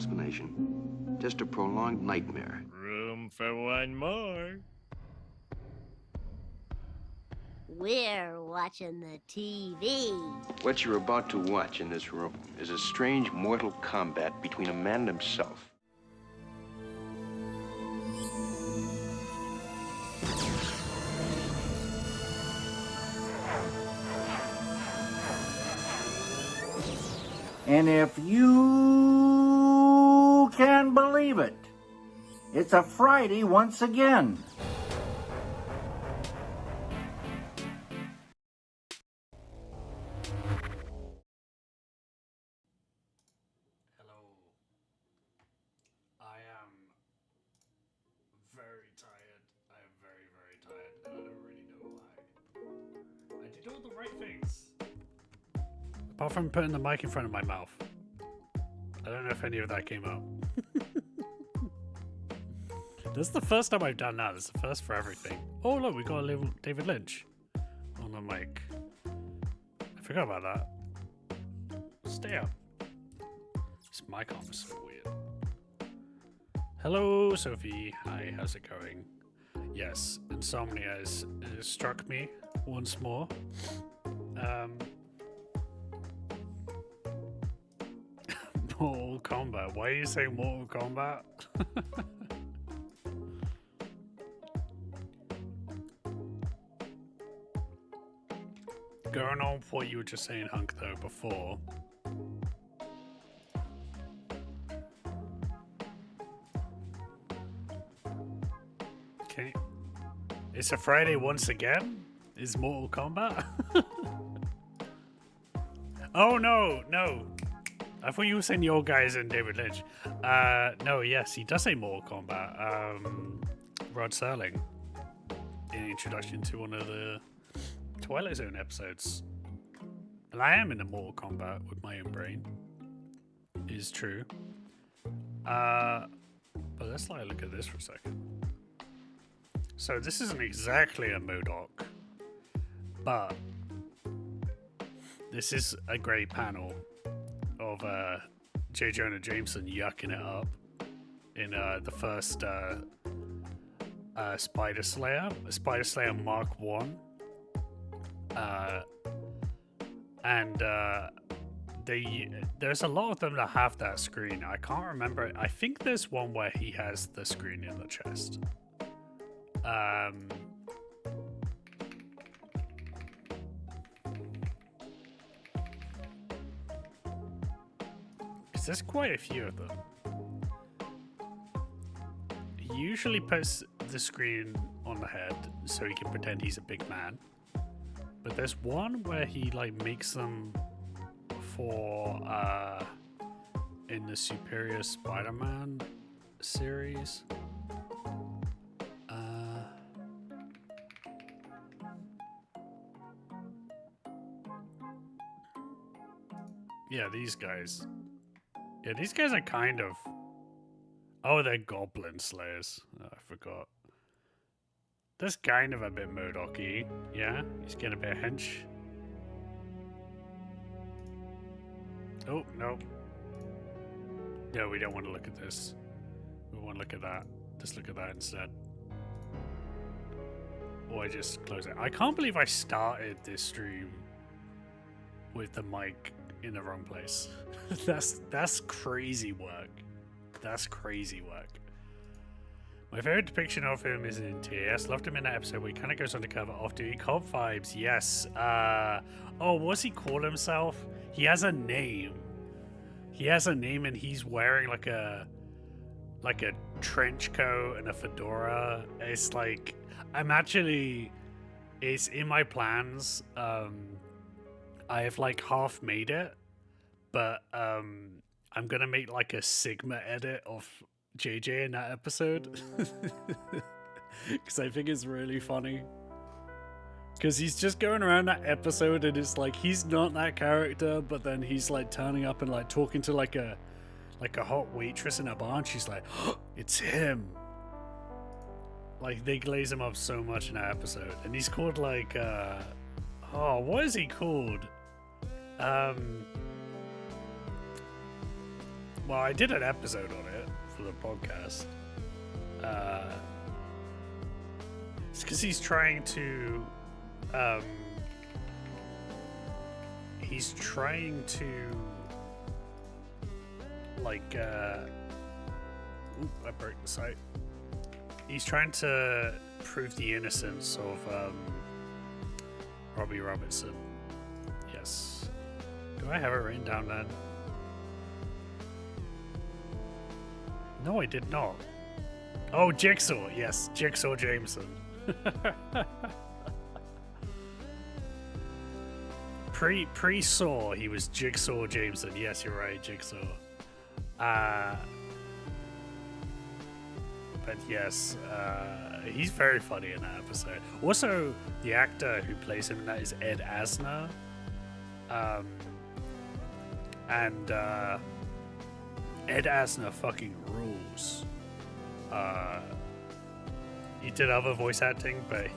explanation. Just a prolonged nightmare. Room for one more. We're watching the TV. What you're about to watch in this room is a strange mortal combat between a man and himself. And if you can believe it, it's a Friday once again. Hello. I am very tired. I am very, very tired, and I don't really know why. I did all the right things. Apart from putting the mic in front of my mouth. I don't know if any of that came out. This is the first time I've done that. It's the first for everything. Oh look, we got a little David Lynch on the mic. I forgot about that. Stay up. This mic arm is so weird. Hello, Sophie. Hi, how's it going? Yes, insomnia has struck me once more. Mortal Kombat. Why are you saying Mortal Kombat? Going on with what you were just saying, Hunk, though, before. Okay. It's a Friday once again? Is Mortal Kombat? Oh, no, no. I thought you were saying your guys and David Lynch. No, yes, he does say Mortal Kombat. Rod Serling, in introduction to one of the Twilight Zone episodes. And I am in a Mortal Kombat with my own brain. It is true. But let's like look at this for a second. So this isn't exactly a MODOK, but this is a great panel of J. Jonah Jameson yucking it up in the first Spider Slayer Mark 1. And there's a lot of them that have that screen. I can't remember. I think there's one where he has the screen in the chest. There's quite a few of them. He usually puts the screen on the head so he can pretend he's a big man. But there's one where he like makes them for in the Superior Spider-Man series. Yeah, these guys. Yeah, these guys are kind of... Oh, they're Goblin Slayers. Oh, I forgot. That's kind of a bit MODOK-y. Yeah, he's getting a bit hench. Oh, no. No, we don't want to look at this. We want to look at that. Just look at that instead. Or I just close it. I can't believe I started this stream with the mic in the wrong place. That's crazy work. That's crazy work. My favorite depiction of him is in TAS. Loved him in that episode where he kind of goes undercover off-duty. Cop vibes, yes. Oh, what's he call himself? He has a name. He has a name, and he's wearing like a trench coat and a fedora. It's like it's in my plans. I have like half made it, but I'm gonna make like a Sigma edit of JJ in that episode because I think it's really funny. Because he's just going around that episode and it's like he's not that character, but then he's like turning up and like talking to like a hot waitress in a bar, and she's like, oh, "It's him." Like they glaze him up so much in that episode, and he's called like, oh, what is he called? well, I did an episode on it for the podcast. It's because he's trying to, like, I broke the site. He's trying to prove the innocence of, Robbie Robertson. Yes. Do I have it written down then? No, I did not. Oh, Jigsaw. Yes, Jigsaw Jameson. Pre-Saw, he was Jigsaw Jameson. Yes, you're right, Jigsaw. But yes, he's very funny in that episode. Also, the actor who plays him in that is Ed Asner. And Ed Asner fucking rules. He did other voice acting, but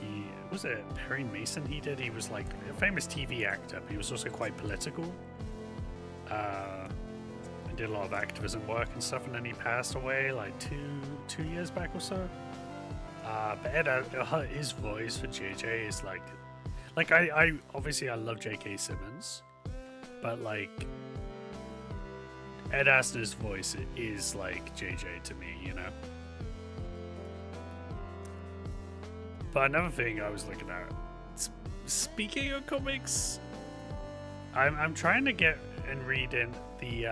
was it Perry Mason he did? He was like a famous TV actor, but he was also quite political. And did a lot of activism work and stuff, and then he passed away like two years back or so. But Ed, his voice for JJ is like I obviously I love J.K. Simmons, but like Ed Asner's voice is like JJ to me, you know. But another thing I was looking at, speaking of comics, I'm trying to get and read in the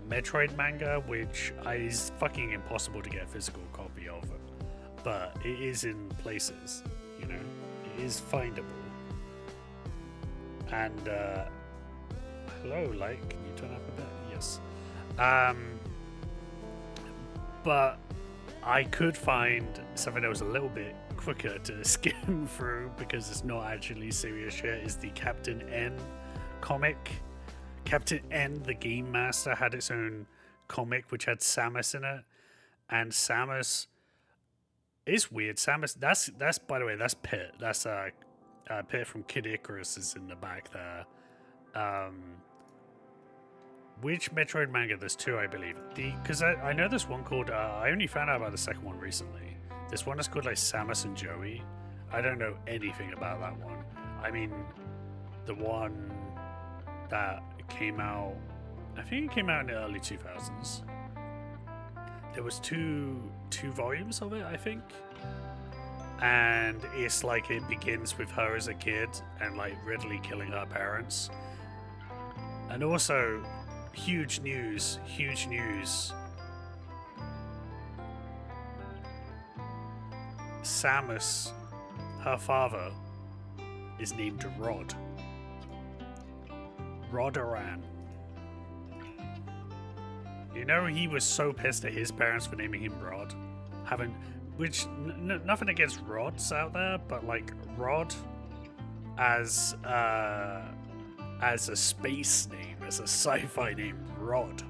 Metroid manga, which is fucking impossible to get a physical copy of, but it is in places, you know, it is findable. And hello, like, can you turn up a bit? Yes. But I could find something that was a little bit quicker to skim through because it's not actually serious shit. Is the Captain N comic. Captain N, the Game Master, had its own comic which had Samus in it, and Samus is weird. Samus, that's by the way, that's Pit. That's Pit from Kid Icarus is in the back there. Which Metroid manga? There's two, I believe. Because I know there's one called. I only found out about the second one recently. This one is called like Samus and Joey. I don't know anything about that one. I mean, the one that came out, I think it came out in the early 2000s. There was two volumes of it, I think. And it's like it begins with her as a kid and like Ridley killing her parents. And also, huge news. Samus, her father, is named Rod. Rodaran. You know, he was so pissed at his parents for naming him Rod. Nothing against Rods out there, but like Rod as a space name, as a sci-fi name, Rod.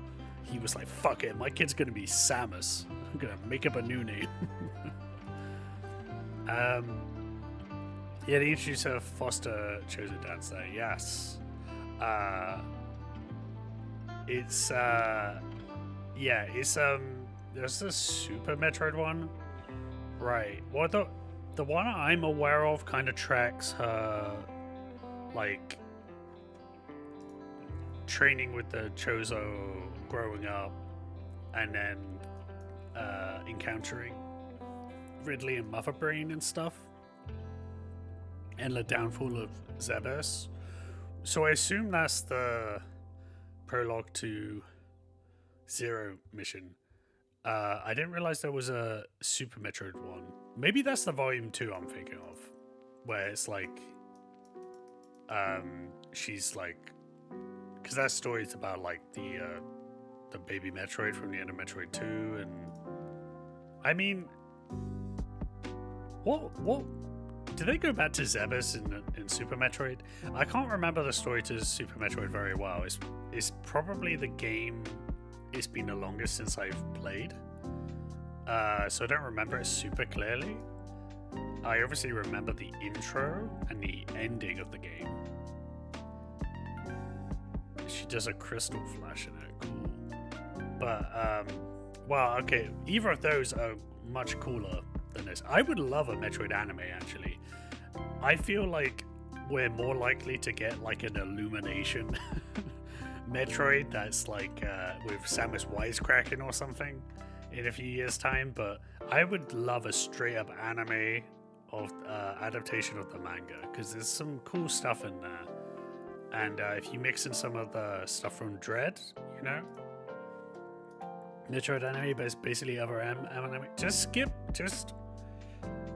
He was like, fuck it, my kid's gonna be Samus. I'm gonna make up a new name. Yeah, they introduced her foster chosen dance there, yes. It's there's the Super Metroid one. Right. Well, the one I'm aware of kind of tracks her, like, training with the Chozo growing up and then encountering Ridley and Mother Brain and stuff, and the downfall of Zebes. So I assume that's the prologue to Zero mission. I didn't realize there was a Super Metroid one. Maybe that's the volume 2 I'm thinking of, where it's like, she's like, because that story's about like the baby Metroid from the end of Metroid 2, and I mean, what do they go back to Zebes in Super Metroid? I can't remember the story to Super Metroid very well. It's probably the game it's been the longest since I've played, so I don't remember it super clearly. I obviously remember the intro and the ending of the game. She does a crystal flash in it, cool. But well, okay, either of those are much cooler than this. I would love a Metroid anime, actually. I feel like we're more likely to get like an Illumination Metroid that's like with Samus wisecracking or something in a few years' time, but I would love a straight up anime of adaptation of the manga, because there's some cool stuff in there. And if you mix in some of the stuff from Dread, you know, Metroid anime, but it's basically other anime. Just skip.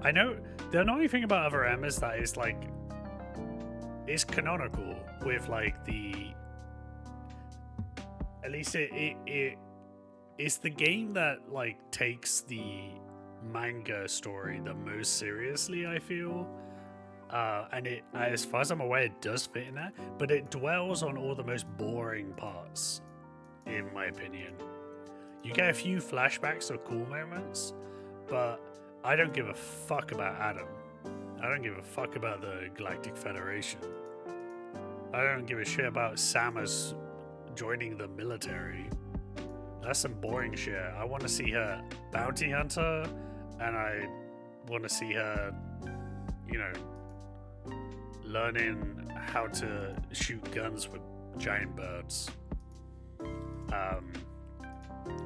I know the annoying thing about other M is that it's like it's canonical with like the. At least it's the game that like takes the manga story the most seriously, I feel. And it, as far as I'm aware, it does fit in that, but it dwells on all the most boring parts, in my opinion. You get a few flashbacks or cool moments, but I don't give a fuck about Adam. I don't give a fuck about the Galactic Federation. I don't give a shit about Samus joining the military. That's some boring shit. I want to see her bounty hunter, and I want to see her, you know, learning how to shoot guns with giant birds.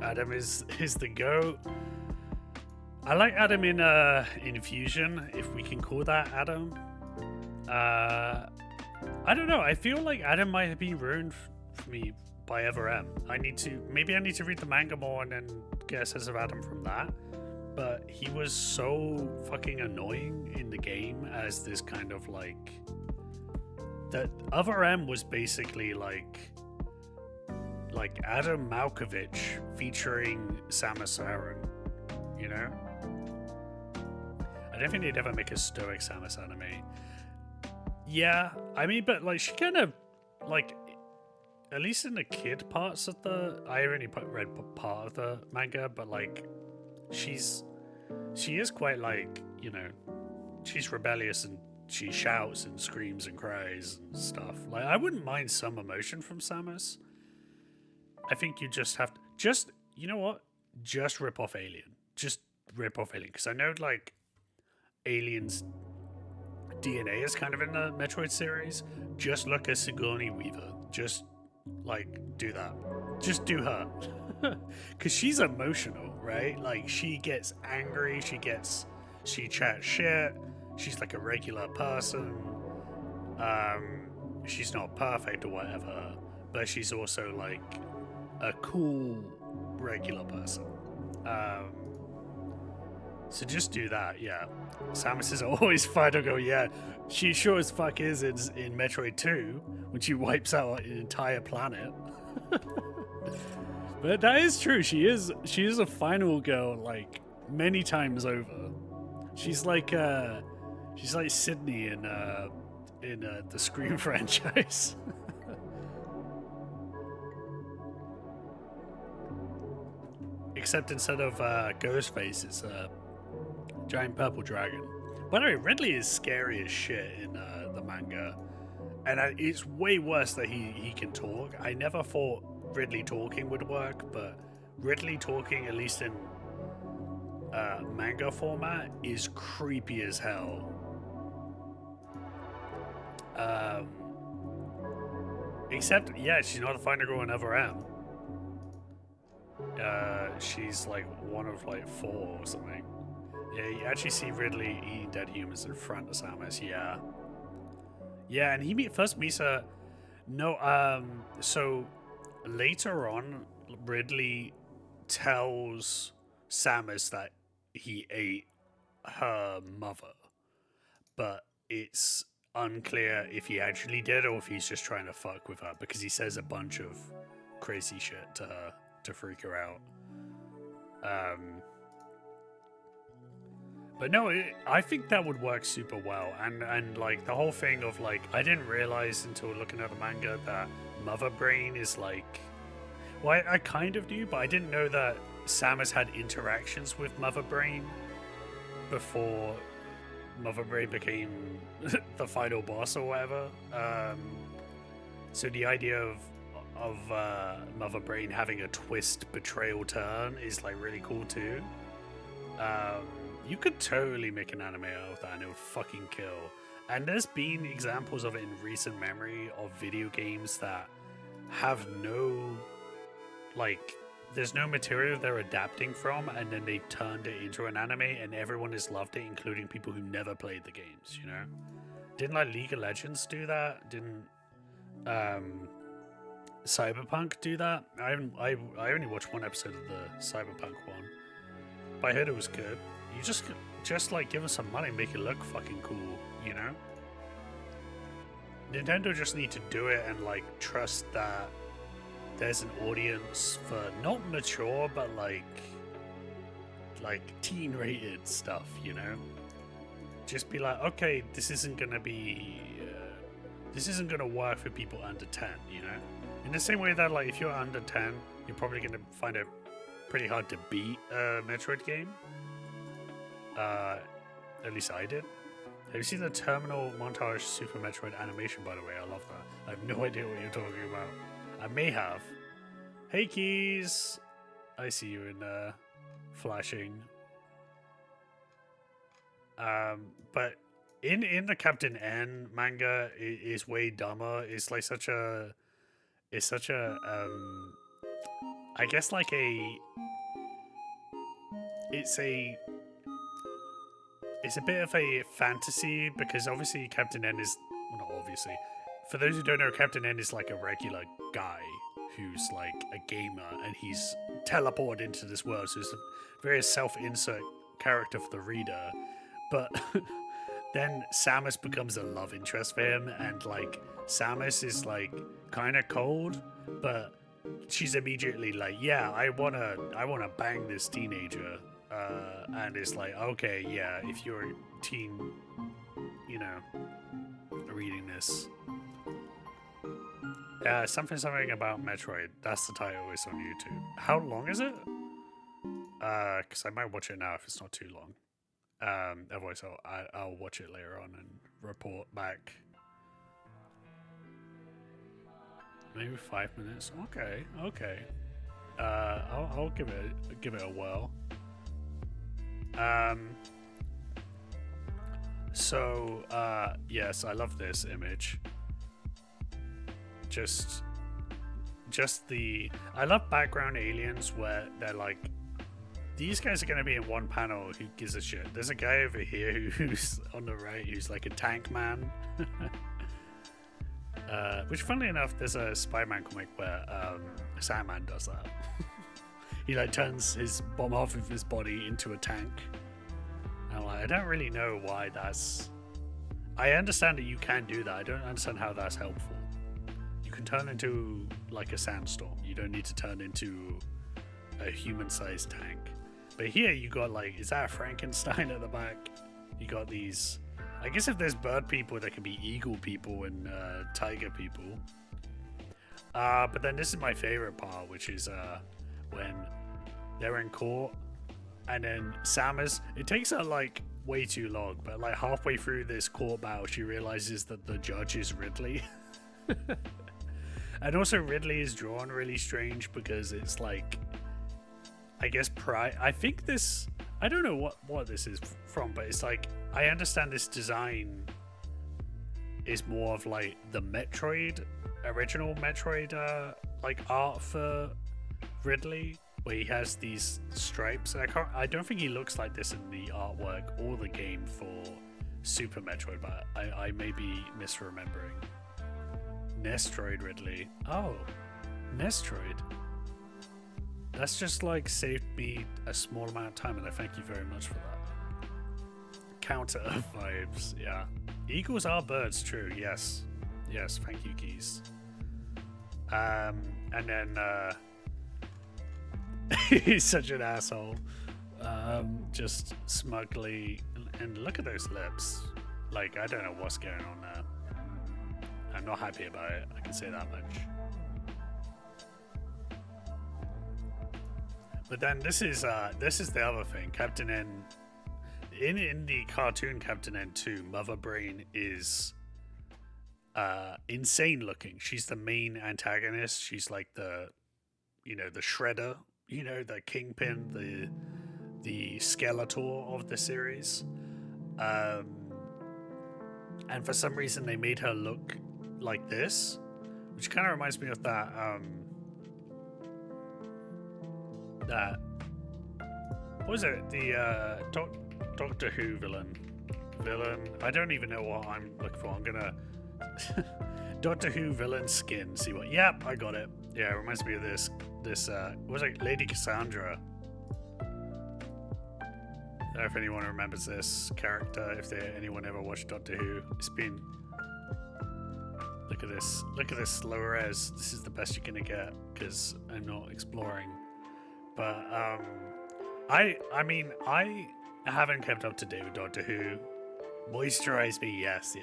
Adam is the GOAT. I like Adam in Fusion, if we can call that Adam. I don't know. I feel like Adam might have been ruined for me by Ever M. Maybe I need to read the manga more and then get a sense of Adam from that. But he was so fucking annoying in the game as this kind of like that. Other M was basically like Adam Malkovich featuring Samus Aran, you know? I don't think they'd ever make a stoic Samus anime. Yeah, I mean, but like she kind of like, at least in the kid parts of the, I only read part of the manga, but like she is quite like, you know, she's rebellious and she shouts and screams and cries and stuff. Like I wouldn't mind some emotion from Samus. I think you just have to, you know what? Just rip off Alien. Just rip off Alien. Because I know, like, Alien's DNA is kind of in the Metroid series. Just look at Sigourney Weaver. Just, like, do that. Just do her. Because she's emotional, right? Like, she gets angry. She chats shit. She's, like, a regular person. She's not perfect or whatever. But she's also, like, a cool regular person. So just do that, yeah. Samus is always fine to go, yeah. She sure as fuck is in Metroid 2 when she wipes out an entire planet. But that is true. She is a final girl like many times over. She's like Sydney in the Scream franchise. Except instead of Ghostface, it's a giant purple dragon. By the way, Ridley is scary as shit in the manga. And it's way worse that he can talk. I never thought Ridley talking would work, but Ridley talking, at least in manga format, is creepy as hell. Except, yeah, she's not a final girl in Ever M. She's like one of like 4 or something. Yeah, you actually see Ridley eating dead humans in front of Samus. Yeah, and he first meets her. No, so later on, Ridley tells Samus that he ate her mother, but it's unclear if he actually did or if he's just trying to fuck with her, because he says a bunch of crazy shit to her to freak her out. But no, I think that would work super well, and like the whole thing of like, I didn't realize until looking at the manga that Mother Brain is like, well, I kind of knew, but I didn't know that Samus had interactions with Mother Brain before Mother Brain became the final boss or whatever. So the idea of of Mother Brain having a twist betrayal turn is like really cool too. You could totally make an anime out of that and it would fucking kill. And there's been examples of it in recent memory of video games that have no, like, there's no material they're adapting from, and then they've turned it into an anime, and everyone has loved it, including people who never played the games, you know? Didn't, like, League of Legends do that? Didn't, Cyberpunk do that? I only watched one episode of the Cyberpunk one, but I heard it was good. You just like, give us some money, make it look fucking cool, you know? Nintendo just need to do it and, like, trust that there's an audience for not mature, but like teen-rated stuff, you know? Just be like, okay, this isn't gonna work for people under 10, you know? In the same way that, like, if you're under 10, you're probably gonna find it pretty hard to beat a Metroid game. At least I did. Have you seen the terminal montage Super Metroid animation, by the way? I love that. I have no idea what you're talking about. I may have. Hey, Keys! I see you in flashing. But in the Captain N manga is way dumber. It's like such a I guess like it's a bit of a fantasy, because obviously Captain N is, well, not obviously, for those who don't know, Captain N is like a regular guy who's like a gamer, and he's teleported into this world, so it's a very self-insert character for the reader. But then Samus becomes a love interest for him, and like Samus is like kind of cold, but she's immediately like, yeah, I wanna bang this teenager. And it's like, okay, yeah, if you're a teen, you know, reading this. Something about Metroid. That's the title. It's on YouTube. How long is it? Because I might watch it now if it's not too long. Otherwise, I'll watch it later on and report back. Maybe 5 minutes. Okay. I'll give it a whirl. Yes, I love this image. I love background aliens where they're like, these guys are going to be in one panel, who gives a shit. There's a guy over here who's on the right, who's like a tank man. Which, funnily enough, there's a Spider-Man comic where Sandman does that. He like turns his bomb off of his body into a tank. And I'm like, I don't really know why that's... I understand that you can do that. I don't understand how that's helpful. You can turn into like a sandstorm. You don't need to turn into a human-sized tank. But here you got like, is that a Frankenstein at the back? You got these... I guess if there's bird people, there can be eagle people and tiger people. But then this is my favorite part, which is when they're in court, and then Samus, it takes her like way too long, but like halfway through this court battle, she realizes that the judge is Ridley. And also Ridley is drawn really strange because it's like, I guess I think this, I don't know what this is from, but it's like, I understand this design is more of like the original Metroid like art for Ridley, where he has these stripes. And I don't think he looks like this in the artwork or the game for Super Metroid, but I may be misremembering. Nestroid Ridley. Oh, Nestroid. That's just like saved me a small amount of time, and I thank you very much for that. Counter vibes, yeah. Eagles are birds, true, yes. Yes, thank you, Keys. And then he's such an asshole. Just smugly, and look at those lips. Like, I don't know what's going on there. I'm not happy about it, I can say that much. But then this is the other thing. Captain N, in the cartoon Captain N2, Mother Brain is insane looking. She's the main antagonist. She's like the Shredder, the Kingpin, the Skeletor of the series. And for some reason they made her look like this, which kind of reminds me of that what was it, the Doctor Who villain. I don't even know what I'm looking for. I'm gonna Doctor Who villain skin. See what? Yep, I got it. Yeah, it reminds me of this. What was it, Lady Cassandra? I don't know if anyone remembers this character. If anyone ever watched Doctor Who, it's been. Look at this. Look at this low res. This is the best you're gonna get because I'm not exploring. But I mean I haven't kept up to date with Doctor Who. Moisturize me, yes.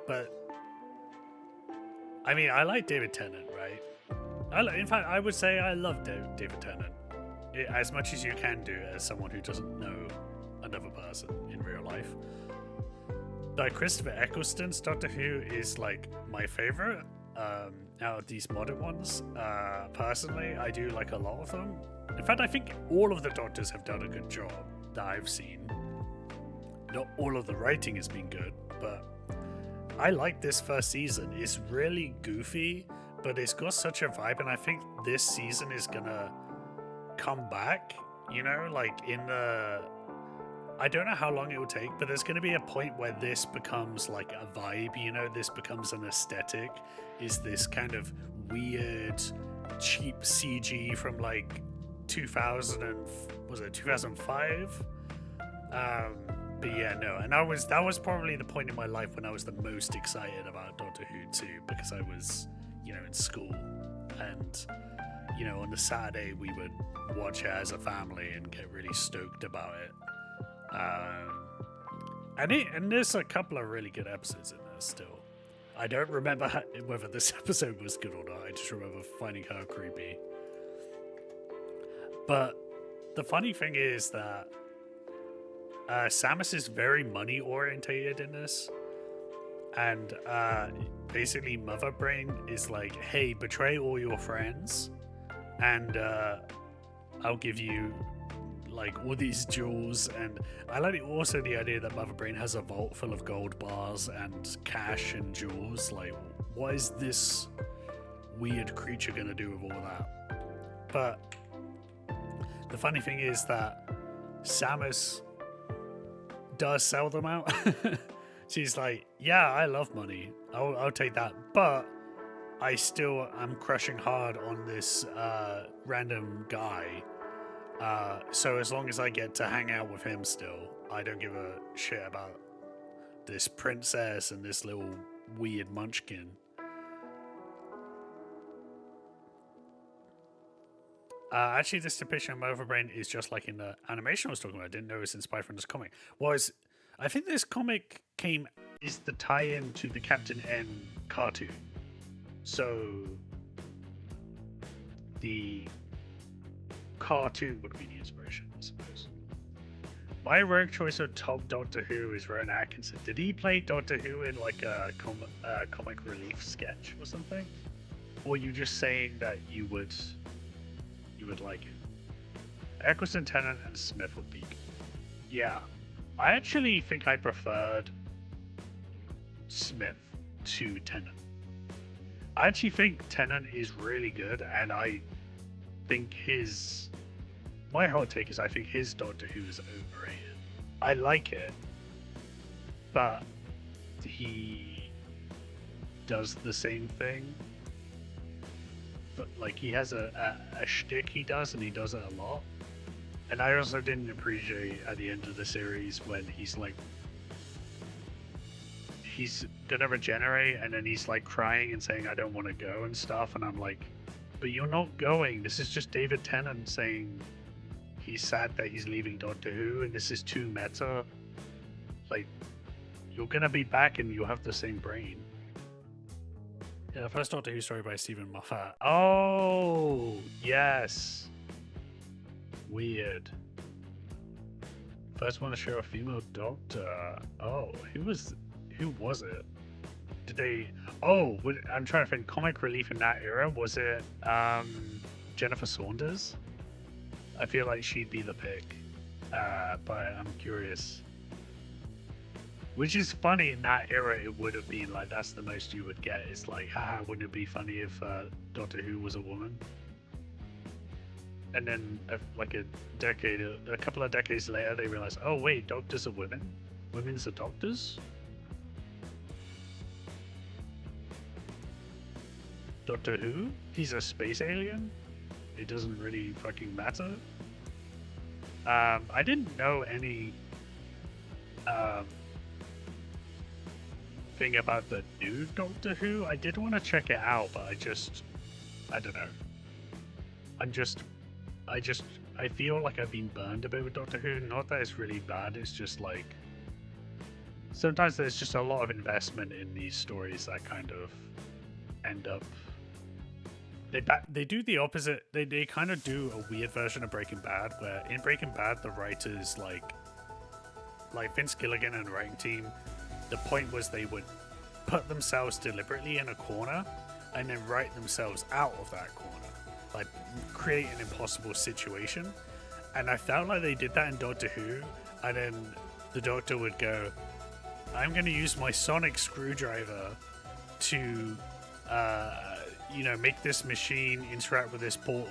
But I mean, I like David Tennant, right? In fact, I would say I love David Tennant as much as you can do as someone who doesn't know another person in real life. But Christopher Eccleston's Doctor Who is like my favorite out of these modern ones. Personally, I do like a lot of them. In fact, I think all of the Doctors have done a good job that I've seen. Not all of the writing has been good, but I like this first season. It's really goofy, but it's got such a vibe, and I think this season is gonna come back, like in the... I don't know how long it will take, but there's gonna be a point where this becomes like a vibe, this becomes an aesthetic, is this kind of weird, cheap CG from like 2005? But yeah, no, and that was probably the point in my life when I was the most excited about Doctor Who too, because I was, in school, and on the Saturday we would watch it as a family and get really stoked about it. And there's a couple of really good episodes in there still. I don't remember whether this episode was good or not. I just remember finding her creepy. But the funny thing is that Samus is very money orientated in this, and basically Mother Brain is like, hey, betray all your friends and I'll give you like all these jewels. And I like also the idea that Mother Brain has a vault full of gold bars and cash and jewels. Like, what is this weird creature gonna do with all that? But the funny thing is that Samus does sell them out. She's like, yeah, I love money, I'll take that, but I still am crushing hard on this random guy, so as long as I get to hang out with him still, I don't give a shit about this princess and this little weird munchkin. Actually, this depiction of Mother Brain is just like in the animation I was talking about. I didn't know it was inspired from this comic. I think this comic is the tie-in to the Captain N cartoon. So the cartoon would be the inspiration, I suppose. My rogue choice of top Doctor Who is Rowan Atkinson. Did he play Doctor Who in like a comic relief sketch or something? Or are you just saying that you would like it? Eccleston, Tennant, and Smith would be good. Yeah. I actually think I preferred Smith to Tennant. I actually think Tennant is really good, and I think my hot take is I think his Doctor Who is overrated. I like it, but he does the same thing. But like, he has a shtick he does, and he does it a lot. And I also didn't appreciate at the end of the series when he's like, he's gonna regenerate, and then he's like crying and saying, I don't want to go and stuff. And I'm like, but you're not going. This is just David Tennant saying he's sad that he's leaving Doctor Who, and this is too meta. Like, you're gonna be back and you'll have the same brain. Yeah, the first Doctor Who story by Stephen Moffat. Oh, yes. Weird. First one to show a female doctor. Oh, who was it? did they? Oh, I'm trying to think. Comic relief in that era, was it Jennifer Saunders? I feel like she'd be the pick, but I'm curious. Which is funny, in that era it would have been like, that's the most you would get. It's like, haha, wouldn't it be funny if Doctor Who was a woman? And then like a couple of decades later, they realized, oh wait, doctors are women? Women's are doctors? Doctor Who? He's a space alien? It doesn't really fucking matter. I didn't know any thing about the new Doctor Who. I did want to check it out, but I don't know. I feel like I've been burned a bit with Doctor Who. Not that it's really bad, it's just like sometimes there's just a lot of investment in these stories that kind of end up they do the opposite. They kind of do a weird version of Breaking Bad, where in Breaking Bad the writers like Vince Gilligan and the writing team, the point was they would put themselves deliberately in a corner and then write themselves out of that corner, like create an impossible situation. And I felt like they did that in Doctor Who, and then the Doctor would go, I'm going to use my sonic screwdriver to make this machine interact with this portal.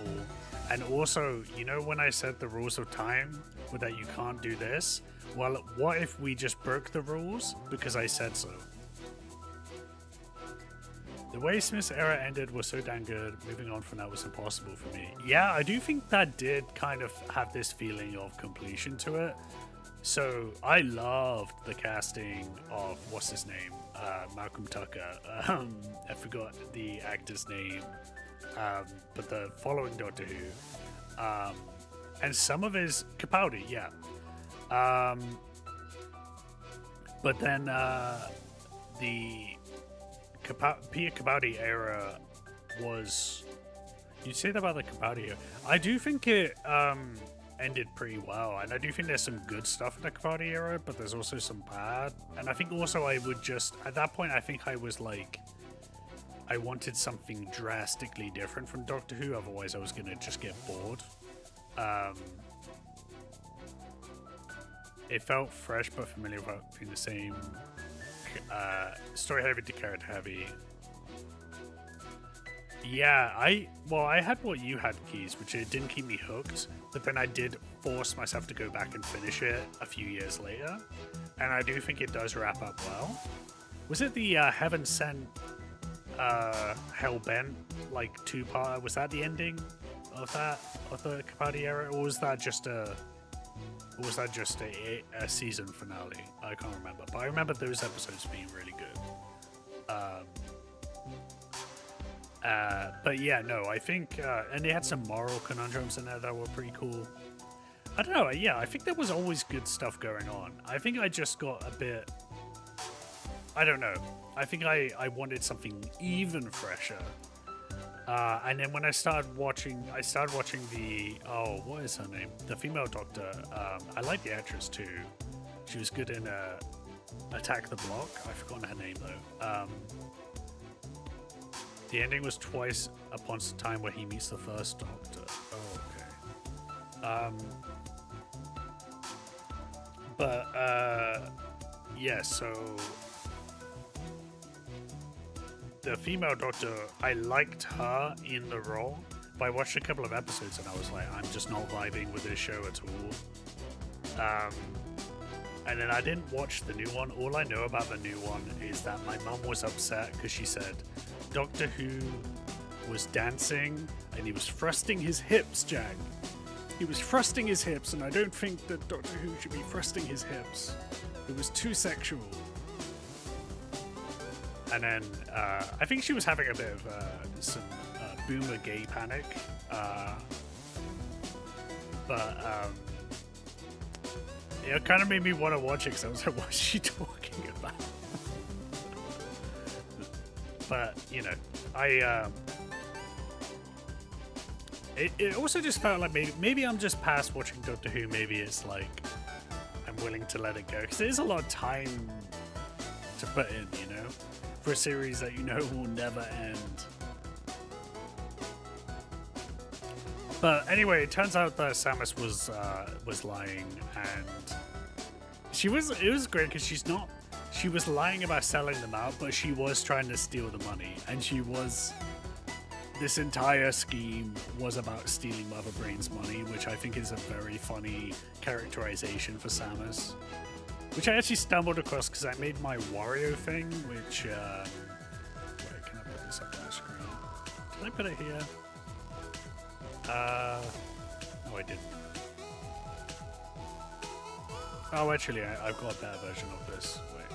And also, when I said the rules of time were that you can't do this, well, what if we just broke the rules because I said so? The way Smith's era ended was so damn good. Moving on from that was impossible for me. Yeah, I do think that did kind of have this feeling of completion to it. So I loved the casting of, what's his name? Malcolm Tucker. I forgot the actor's name. But the following Doctor Who. And some of his Capaldi, yeah. But then the Peter Capaldi era was... You'd say that about the Capaldi era. I do think it ended pretty well, and I do think there's some good stuff in the Capaldi era, but there's also some bad. And I think also I would just... At that point, I think I was like... I wanted something drastically different from Doctor Who, otherwise I was going to just get bored. It felt fresh but familiar without being the same. Story heavy to character heavy. Yeah, I had what you had, Keys, which it didn't keep me hooked, but then I did force myself to go back and finish it a few years later, and I do think it does wrap up well. Was it the Heaven Sent Hellbent, like, two-part? Was that the ending of the Capaldi era, or was that just a season finale? I can't remember, but I remember those episodes being really good. But yeah, no, I think, and they had some moral conundrums in there that were pretty cool. I don't know, yeah, I think there was always good stuff going on. I think I just got a bit, I don't know, I think I wanted something even fresher. And then when I started watching the, what is her name? The female Doctor. I like the actress too. She was good in Attack the Block. I've forgotten her name though. The ending was twice upon a time where he meets the first Doctor. Oh, okay. Yeah, so the female Doctor, I liked her in the role, but I watched a couple of episodes and I was like, I'm just not vibing with this show at all. And then I didn't watch the new one. All I know about the new one is that my mum was upset because she said Doctor Who was dancing and he was thrusting his hips, Jack. He was thrusting his hips, and I don't think that Doctor Who should be thrusting his hips. It was too sexual. And then I think she was having a bit of some boomer gay panic. But it kind of made me want to watch it because I was like, what's she talking about? But, it also just felt like maybe I'm just past watching Doctor Who. Maybe it's like I'm willing to let it go because it is a lot of time to put in, for a series that you know will never end. But anyway, it turns out that Samus was lying, and it was great because she was lying about selling them out, but she was trying to steal the money, and this entire scheme was about stealing Mother Brain's money, which I think is a very funny characterization for Samus. Which I actually stumbled across because I made my Wario thing, which, wait, can I put this up on the screen? Did I put it here? No, I didn't. Oh, actually, I've got a better version of this. Wait.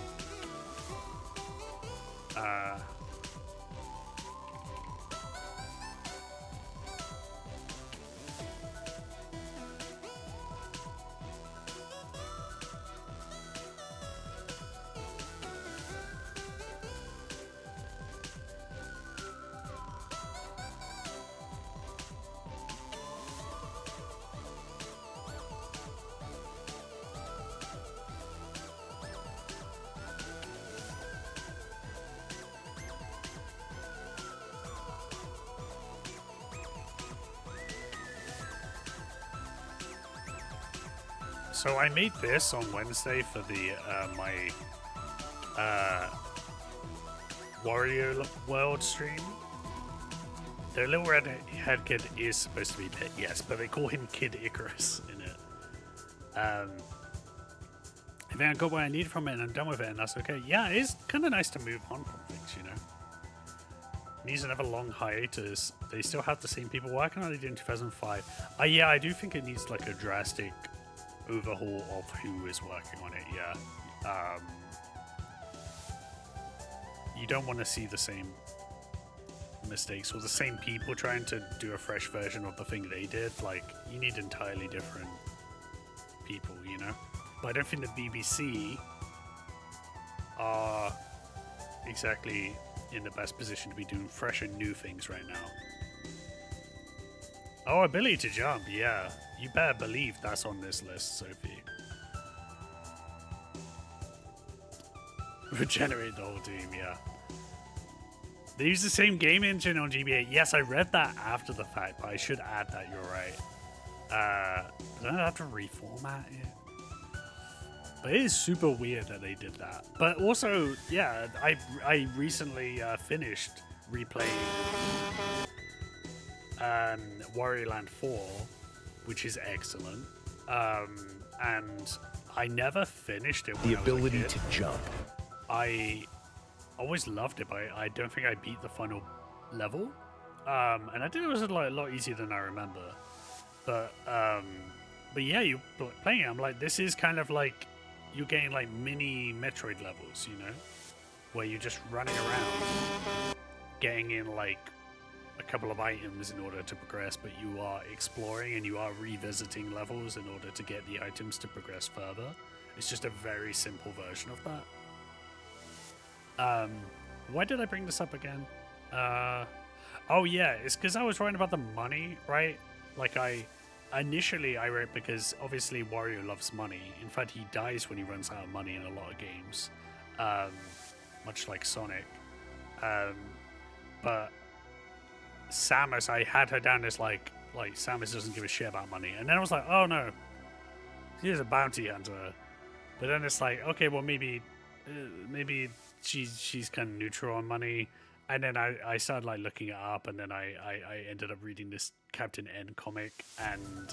So I made this on Wednesday for the my Wario World stream. The little redhead kid is supposed to be Pit, yes, but they call him Kid Icarus in it. I think I got what I need from it and I'm done with it, and that's okay. Yeah, it is kind of nice to move on from things, you know. Needs another long hiatus. They still have the same people working on it in 2005. Yeah, I do think it needs like a drastic overhaul of who is working on it. Yeah, you don't want to see the same mistakes or the same people trying to do a fresh version of the thing they did. Like, you need entirely different people, you know. But I don't think the BBC are exactly in the best position to be doing fresh and new things right now. Oh, ability to jump, yeah. You better believe that's on this list, Sophie. Regenerate the whole team, yeah. They use the same game engine on GBA. Yes, I read that after the fact, but I should add that, you're right. Don't I have to reformat it? But it is super weird that they did that. But also, yeah, I recently finished replaying Wario Land 4, which is excellent. And I never finished it when the ability to jump. I always loved it, but I don't think I beat the final level. And I think it was a lot easier than I remember. But yeah, you playing it, I'm like, this is kind of like you're getting like mini Metroid levels, you know, where you're just running around, getting in like a couple of items in order to progress, but you are exploring and you are revisiting levels in order to get the items to progress further. It's just a very simple version of that. Why did I bring this up again? Oh yeah, it's because I was writing about the money, right? Like initially I wrote because obviously Wario loves money. In fact, he dies when he runs out of money in a lot of games, much like Sonic. But Samus, I had her down as like Samus doesn't give a shit about money, and then I was like, oh no, she's a bounty hunter. But then it's like, okay, well maybe she's kind of neutral on money. And then I started like looking it up, and then I ended up reading this Captain N comic, and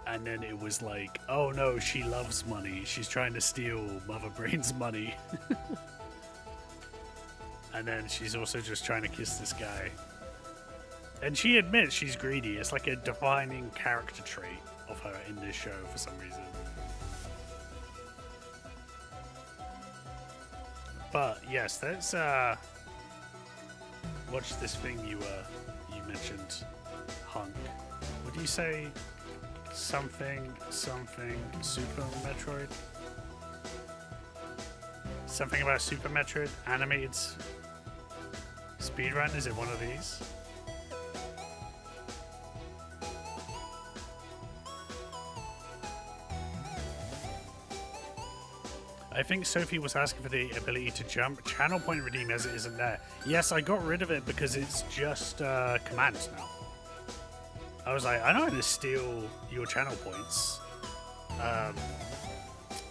and then it was like, oh no, she loves money. She's trying to steal Mother Brain's money. And then she's also just trying to kiss this guy. And she admits she's greedy. It's like a defining character trait of her in this show for some reason. But yes, let's watch this thing you mentioned, Hunk. Would you say something Super Metroid? Something about Super Metroid animated speedrun? Is it one of these? I think Sophie was asking for the ability to jump. Channel point redeem as it isn't there. Yes, I got rid of it because it's just commands now. I was like, I don't want to steal your channel points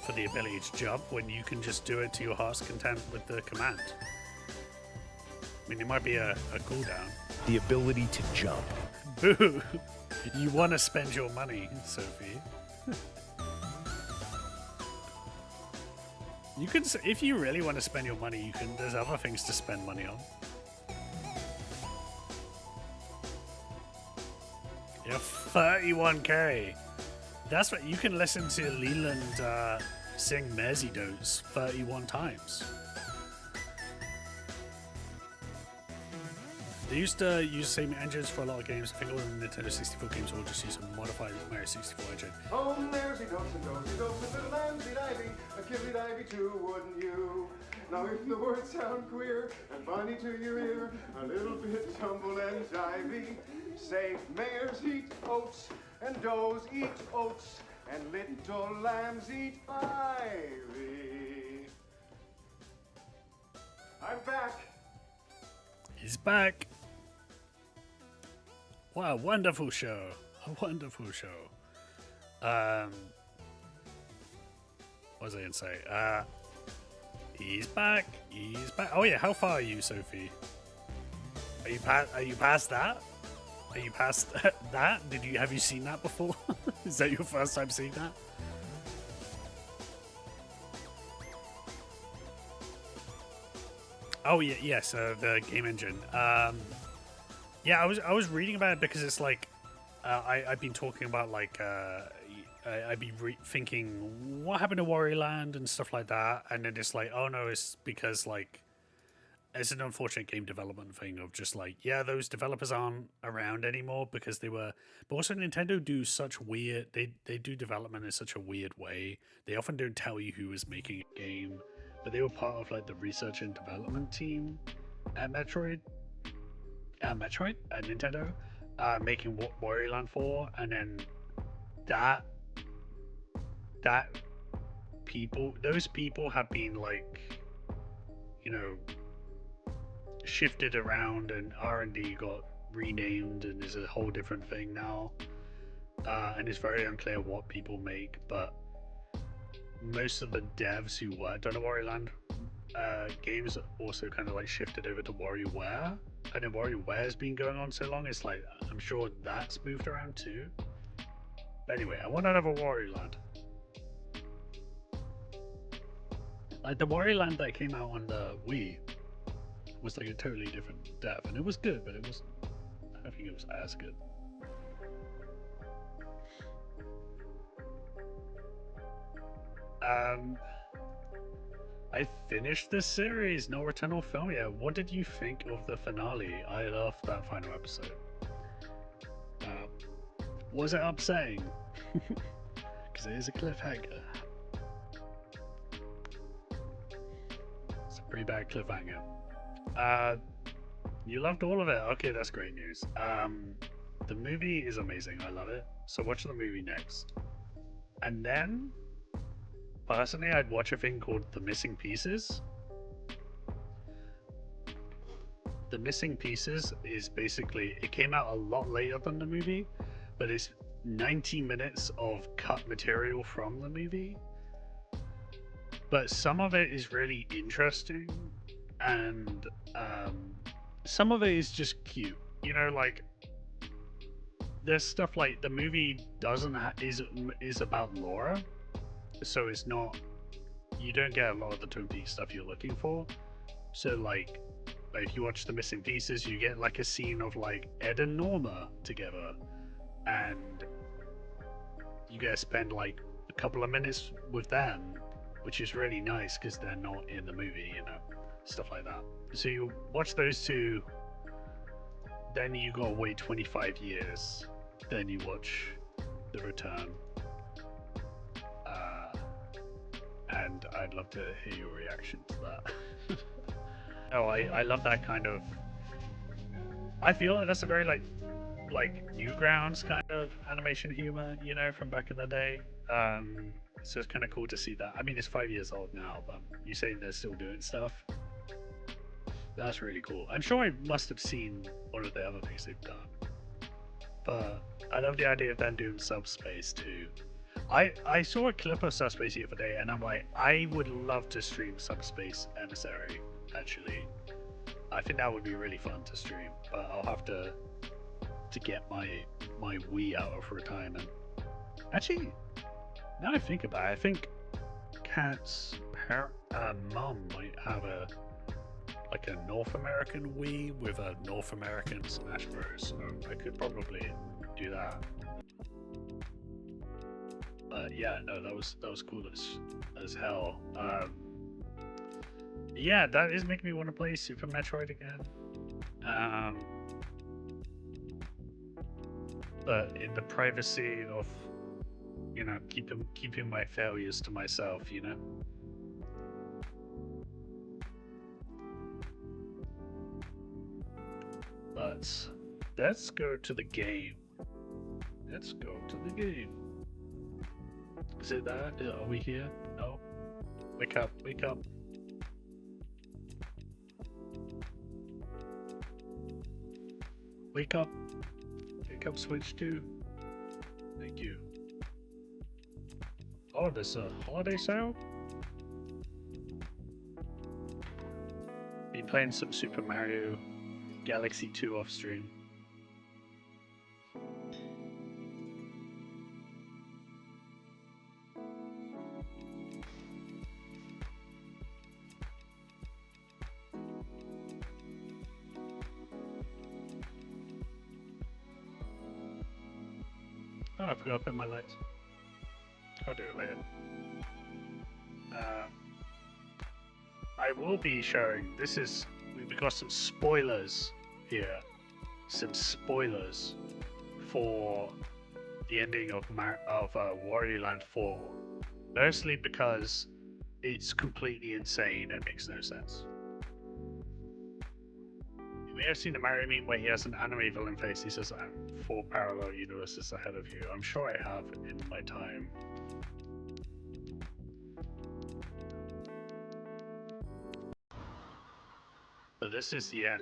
for the ability to jump when you can just do it to your heart's content with the command. I mean, it might be a cooldown. The ability to jump. Boo! You want to spend your money, Sophie. You can, if you really want to spend your money, you can. There's other things to spend money on. You're 31k. That's what you can listen to Leland sing Mersey Notes 31 times. They used to use the same engines for a lot of games. I think all the Nintendo 64 games will just use a modified Mario 64 engine. Oh, there's he goes and goes, he goes with little lambsy divey, a killy divey too, wouldn't you? Now if the words sound queer and funny to your ear, a little bit tumble and jivey, say mares eat oats and does eat oats and little lambs eat ivy. I'm back. He's back. What a wonderful show. A wonderful show. What was I going to say? He's back. He's back. Oh yeah, how far are you, Sophie? Are you past that? Are you past that? Have you seen that before? Is that your first time seeing that? Oh yeah, yes, the game engine. Yeah, I was reading about it because it's like I've been talking about like I've been thinking what happened to Wario Land and stuff like that, and then it's like, oh no, it's because like it's an unfortunate game development thing of just like, yeah, those developers aren't around anymore because they were, but also Nintendo do such weird, they do development in such a weird way. They often don't tell you who is making a game, but they were part of like the research and development team at Metroid at Nintendo, making Wario Land 4, and then those people have been like, you know, shifted around, and R&D got renamed and is a whole different thing now, and it's very unclear what people make, but most of the devs who worked on the Wario Land games also kind of like shifted over to WarioWare, and then WarioWare has been going on so long, it's like I'm sure that's moved around too. But anyway, I want another Wario Land. Like the Wario Land that came out on the Wii was like a totally different depth, and it was good, but it wasn't, I don't think it was as good. I finished this series, no return or film yet. What did you think of the finale? I loved that final episode. Was it upsetting? Because it is a cliffhanger. It's a pretty bad cliffhanger. You loved all of it. Okay, that's great news. The movie is amazing. I love it. So watch the movie next. And then, personally, I'd watch a thing called The Missing Pieces. The Missing Pieces is basically, it came out a lot later than the movie, but it's 90 minutes of cut material from the movie. But some of it is really interesting, and some of it is just cute. You know, like there's stuff like the movie doesn't is about Laura, so it's not, you don't get a lot of the Twin Peaks stuff you're looking for. So like if you watch The Missing Pieces, you get like a scene of like Ed and Norma together, and you get to spend like a couple of minutes with them, which is really nice because they're not in the movie, you know, stuff like that. So you watch those two, then you gotta wait 25 years, then you watch The Return. And I'd love to hear your reaction to that. No, I love that kind of, I feel like that's a very like Newgrounds kind of animation humor, you know, from back in the day. So it's kind of cool to see that. I mean, it's 5 years old now, but you saying they're still doing stuff. That's really cool. I'm sure I must have seen one of the other things they've done. But I love the idea of them doing Subspace too. I saw a clip of Subspace the other day, and I'm like, I would love to stream Subspace Emissary, actually. I think that would be really fun to stream, but I'll have to get my Wii out of retirement. Actually, now I think about it, I think Kat's mom might have a North American Wii with a North American Smash Bros. So I could probably do that. But yeah, no, that was cool as hell. Yeah, that is making me want to play Super Metroid again. But in the privacy of, you know, keeping my failures to myself, you know. But let's go to the game. Let's go to the game. Is it that? Are we here? No. Wake up! Wake up! Wake up! Wake up, Switch 2. Thank you. Oh, there's a holiday sale? Been playing some Super Mario Galaxy 2 off stream. Oh, I forgot to put my lights. I'll do it later. I will be showing. We've got some spoilers here. Some spoilers for the ending of Wario Land 4. Mostly because it's completely insane and makes no sense. You may have seen the Mario meme where he has an anime villain face. He says, "I have 4 parallel universes ahead of you." I'm sure I have in my time. But this is the end.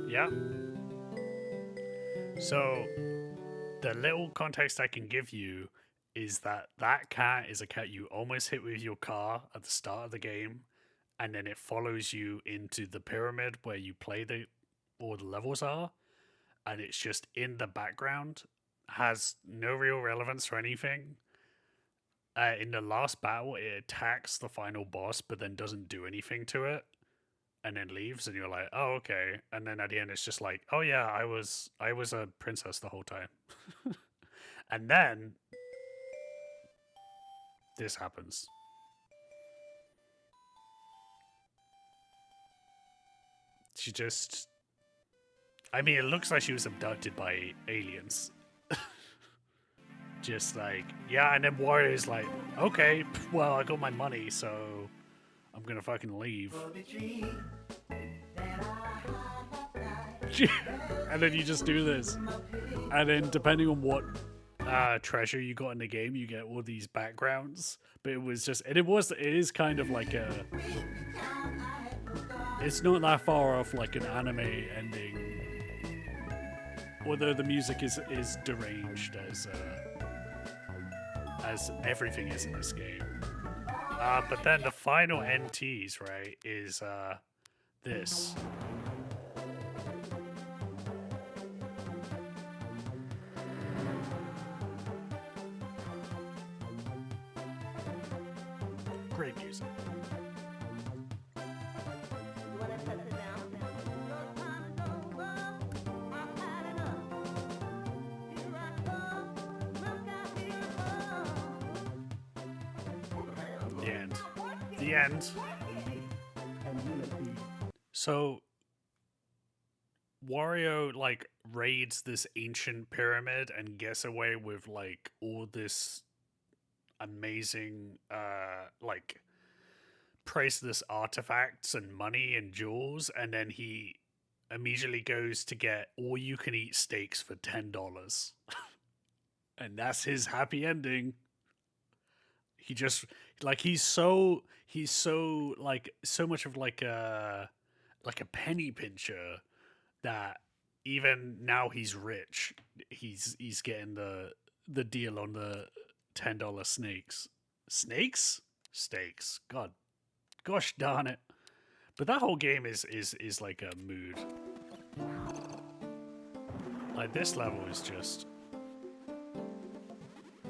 Yeah. So, the little context I can give you is that cat is a cat you almost hit with your car at the start of the game, and then it follows you into the pyramid where you play all the levels are, and it's just in the background, has no real relevance or anything. In the last battle, it attacks the final boss, but then doesn't do anything to it, and then leaves, and you're like, oh, okay. And then at the end, it's just like, oh yeah, I was a princess the whole time. And then this happens. She just... I mean, it looks like she was abducted by aliens. Just like, yeah, and then Wario's like, okay, well, I got my money, so I'm gonna fucking leave. And then you just do this. And then depending on what treasure you got in the game, you get all these backgrounds. But it was just, it is kind of like a... It's not that far off like an anime ending. Although the music is deranged as everything is in this game. But then the final NTs, right, is this. Great music. The end. So Wario like raids this ancient pyramid and gets away with like all this amazing like priceless artifacts and money and jewels, and then he immediately goes to get all you can eat steaks for $10. And that's his happy ending. He just like he's so like so much of like a penny pincher that even now he's rich, he's getting the deal on the $10 snakes. Snakes? Steaks. Gosh darn it. But that whole game is like a mood. Like this level is just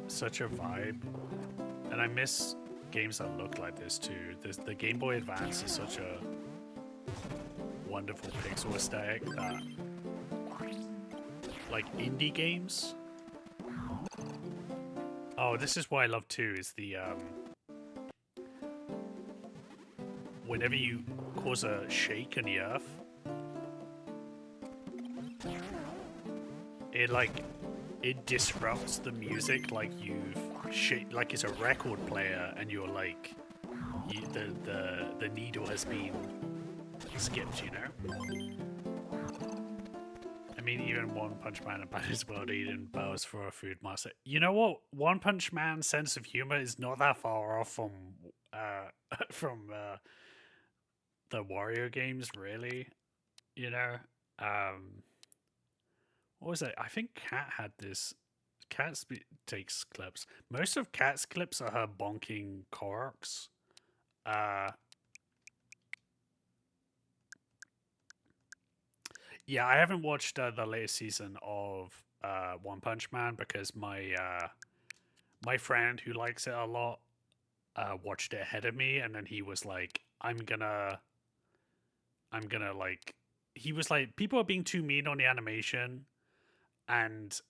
such a vibe. And I miss games that look like this too. The Game Boy Advance is such a wonderful pixel aesthetic that like indie games. Oh, this is what I love too, is the whenever you cause a shake in the earth, it disrupts the music, like you've like it's a record player and you're like the needle has been skipped, you know? I mean, even One Punch Man about his world eating bows for a food master. You know what? One Punch Man's sense of humor is not that far off from the Wario games, really. You know? What was it? I think Kat had this. Kat takes clips. Most of Kat's clips are her bonking Koroks. Yeah, I haven't watched the latest season of One Punch Man because my my friend who likes it a lot watched it ahead of me, and then he was like, I'm gonna like, he was like, people are being too mean on the animation, and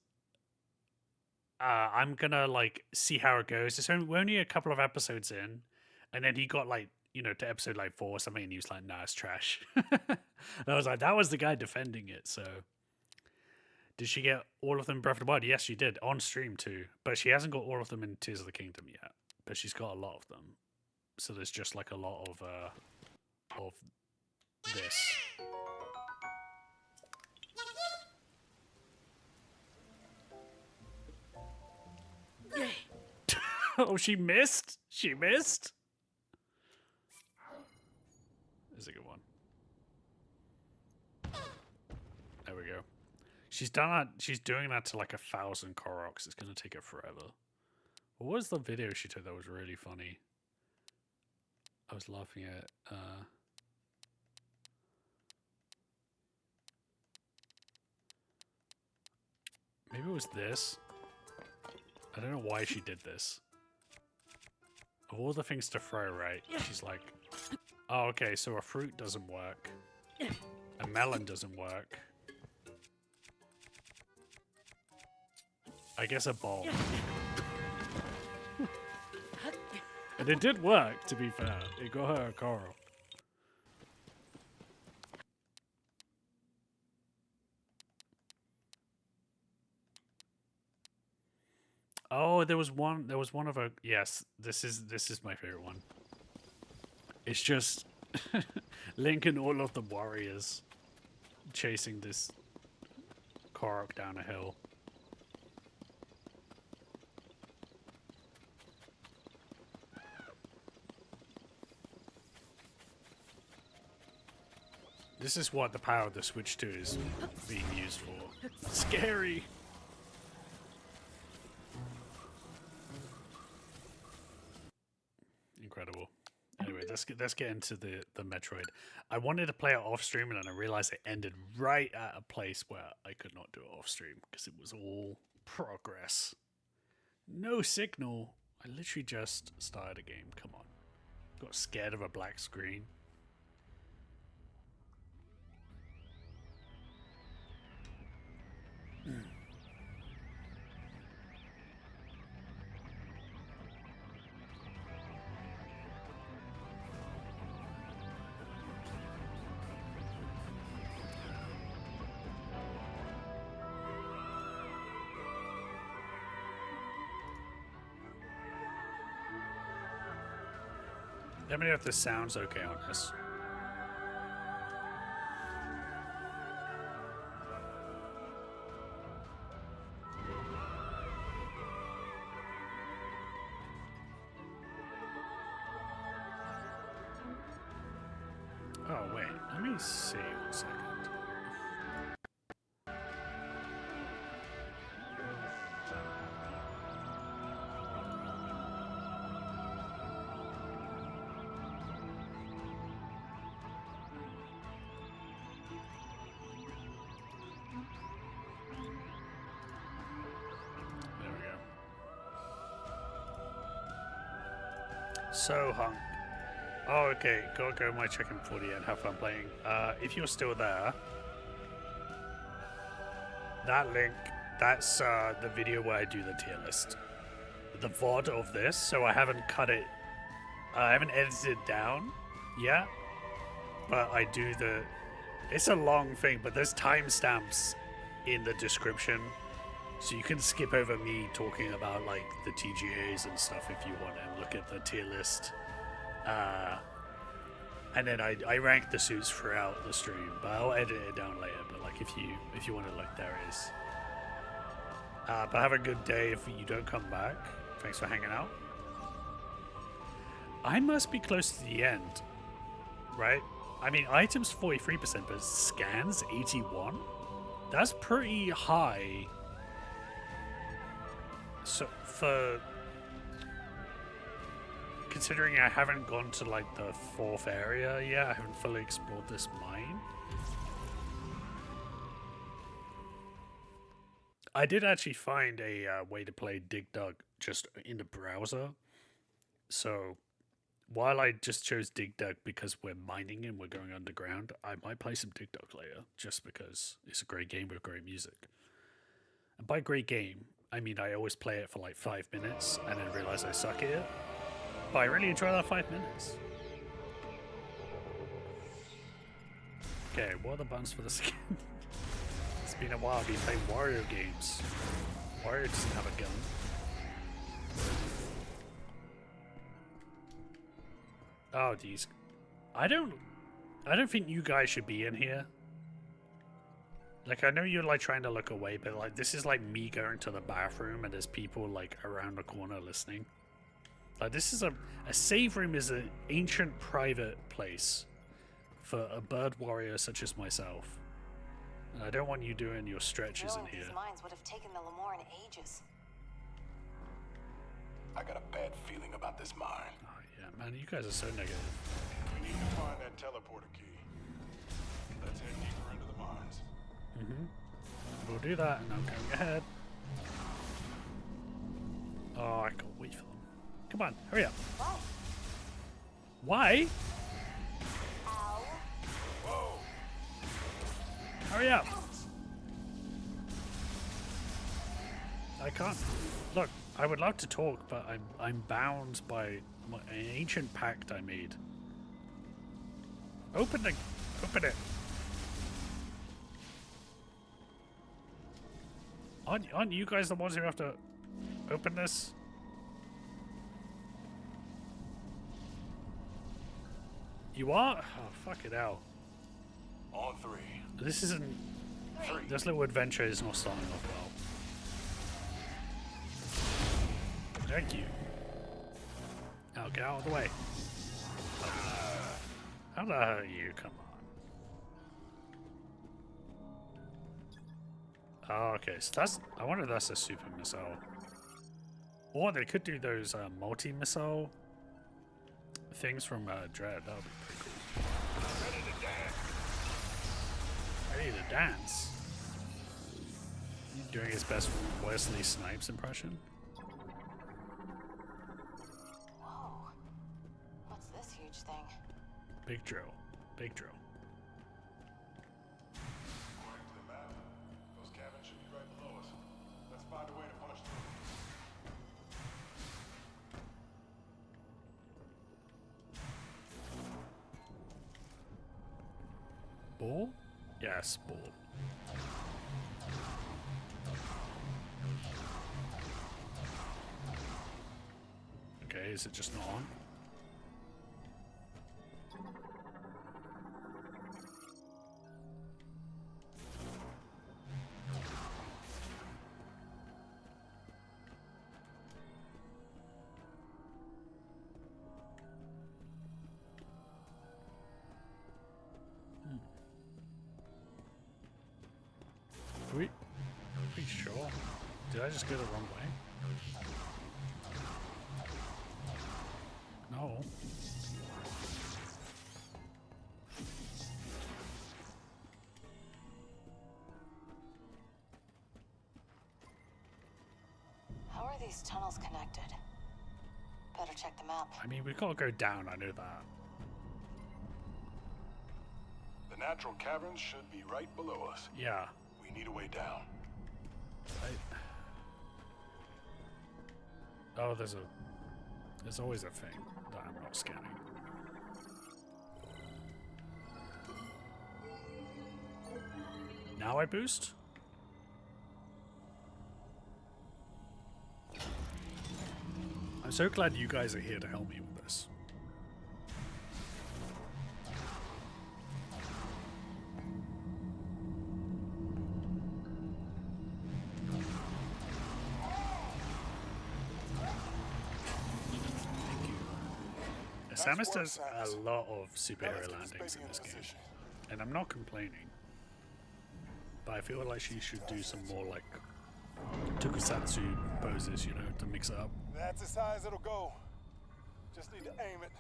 I'm gonna like see how it goes. We're only a couple of episodes in, and then he got like, you know, to episode like 4 or something, and he was like, nah, it's trash. And I was like, that was the guy defending it. So did she get all of them in Breath of the Wild? Yes, she did, on stream too, but she hasn't got all of them in Tears of the Kingdom yet, but she's got a lot of them. So there's just like a lot of this. Oh, she missed. She missed. This is a good one. There we go. She's done that. She's doing that to like 1,000 Koroks. It's gonna take her forever. What was the video she took that was really funny? I was laughing at. Maybe it was this. I don't know why she did this. Of all the things to throw, right? She's like, oh, okay, so a fruit doesn't work. A melon doesn't work. I guess a ball. And it did work, to be fair. It got her a coral. Oh, there was one of her. Yes, this is my favorite one. It's just Link and all of the warriors chasing this Korok down a hill. This is what the power of the Switch 2 is being used for. Scary! Incredible. Anyway, let's get into the Metroid. I wanted to play it off stream, and then I realized it ended right at a place where I could not do it off stream because it was all progress. No signal. I literally just started a game. Come on. Got scared of a black screen. Let me know if the sound's okay on this. Oh, wait. Let me see 1 second. There we go. So, Hunk. Oh, okay. Go my check-in before the end. Have fun playing. If you're still there, that link, that's the video where I do the tier list. The VOD of this, so I haven't cut it. I haven't edited it down yet, but I do the... It's a long thing, but there's timestamps in the description, so you can skip over me talking about like the TGAs and stuff if you want and look at the tier list. And then I rank the suits throughout the stream, but I'll edit it down later. But like if you want to look, there it is. But have a good day if you don't come back. Thanks for hanging out. I must be close to the end, right? I mean, items 43%, but scans 81. That's pretty high. So for considering I haven't gone to like the 4th area yet, I haven't fully explored this mine. I did actually find a way to play Dig Dug just in the browser. So while I just chose Dig Dug because we're mining and we're going underground, I might play some Dig Dug later just because it's a great game with great music. And by great game, I mean I always play it for like 5 minutes and then realize I suck at it. But I really enjoy that 5 minutes. Okay, what are the buttons for the skin? It's been a while. I've been playing Wario games. Wario doesn't have a gun. Oh, these. I don't think you guys should be in here. Like, I know you're like trying to look away, but like this is like me going to the bathroom and there's people like around the corner listening. Like, this is a save room is an ancient private place for a bird warrior such as myself. And I don't want you doing your stretches in here. These mines would have taken the Lemoran ages. I got a bad feeling about this mine. Oh yeah, man, you guys are so negative. We need to find that teleporter key. Let's head deeper into the mines. We'll do that, and I'm going ahead. Oh, I can't wait for them. Come on, hurry up. Why? Ow. Whoa! Hurry up. I can't. Look, I would love to talk, but I'm bound by an ancient pact I made. Open it. Aren't you guys the ones who have to open this? You are? Oh, fuck it out. On 3. This isn't... This little adventure is not starting off well. Thank you. Now get out of the way. How the hell are you? Come on. Oh, okay, so that's... I wonder if that's a super missile. Or they could do those multi-missile things from Dread. That would be pretty cool. Ready to dance? You doing his best Wesley Snipes impression? Whoa. What's this huge thing? Big drill. Big drill. According to the map, those cabins should be right below us. Let's find a way to punch through. Ball? Yes, ball. Okay, is it just not on? We sure? Did I just go the wrong way? No. How are these tunnels connected? Better check the map. I mean, we gotta go down, I know that. The natural caverns should be right below us. Yeah. We need a way down. Oh, there's always a thing that I'm not scanning. Now I boost? I'm so glad you guys are here to help me with this. Samus does a lot of superhero landings in this game, and I'm not complaining. But I feel like she should do some more like tokusatsu poses, you know, to mix it up. That's as high as it'll go. Just need to aim it.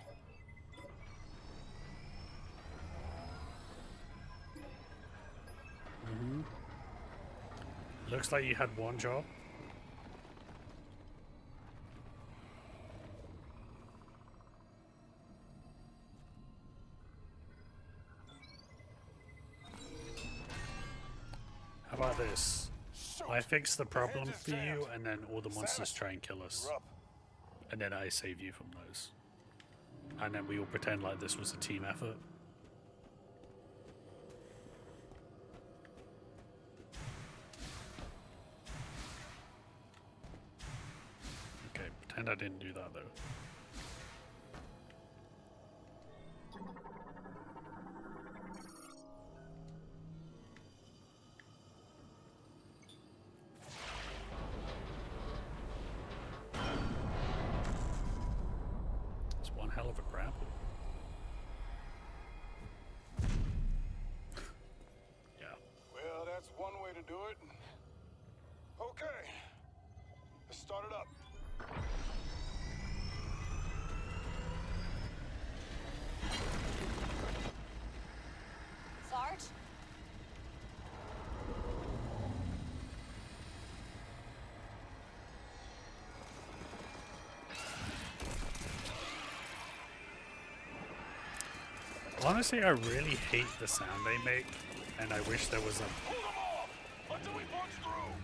Looks like you had one job. How about this? I fix the problem for you, and then all the monsters try and kill us. And then I save you from those. And then we all pretend like this was a team effort. Okay, pretend I didn't do that though. It's one hell of a grab. Yeah. Well, that's one way to do it. Okay. Let's start it up. Sarge? Honestly, I really hate the sound they make, and I wish there was a...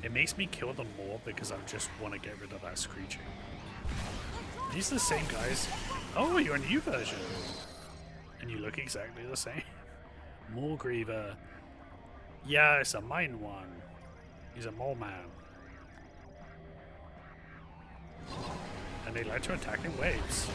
It makes me kill them more because I just want to get rid of that screeching. These are the same guys. Oh, you're a new version. And you look exactly the same. More Griever. Yeah, it's a mine one. He's a mole man. And they like to attack in waves.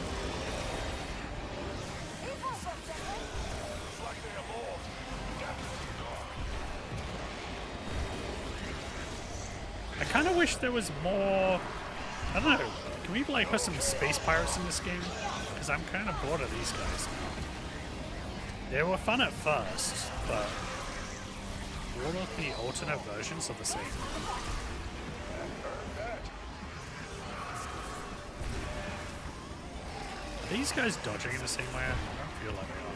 I kind of wish there was more... I don't know. Can we like put some space pirates in this game? Because I'm kind of bored of these guys now. They were fun at first, but all of the alternate versions are the same. Are these guys dodging in the same way? I don't feel like they are.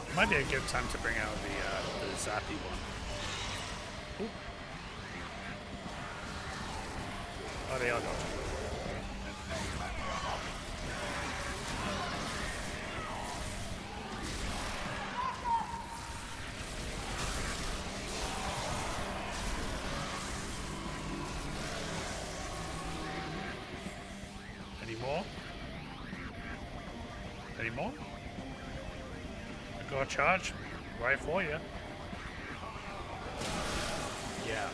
It might be a good time to bring out the zappy one. Ooh. Oh, they are dodging. Any more? Any more? I got a charge right for you. Yeah.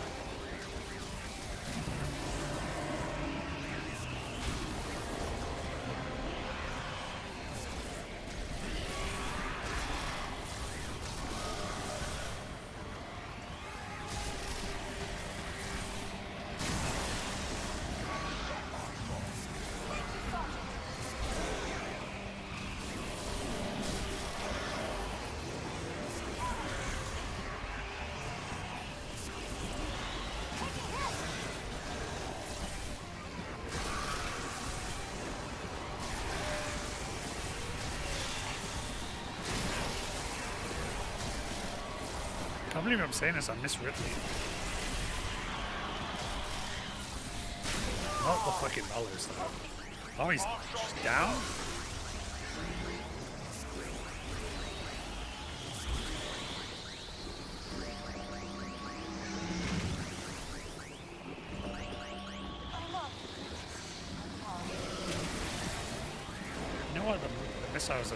believe I'm saying this, I miss Ridley. Not the fucking dollars though. Oh, he's just down? You know what? The missiles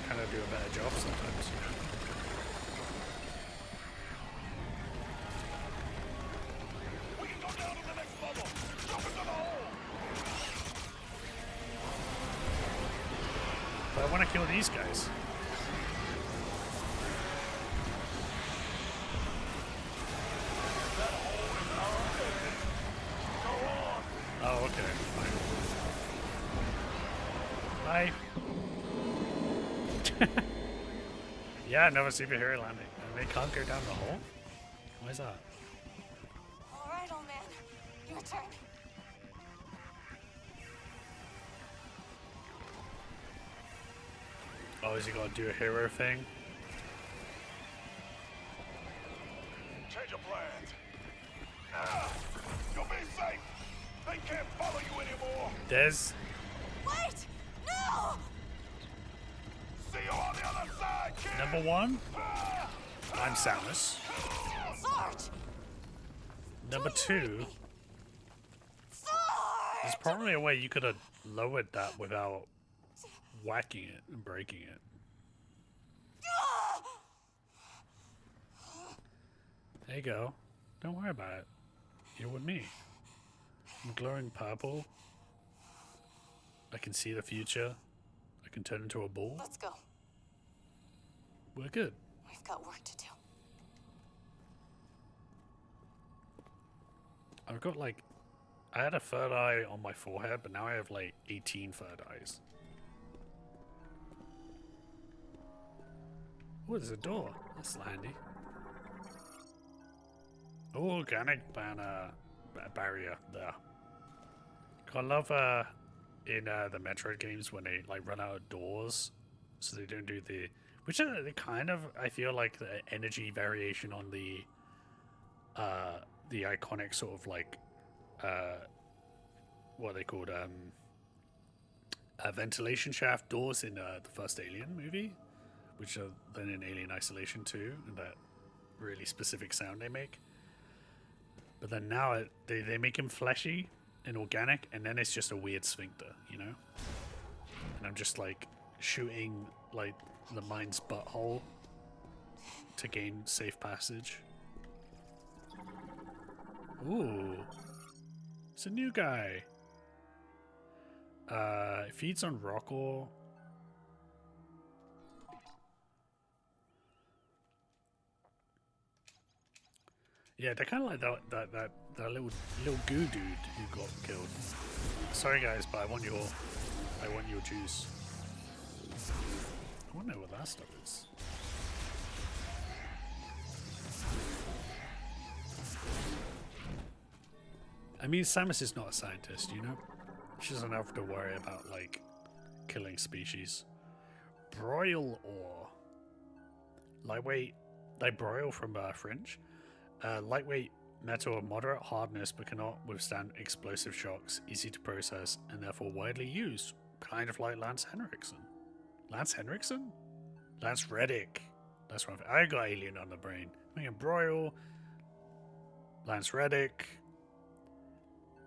kind of do a better job sometimes. But I want to kill these guys. Oh, okay. Fine. Bye. Yeah, another superhero landing. And they can't go down the hole? Why is that? Alright, old man. Your turn. Oh, is he gonna do a hero thing? Change of plans. Ah, you'll be safe. They can't follow you anymore. Des? Wait! No! See you on the other side, kid. Number one? I'm Samus. Sarge! Number two, there's probably a way you could have lowered that without whacking it and breaking it. There you go. Don't worry about it. You're with me. I'm glowing purple. I can see the future. I can turn into a bull. Let's go. We're good. We've got work to do. I've got like... I had a third eye on my forehead, but now I have like 18 third eyes. Oh, there's a door. That's handy. Oh, organic barrier there. I love in the Metroid games when they like run out of doors, so they don't do the, which are they kind of, I feel like the energy variation on the iconic sort of like what are they called ventilation shaft doors in the first Alien movie, which are then in Alien Isolation 2, and that really specific sound they make. But then now they make him fleshy and organic, and then it's just a weird sphincter, you know? And I'm just like shooting like the mind's butthole to gain safe passage. Ooh. It's a new guy. It feeds on rock ore. Yeah, they're kind of like that little goo dude who got killed. Sorry guys, but I want your juice. I want to know what that stuff is. I mean, Samus is not a scientist, you know? She doesn't have to worry about, like, killing species. Broil ore. Lightweight, like broil from French. Lightweight metal of moderate hardness but cannot withstand explosive shocks, easy to process, and therefore widely used. Kind of like Lance Henriksen. Lance Henriksen? Lance Reddick. That's what I got Alien on the brain. I mean, broil. Lance Reddick.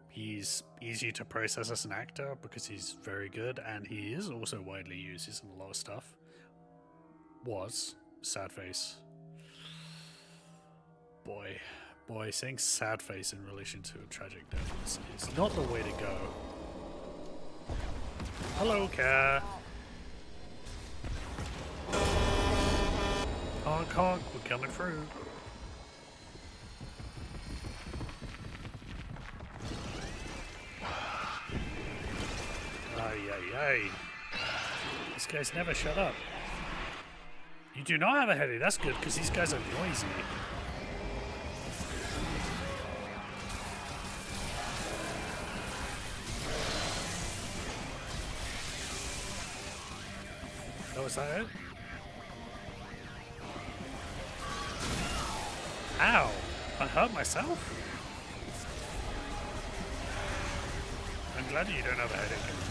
He's easy to process as an actor because he's very good, and he is also widely used. He's in a lot of stuff. Was. Sad face. Boy, saying sad face in relation to a tragic death is not the way to go. Hello, cat. Honk honk, we're coming through. Ay. This guy's never shut up. You do not have a headache, that's good, because these guys are noisy. Oh, is that it? Ow! I hurt myself? I'm glad you don't have a headache anymore.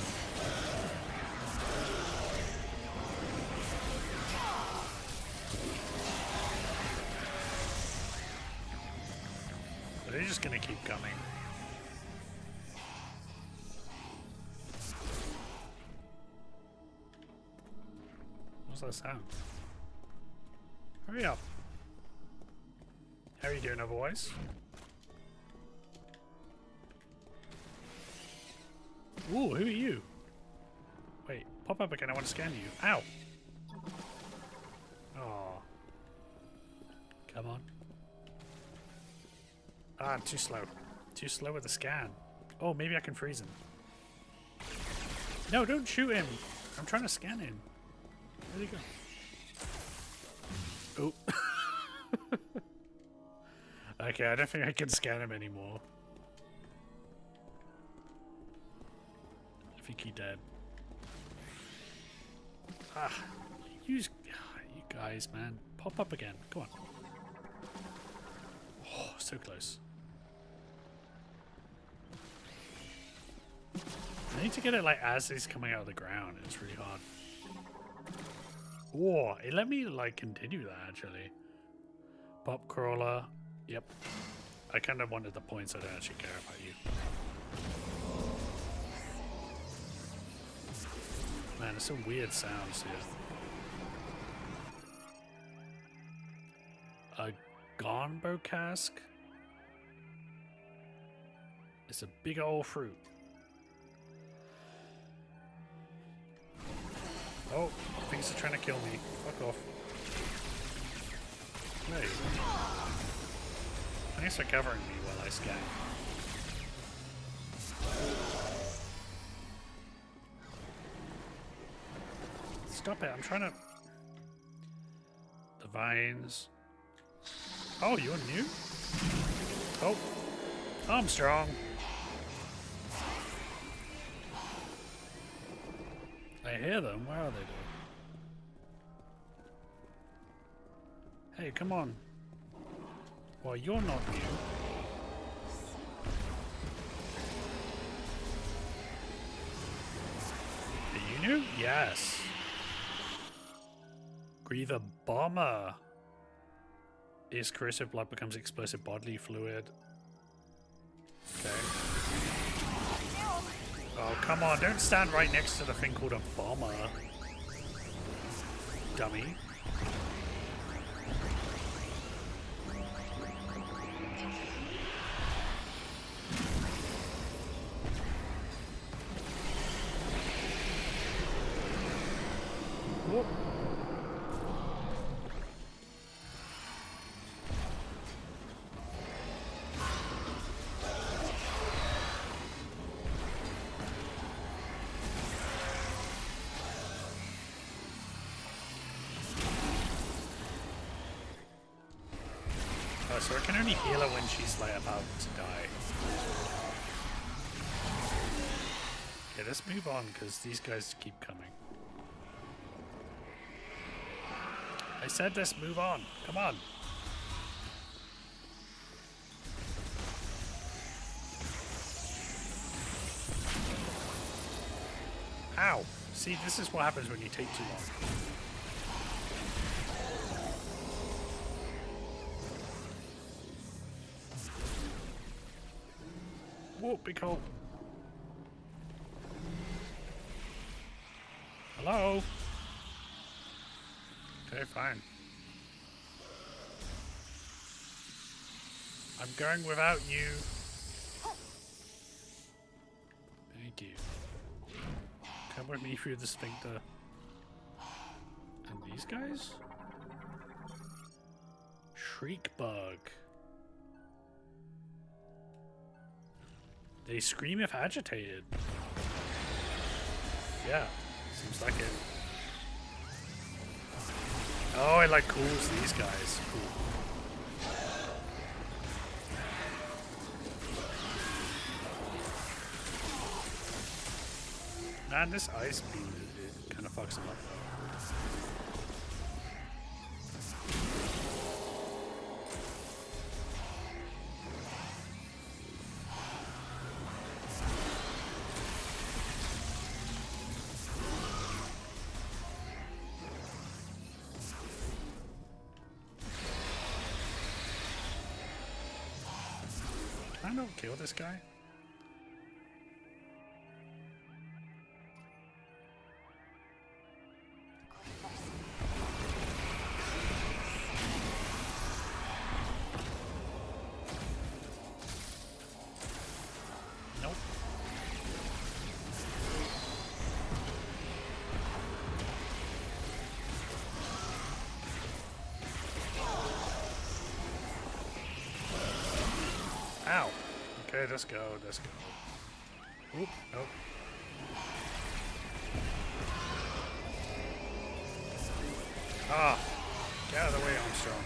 Are they just gonna keep coming? What's that sound? Hurry up. How are you doing otherwise? Ooh, who are you? Wait, pop up again, I want to scan you. Ow! Oh. Come on. Ah, I'm too slow. Too slow with the scan. Oh, maybe I can freeze him. No, don't shoot him! I'm trying to scan him. Where'd he go? Oh. Okay, I don't think I can scan him anymore. I think he's dead. Ah, you guys, man. Pop up again. Come on. Oh, so close. I need to get it like as he's coming out of the ground. It's really hard. Oh, it let me like continue that actually. Pop crawler. Yep. I kind of wanted the points. I don't actually care about you. Man, there's some weird sounds here. A gonbo cask. It's a big old fruit. Oh, things are trying to kill me. Fuck off. Wait. Thanks for covering me while I scan. Stop it, I'm trying to... The vines. Oh, you're new? Oh. Armstrong. I hear them. Where are they doing? Hey, come on. Well, you're not new. Are you new? Yes. Griever Bomber. Is corrosive blood becomes explosive bodily fluid. Okay. Oh, come on. Don't stand right next to the thing called a bomber. Dummy. Whoop. So I can only heal her when she's like about to die. Okay, let's move on because these guys keep coming. I said let's move on. Come on. Ow. See, this is what happens when you take too long. Whoa, big hole. Hello? Okay, fine. I'm going without you. Thank you. Come with me through the sphincter. And these guys? Shriek bug. They scream if agitated. Yeah, seems like it. Oh, it like cools these guys. Cool. Man, this ice beam, it kind of fucks him up. not kill this guy? Nope. Ow. Okay, let's go, let's go. Oop, nope. Ah! Get out of the way, Armstrong.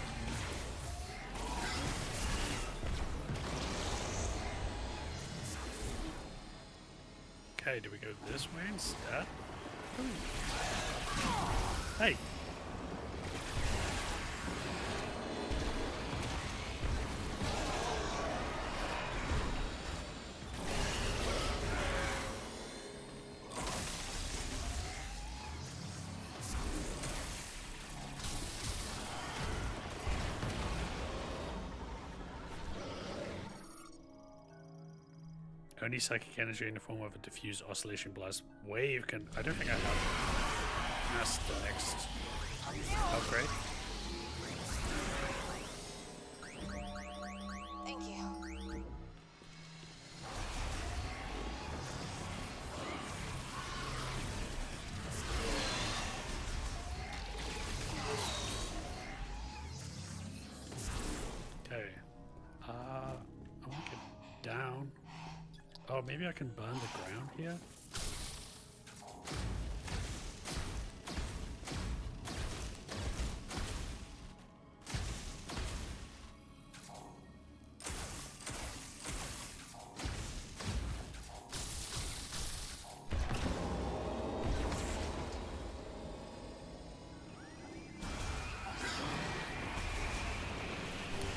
Okay, do we go this way instead? Ooh. Hey! Only psychic energy in the form of a diffused oscillation blast wave can. I don't think I have. That's the next upgrade. Thank you. Okay. I want to get down. Oh, maybe I can burn the ground here?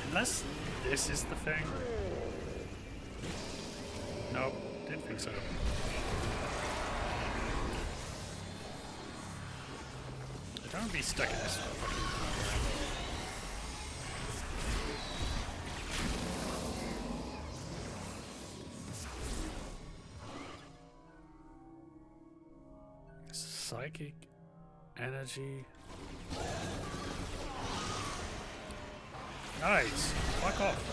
Unless this is the thing. Nope, didn't think so. I don't want to be stuck in this fucking psychic energy. Nice. Fuck off.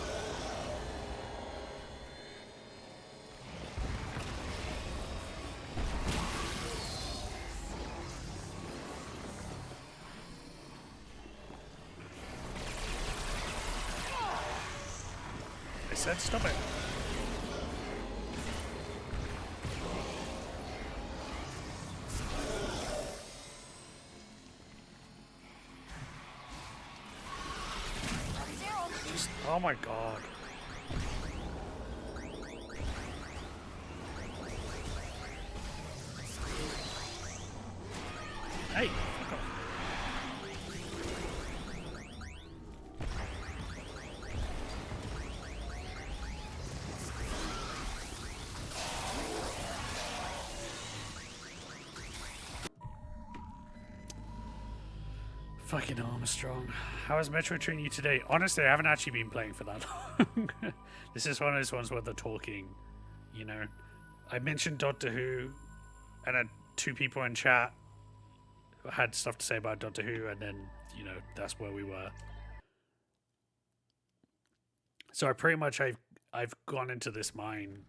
I said stop it. Oh my god. Hey, fuck off. Fucking Armstrong. How is Metroid treating you today? Honestly, I haven't actually been playing for that long. This is one of those ones where they're talking, you know. I mentioned Doctor Who, and then two people in chat had stuff to say about Doctor Who, and then, you know, that's where we were. So I pretty much, I've gone into this mine,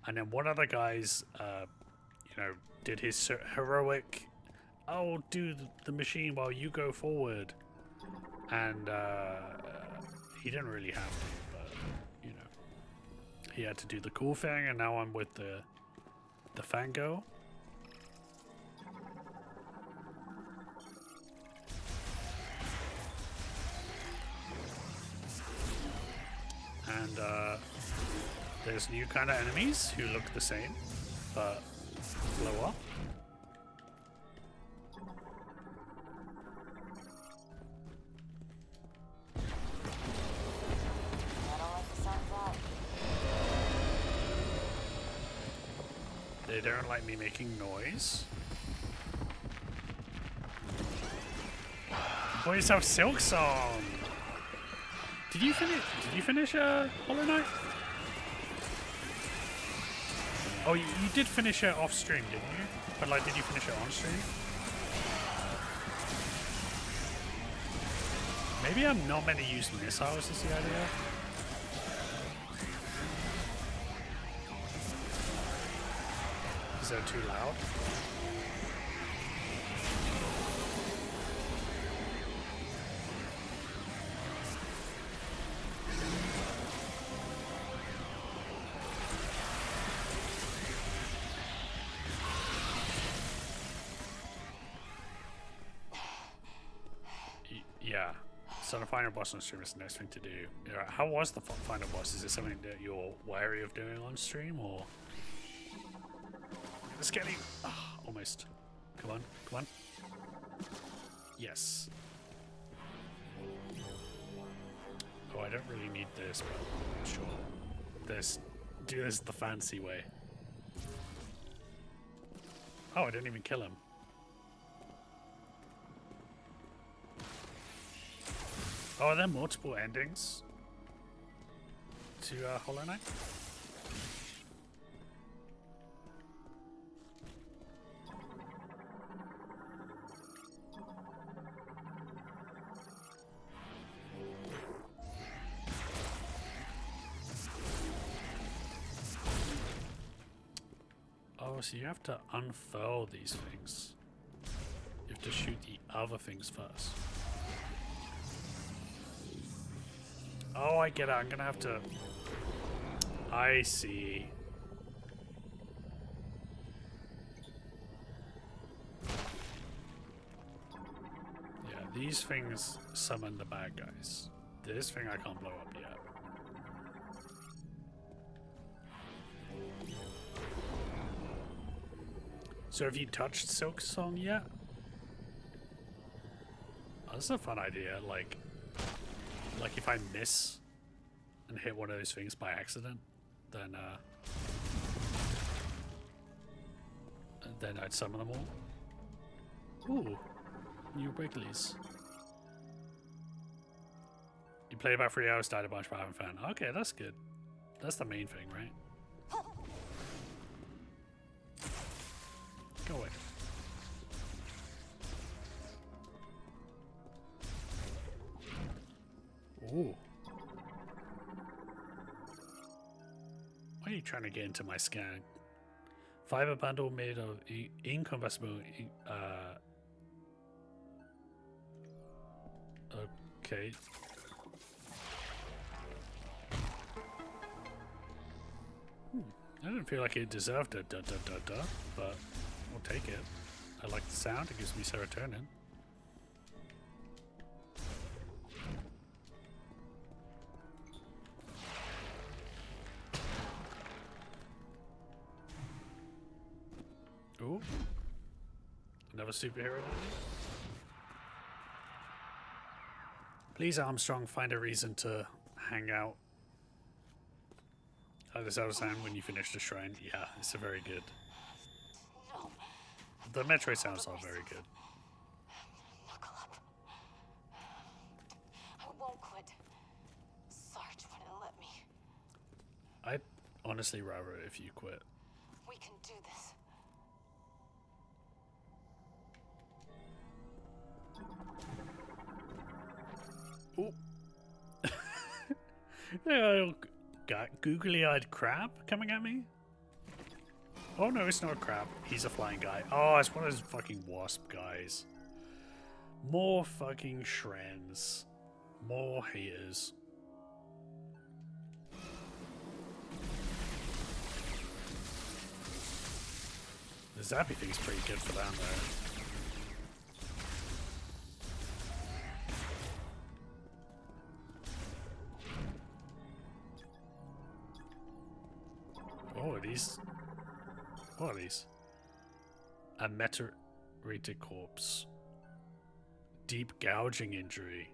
and then one of the guys, you know, did his heroic, I'll do the machine while you go forward. And he didn't really have to, but, you know, he had to do the cool thing, and now I'm with the fangirl. And there's new kind of enemies who look the same, but blow up. They don't like me making noise. Boys have Silk Song. Did you finish Hollow Knight? Oh, you did finish it off stream, didn't you? But like, did you finish it on stream? Maybe I'm not meant to use missiles, is the idea? Is that too loud? Yeah. So the final boss on stream is the next thing to do. How was the final boss? Is it something that you're wary of doing on stream, or? It's getting almost. Come on, come on. Yes. Oh, I don't really need this, but sure. Do this the fancy way. Oh, I didn't even kill him. Oh, are there multiple endings to Hollow Knight? Oh, so you have to unfurl these things. You have to shoot the other things first. Oh, I get it. I'm gonna have to... I see. Yeah, these things summon the bad guys. This thing I can't blow up yet. So have you touched Silk Song yet? Oh, that's a fun idea. Like if I miss and hit one of those things by accident, then I'd summon them all. Ooh, new Wrigley's. You played about 3 hours, died a bunch, but haven't found. Okay, that's good. That's the main thing, right? Go away. Ooh. Why are you trying to get into my scan? Fiber bundle made of incombustible. Okay. I didn't feel like it deserved a but we'll take it. I like the sound, it gives me serotonin. Ooh. Another superhero. Please, Armstrong, find a reason to hang out. Oh, this other sound when you finish the shrine. Yeah, it's a very good. No. The Metroid sounds are very good. Knuckle up. I won't quit. Sarge wouldn't let me. I'd honestly rather if you quit. We can do this. Ooh. Yeah, got googly-eyed crab coming at me? Oh no, it's not a crab. He's a flying guy. Oh, it's one of those fucking wasp guys. More fucking shrens. More haters. The zappy thing's pretty good for down there. Oh, are these? What are these? A meteoritic corpse. Deep gouging injury.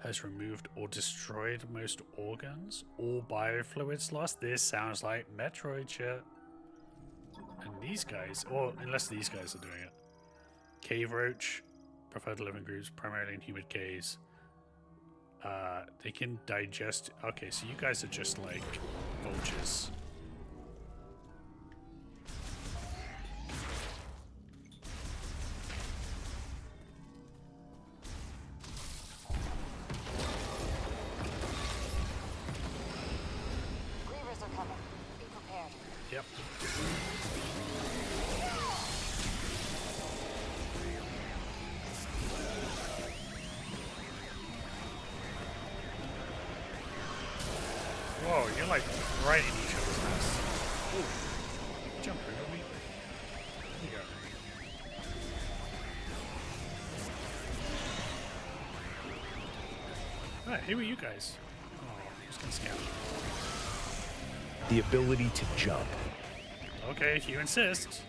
Has removed or destroyed most organs. All biofluids lost. This sounds like Metroid shit. And these guys, or unless these guys are doing it. Cave roach. Preferred living groups, primarily in humid caves. They can digest. Okay, so you guys are just like vultures. Whoa, you're like right in each other's mess. Ooh. Jump over me. There you go. Alright, who are you guys? Oh, I'm just gonna scout. The ability to jump. Okay, if you insist.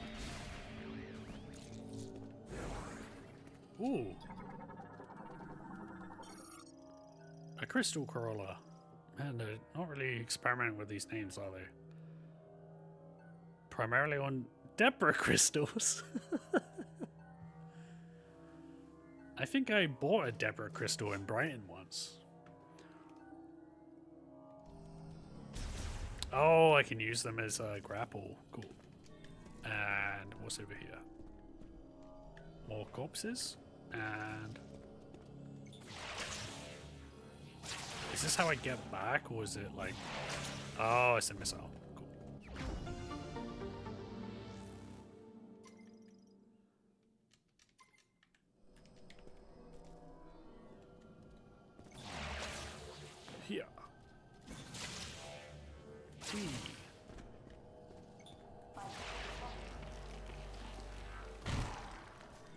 Ooh. A crystal crawler. Man, they're not really experimenting with these names, are they? Primarily on Deborah crystals. I think I bought a Deborah crystal in Brighton once. Oh, I can use them as a grapple. Cool. And what's over here? More corpses. And... is this how I get back, or is it like... oh, it's a missile. Cool. Here.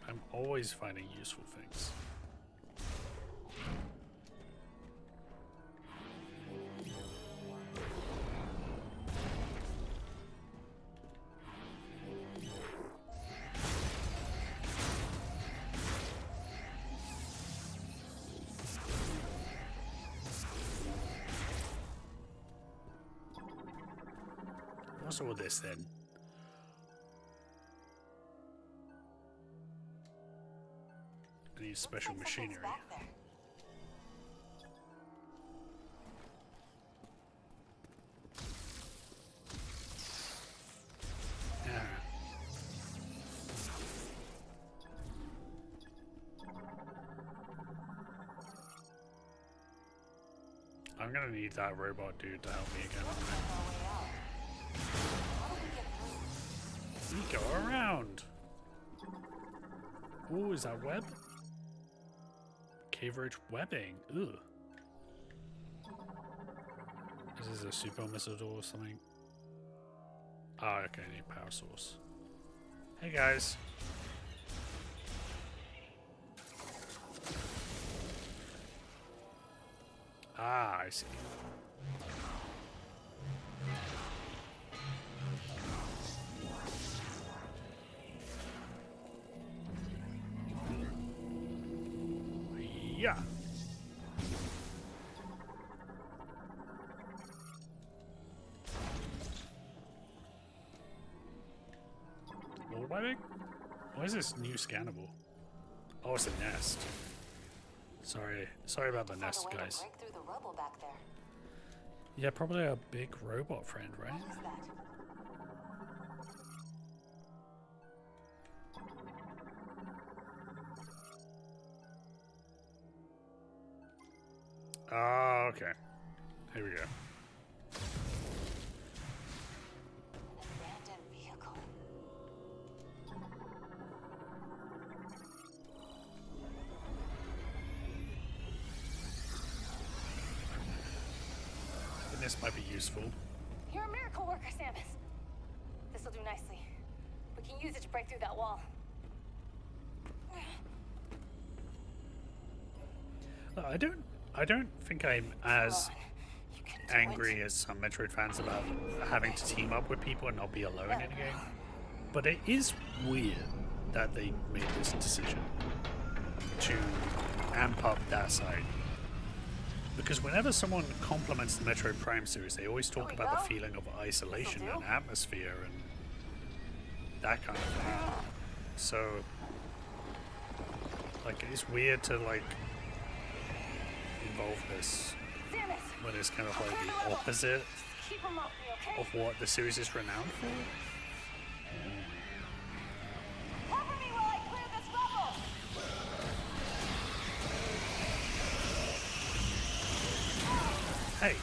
I'm always finding useful things. What's all this then? I need special machinery. Yeah. I'm gonna need that robot dude to help me again. We go around. Ooh, is that web? Cave ridge webbing. Ugh. This is a super missile door or something. Oh, okay, I need a power source. Hey guys. Ah, I see. Yeah. More webbing? Why is this new scannable? Oh, it's a nest. Sorry about the nest, guys. Break through the rubble back there. Yeah, probably a big robot friend, right? What is that? Oh, okay. Here we go. An abandoned vehicle. And this might be useful. You're a miracle worker, Samus. This'll do nicely. We can use it to break through that wall. I don't think I'm as angry as some Metroid fans about having to team up with people and not be alone in a game. But it is weird that they made this decision to amp up that side. Because whenever someone compliments the Metroid Prime series, they always talk about the feeling of isolation and atmosphere and that kind of thing. So, like, it's weird to, like, involve this when it's kind of like the opposite of what the series is renowned for. Cover me while I clear this rubble. Hey.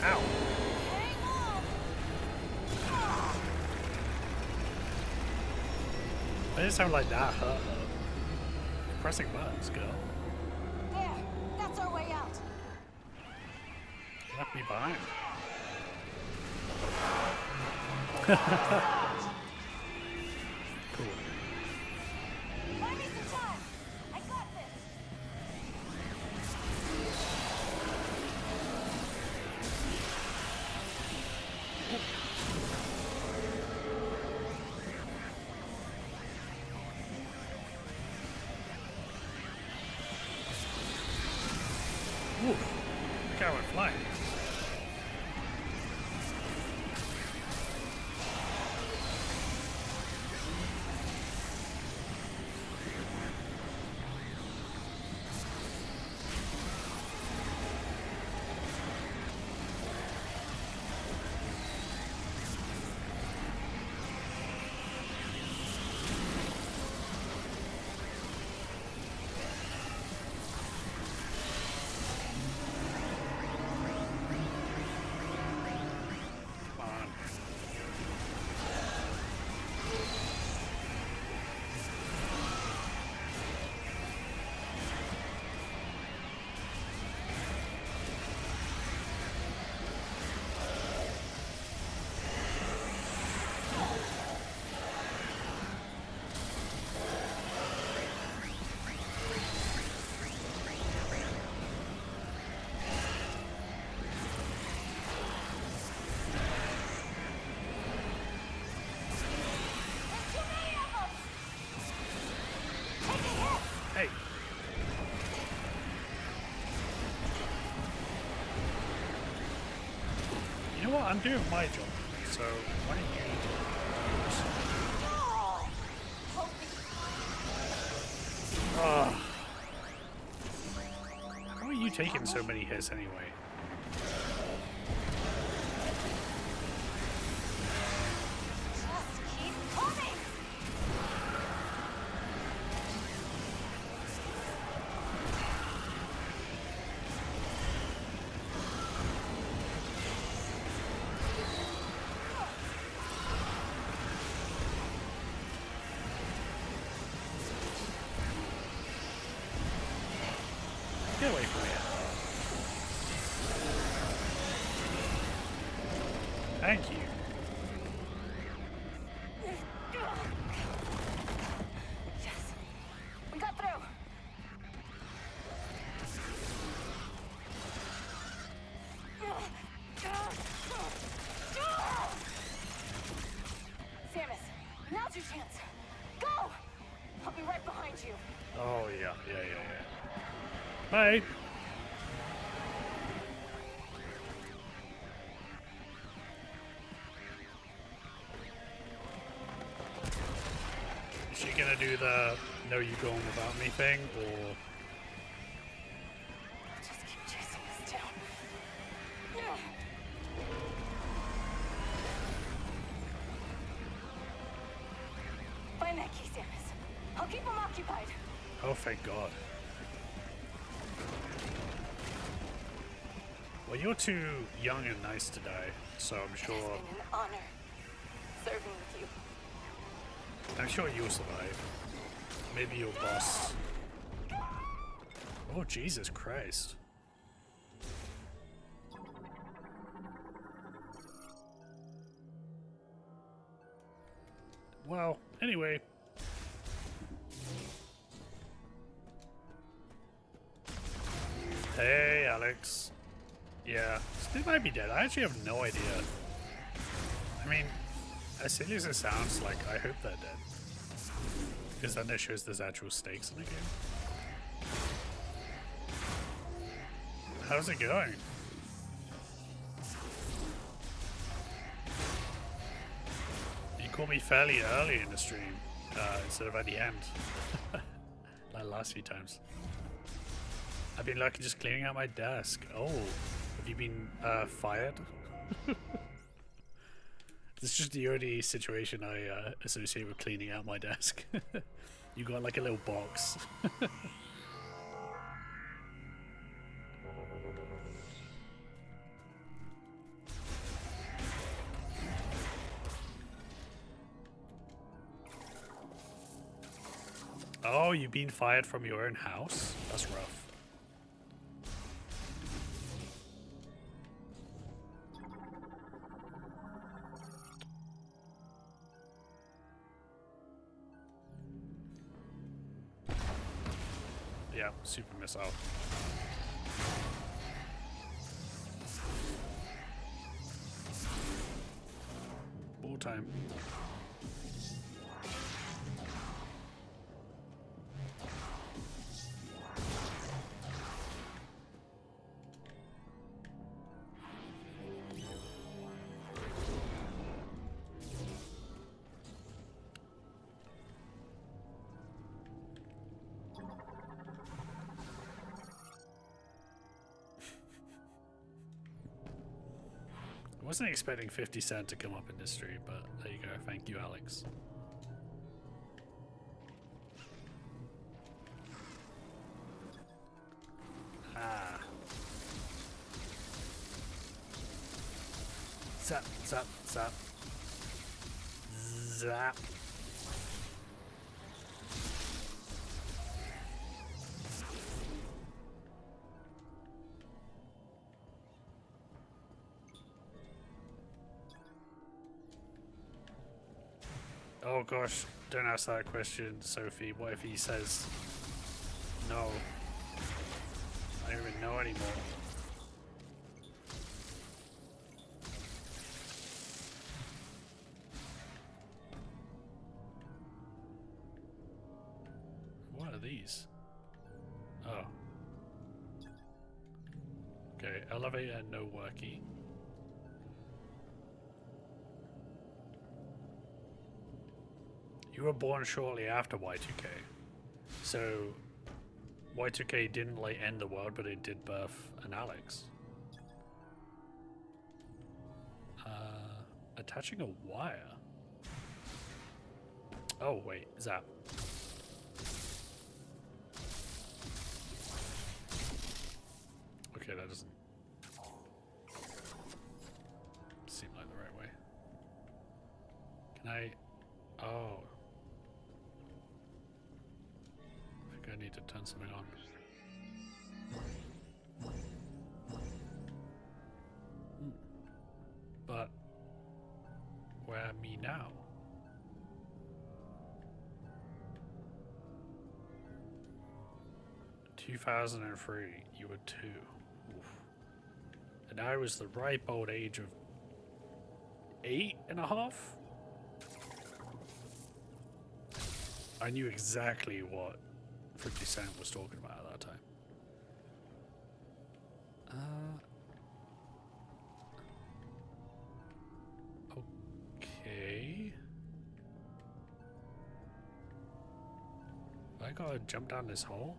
Ow! Hang on. I didn't sound like that hurt her. You're pressing buttons, girl. There. That's our way out. Left me behind. Cool. Buy me some time. I got this. Ooh, the guy went flying. Come on. There's too many of them. Take a hit. Hey! You know what? I'm doing my job, so why don't you do yours? Oh, help me. Ugh. How are you taking so many hits anyway? Just keep coming. Get away from here. Thank you. Yes. We got through. Samus, now's your chance. Go! I'll be right behind you. Oh, yeah. Bye. Is she gonna do the "no, you going without me" thing, or Just keep chasing us down. Find that key, Samus. I'll keep them occupied. oh, thank God. Well, you're too young and nice to die, so I'm It's sure been an honor serving with you. you'll survive. Maybe your boss. Oh, Jesus Christ. Well, anyway. Hey, Alex. Yeah, they might be dead. I actually have no idea. I mean, as silly as it sounds, like, I hope they're dead. Because then it shows there's actual stakes in the game. How's it going? You caught me fairly early in the stream, instead of at the end. Like last few times. I've been like just cleaning out my desk. Oh, have you been fired? This is just the only situation I associate with cleaning out my desk. You got like a little box. Oh, you've been fired from your own house? That's rough. Yeah, super missile. Ball time. I wasn't expecting 50 Cent to come up in this stream, but there you go. Thank you, Alex. Ah. Zap, zap, zap. Zap. Oh gosh, don't ask that question, Sophie. What if he says no? I don't even know anymore. What are these? Oh. Okay, elevator, no worky. You were born shortly after Y2K, so Y2K didn't like end the world, but it did birth an Alex. Attaching a wire. Oh wait, zap. Okay, that doesn't seem like the right way. Can I? Oh. I think I need to turn something on. But where me now? In 2003, you were 2. Oof. And I was the ripe old age of 8.5? I knew exactly what 50 Cent was talking about at that time. Okay. I gotta jump down this hole?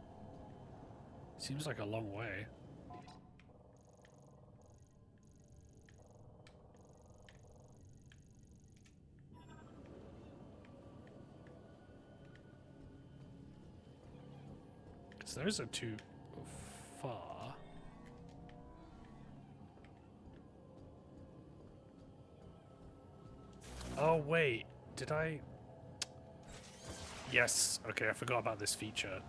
Seems like a long way. Because those are too far. Oh wait, did I? Yes, okay, I forgot about this feature.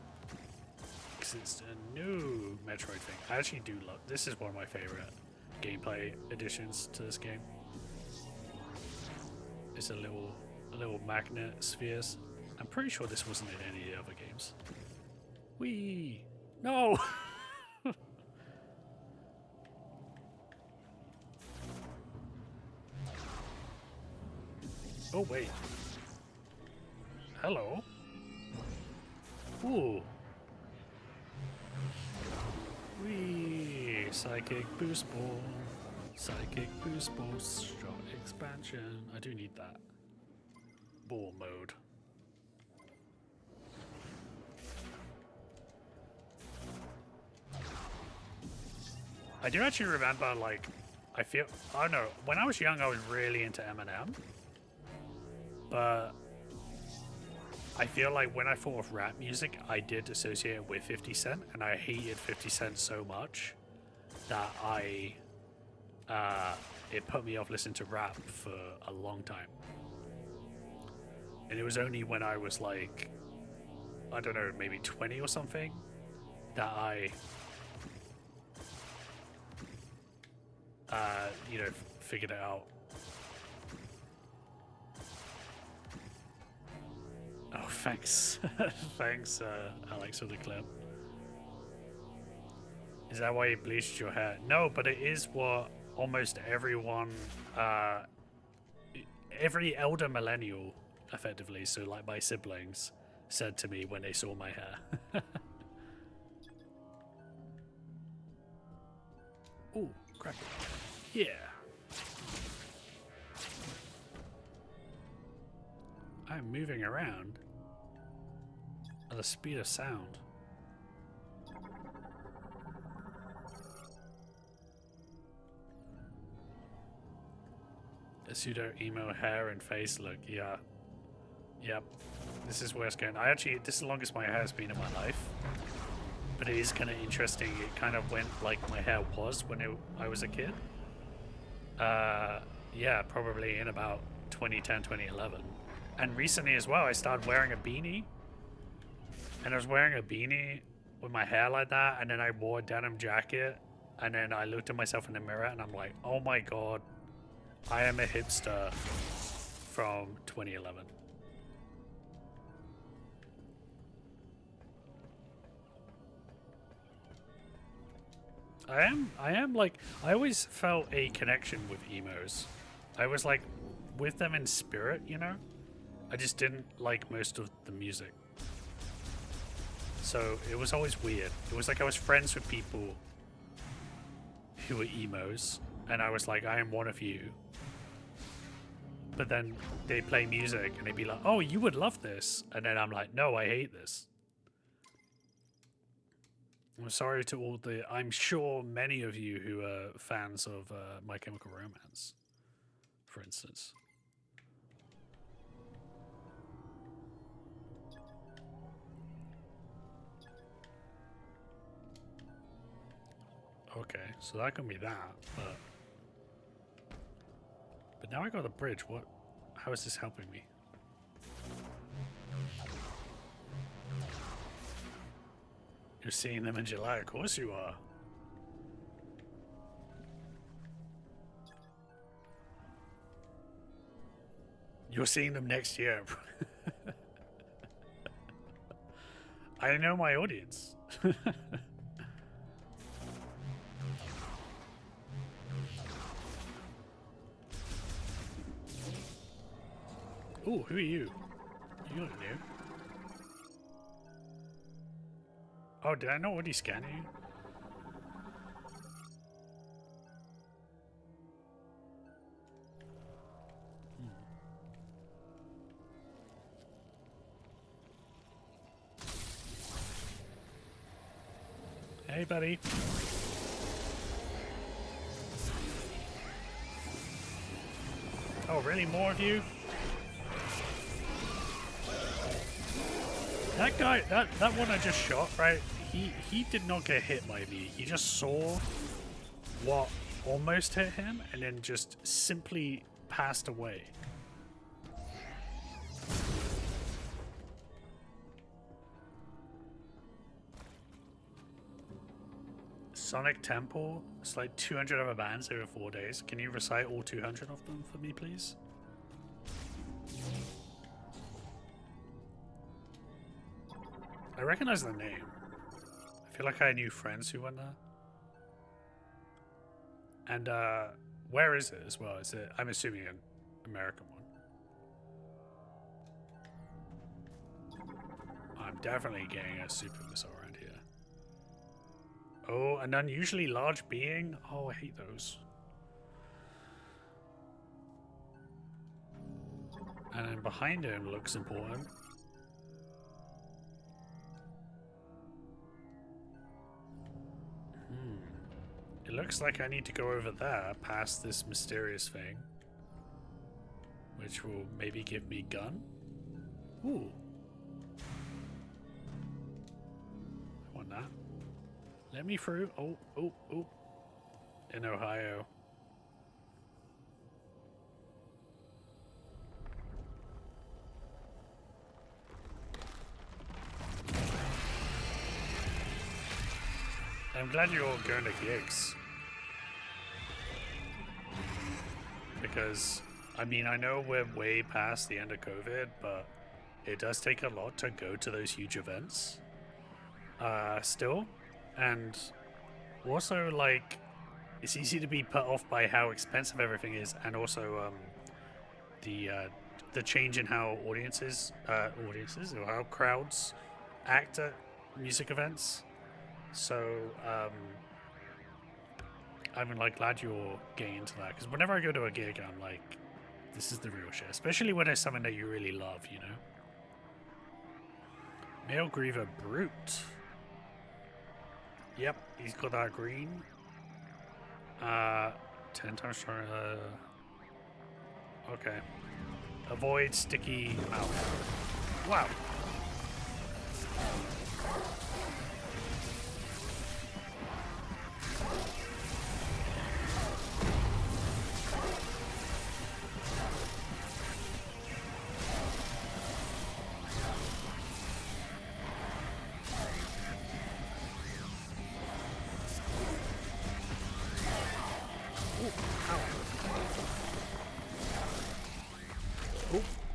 Because it's a new Metroid thing. I actually do love, this is one of my favorite gameplay additions to this game. It's a little magnet spheres. I'm pretty sure this wasn't in any of the other games. Whee! No! Oh wait. Hello. Ooh. Whee! Psychic boost ball. Psychic boost ball. Shot expansion. I do need that. Ball mode. I do actually remember, like, I don't know, when I was young I was really into Eminem. But I feel like when I thought of rap music, I did associate it with 50 Cent, and I hated 50 Cent so much that it put me off listening to rap for a long time. And it was only when I was like I don't know, maybe 20 or something, that I, you know, figured it out. Oh, thanks. Thanks, Alex, for the clip. Is that why you bleached your hair? No, but it is what almost everyone, every elder millennial, effectively, so like my siblings, said to me when they saw my hair. Ooh, crap. Yeah. I'm moving around at the speed of sound. A pseudo emo hair and face look, yeah. Yep. This is where it's going. This is the longest my hair has been in my life. But it is kind of interesting. It kind of went like my hair was when I was a kid. Yeah, probably in about 2010, 2011. And recently as well, I started wearing a beanie. And I was wearing a beanie with my hair like that. And then I wore a denim jacket. And then I looked at myself in the mirror and I'm like, oh my god. I am a hipster from 2011. I am like, I always felt a connection with emos. I was like with them in spirit, you know? I just didn't like most of the music. So it was always weird. It was like I was friends with people who were emos, and I was like, I am one of you. But then they play music and they'd be like, oh, you would love this. And then I'm like, no, I hate this. I'm sorry to all I'm sure many of you who are fans of My Chemical Romance, for instance. Okay, so that can be that, but now I got the bridge. How is this helping me? You're seeing them in July, of course you are. You're seeing them next year. I know my audience. Ooh, who are you? You look new. Oh, did I not already scan you? Hey, buddy. Oh, really? More of you? That guy, that one I just shot, right? He did not get hit by me. He just saw what almost hit him and then just simply passed away. Sonic Temple. It's like 200 other bands over 4 days. Can you recite all 200 of them for me, please? I recognize the name. I feel like I knew friends who went there. And where is it as well? Is it? I'm assuming an American one. I'm definitely getting a super missile around here. Oh, an unusually large being. Oh, I hate those. And then behind him looks important. It looks like I need to go over there, past this mysterious thing. Which will maybe give me gun. Ooh. I want that. Let me through. Oh, oh, oh. In Ohio. I'm glad you're all going to gigs. Because, I mean, I know we're way past the end of COVID, but it does take a lot to go to those huge events. Still. And also, like, it's easy to be put off by how expensive everything is, and also, the change in how audiences or how crowds act at music events. So, I'm like glad you're getting into that, because whenever I go to a gig, I'm like, this is the real shit. Especially when it's something that you really love, you know. Male Griever Brute. Yep, he's got that green. 10 times stronger. Okay. Avoid sticky mouth. Wow.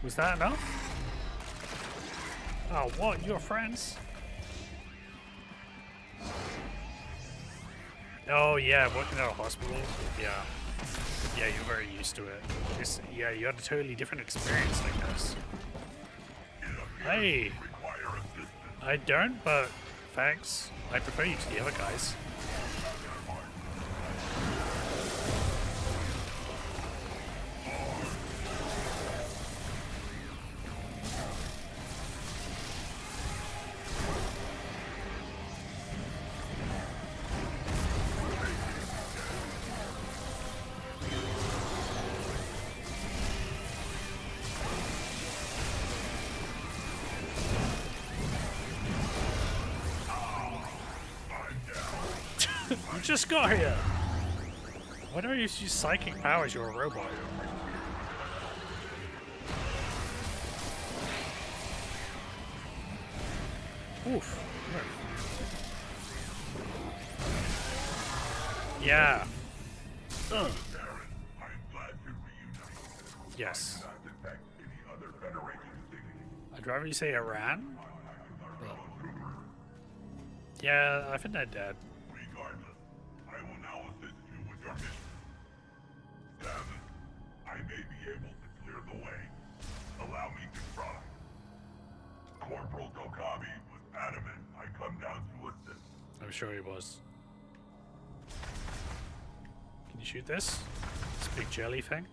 Was that enough? Oh, what? You're friends? Oh, yeah, working at a hospital? Yeah. Yeah, you're very used to it. Yeah, you had a totally different experience, I guess. Hey! I don't, but thanks. I prefer you to the other guys. You just got here! Why don't you use psychic powers? You're a robot. Oof. Yeah. Ugh. Yes. I'd rather you say Iran. But yeah, I think they're dead. I may be able to clear the way. Allow me to try. Corporal Tokabi was adamant I come down to assist. I'm sure he was. Can you shoot this? This big jelly thing?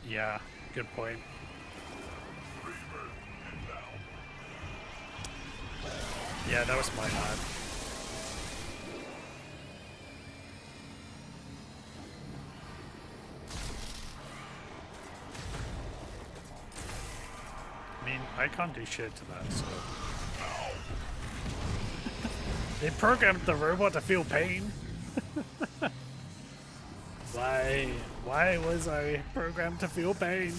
Yeah, good point. Yeah, that was my bad. I mean, I can't do shit to that, so... They programmed the robot to feel pain? Why was I programmed to feel pain?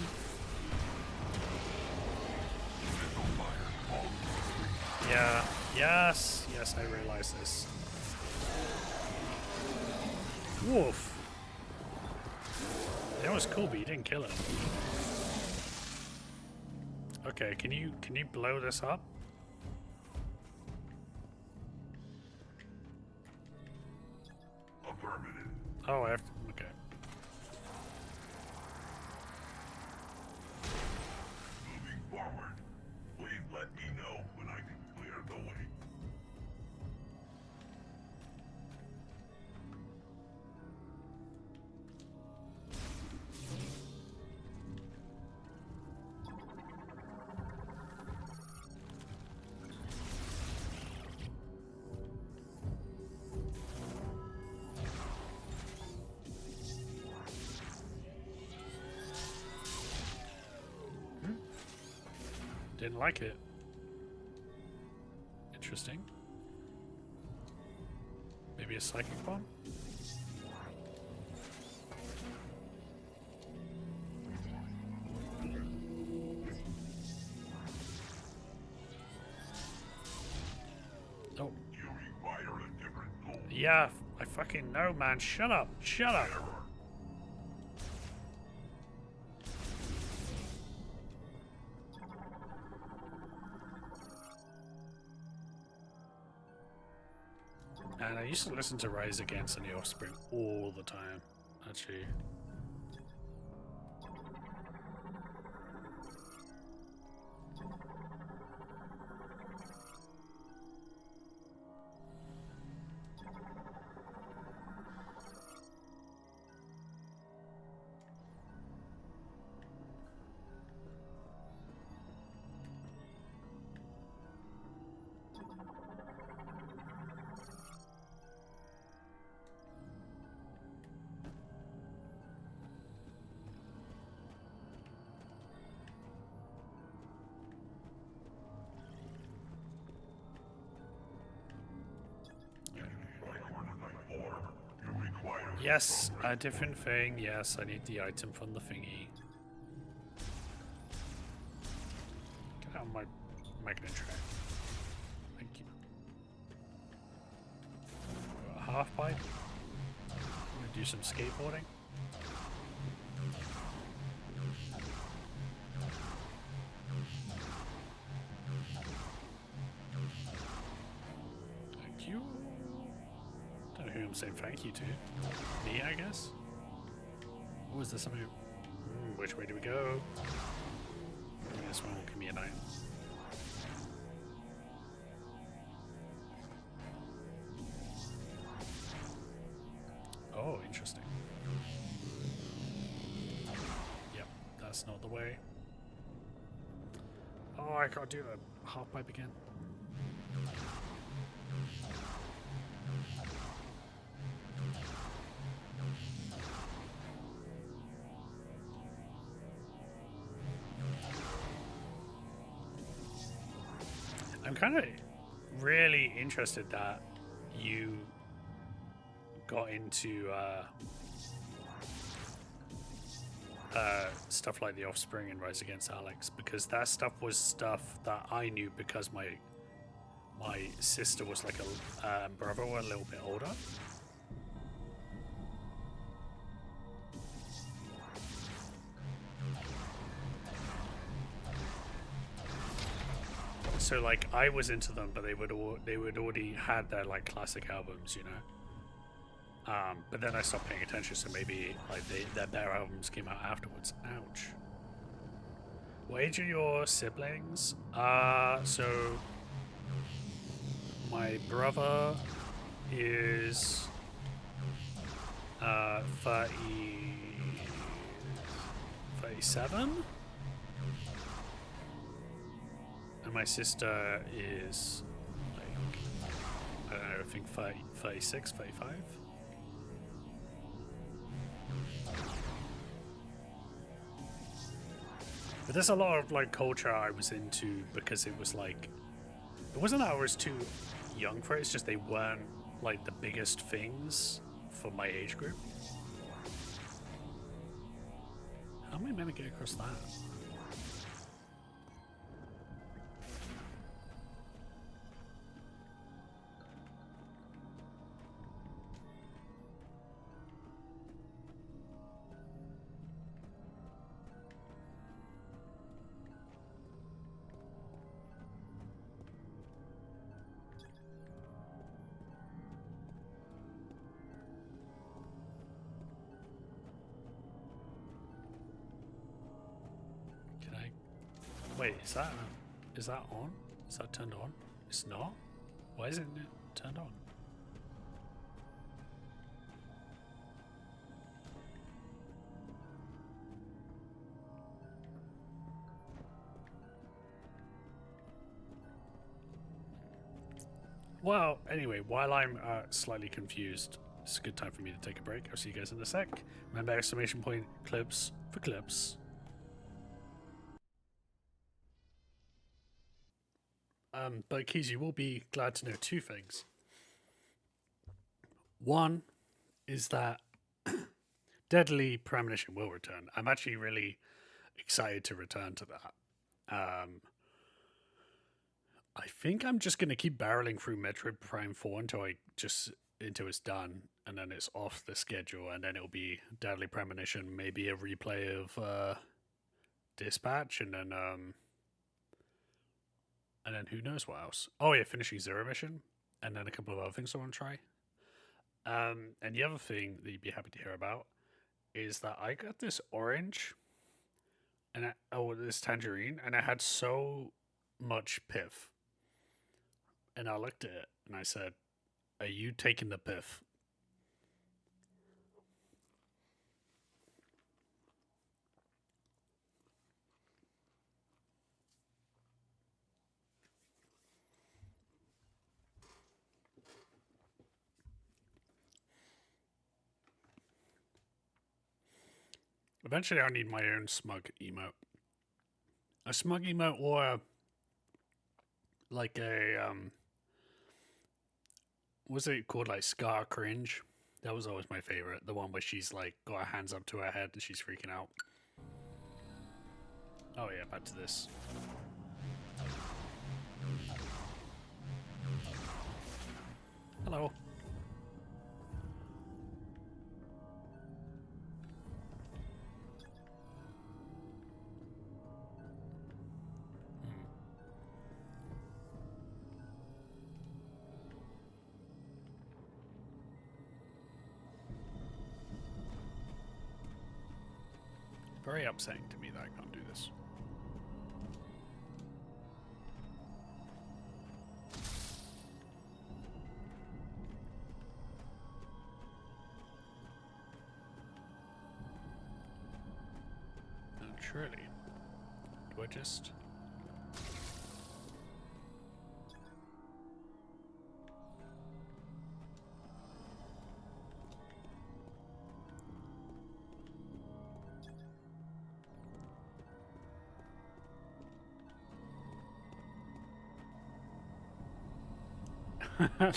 Yeah, yes, I realize this. Woof. That was cool, but you didn't kill him. Okay, can you blow this up? Oh, I have to, okay. Moving forward, please let me know when I can clear the way. Didn't like it. Interesting. Maybe Maybe a psychic bomb? Oh. You require a different tool. Yeah, I fucking know, man. Shut up. Shut up. And I used to listen to Rise Against and the Offspring all the time, actually. Yes, a different thing. Yes, I need the item from the thingy. Get out of my magnet track. Thank you. A half pipe. I'm gonna do some skateboarding. Thank you. Don't know who I'm saying thank you to. Me, I guess? Oh, is there something? Which way do we go? This one will give me an item. Oh, interesting. Yep, that's not the way. Oh, I can't do that half pipe again. I'm kind of really interested that you got into stuff like The Offspring and Rise Against Alex, because that stuff was stuff that I knew because my sister was like a brother were a little bit older. So like I was into them, but they would already had their like classic albums, you know. But then I stopped paying attention, so maybe like their albums came out afterwards. Ouch. What age are your siblings? So my brother is 37. And my sister is, like, I don't know, I think 36, 35? But there's a lot of, like, culture I was into because it was, like, it wasn't that I was too young for it, it's just they weren't, like, the biggest things for my age group. How am I meant to get across that? Wait, is that on? Is that turned on? It's not? Why isn't it turned on? Well, anyway, while I'm slightly confused, it's a good time for me to take a break. I'll see you guys in a sec. Remember, exclamation point, clips for clips. But Keys, you will be glad to know two things. One is that Deadly Premonition will return. I'm actually really excited to return to that. I think I'm just gonna keep barreling through Metroid Prime 4 until it's done, and then it's off the schedule, and then it'll be Deadly Premonition, maybe a replay of Dispatch, and then who knows what else. Oh yeah, finishing Zero Mission, and then a couple of other things I want to try. And the other thing that you'd be happy to hear about is that I got this orange, and this tangerine, and it had so much pith. And I looked at it and I said, "Are you taking the pith?" Eventually, I'll need my own smug emote. A smug emote or like a what's it called? Like Scar Cringe. That was always my favorite. The one where she's like got her hands up to her head and she's freaking out. Oh yeah, back to this. Hello. Very upsetting to me that I can't do this. And surely, do I just...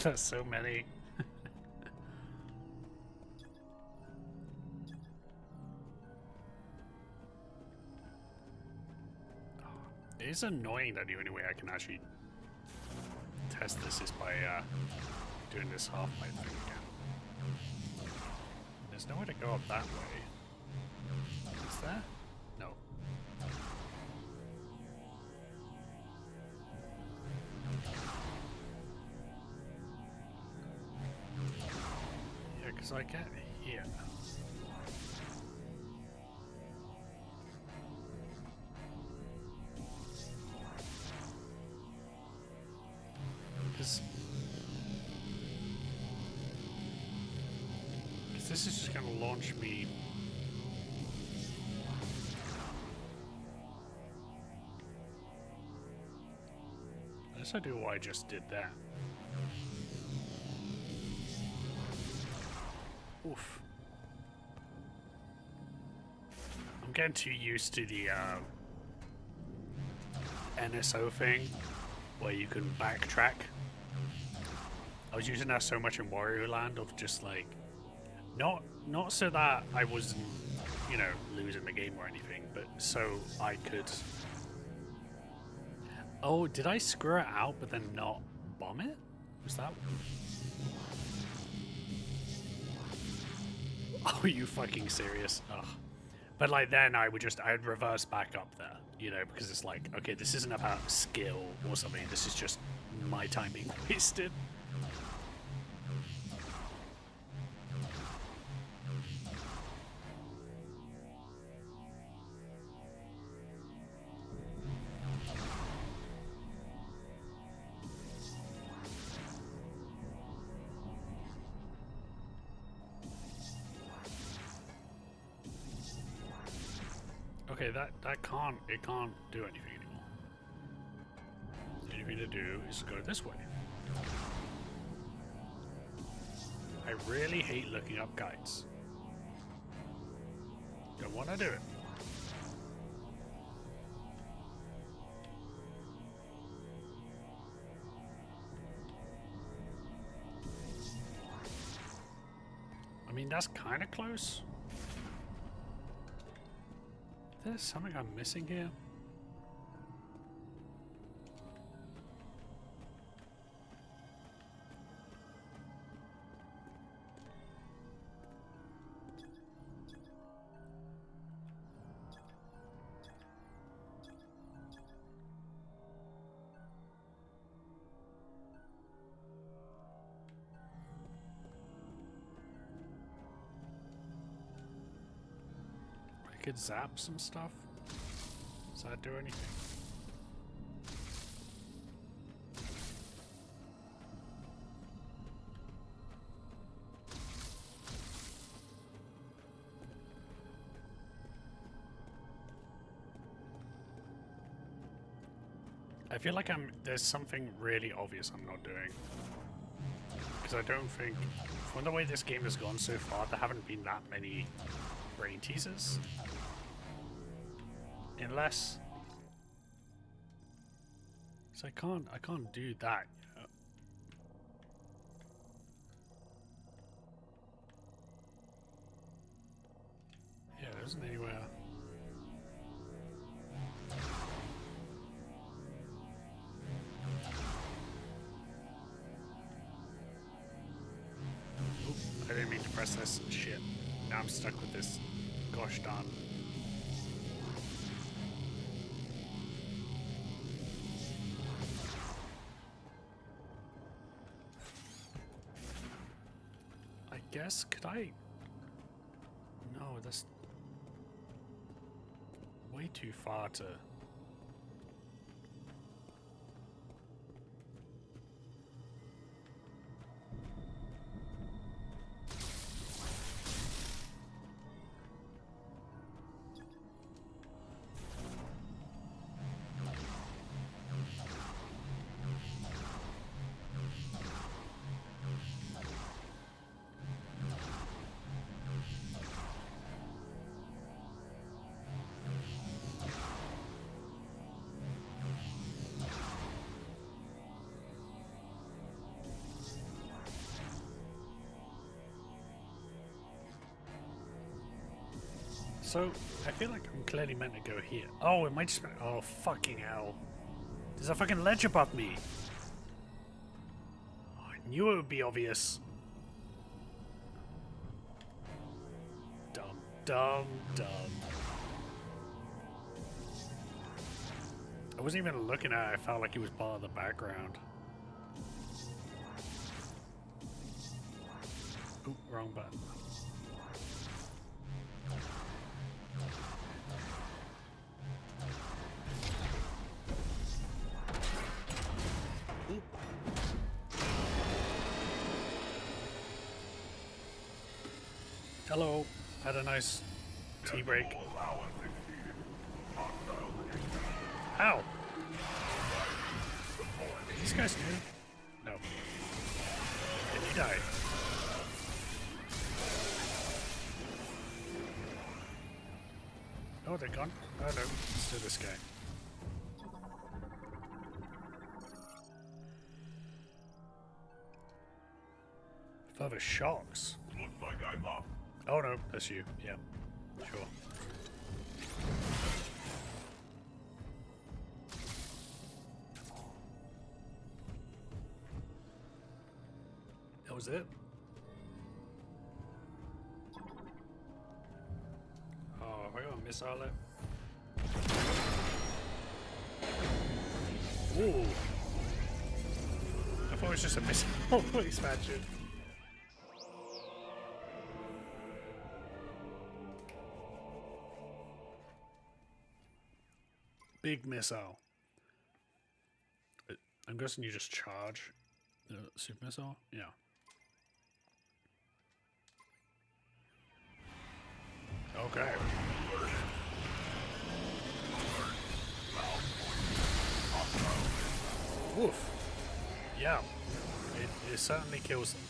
There's so many. It is annoying that the only way I can actually test this is by doing this half-pipe thing again. There's nowhere to go up that way. Is there? No. Yeah, because I get here. Because this is just going to launch me. Unless I do what I just did there. Oof. I'm getting too used to the NSO thing where you can backtrack. I was using that so much in Wario Land of just like not so that I wasn't, you know, losing the game or anything, but so I could. Oh, did I screw it out but then not bomb it? Was that? Oh, are you fucking serious? Ugh. But like then I'd reverse back up there, you know, because it's like, okay, this isn't about skill or something, this is just my time being wasted. Okay, it can't do anything anymore. The only thing to do is go this way. I really hate looking up guides. Don't want to do it. that's kind of close. There's something I'm missing here. I could zap some stuff. Does that do anything? I feel like there's something really obvious I'm not doing. Because I don't think, from the way this game has gone so far, there haven't been that many brain teasers. Unless, so I can't do that yet. Yeah, there isn't anywhere. Oop, I didn't mean to press this. Shit. Now I'm stuck with this. Gosh darn. I guess, could I? No, that's way too far to. So, I feel like I'm clearly meant to go here. Oh, it might just be. Oh, fucking hell. There's a fucking ledge above me. Oh, I knew it would be obvious. Dumb, dumb, dumb. I wasn't even looking at it. I felt like it was part of the background. Oop, wrong button. Hello, had a nice tea break. Ow! These guys new? No. Did you die? Oh, they're gone? Oh no, let's do this guy. Further shocks. Looks like I'm up. Oh no, that's you. Yeah, sure. That was it? Oh, have I got a missile there? Ooh. I thought it was just a missile expansion. Big missile. I'm guessing you just charge the super missile? Yeah. Okay. Woof. Yeah. It certainly kills them.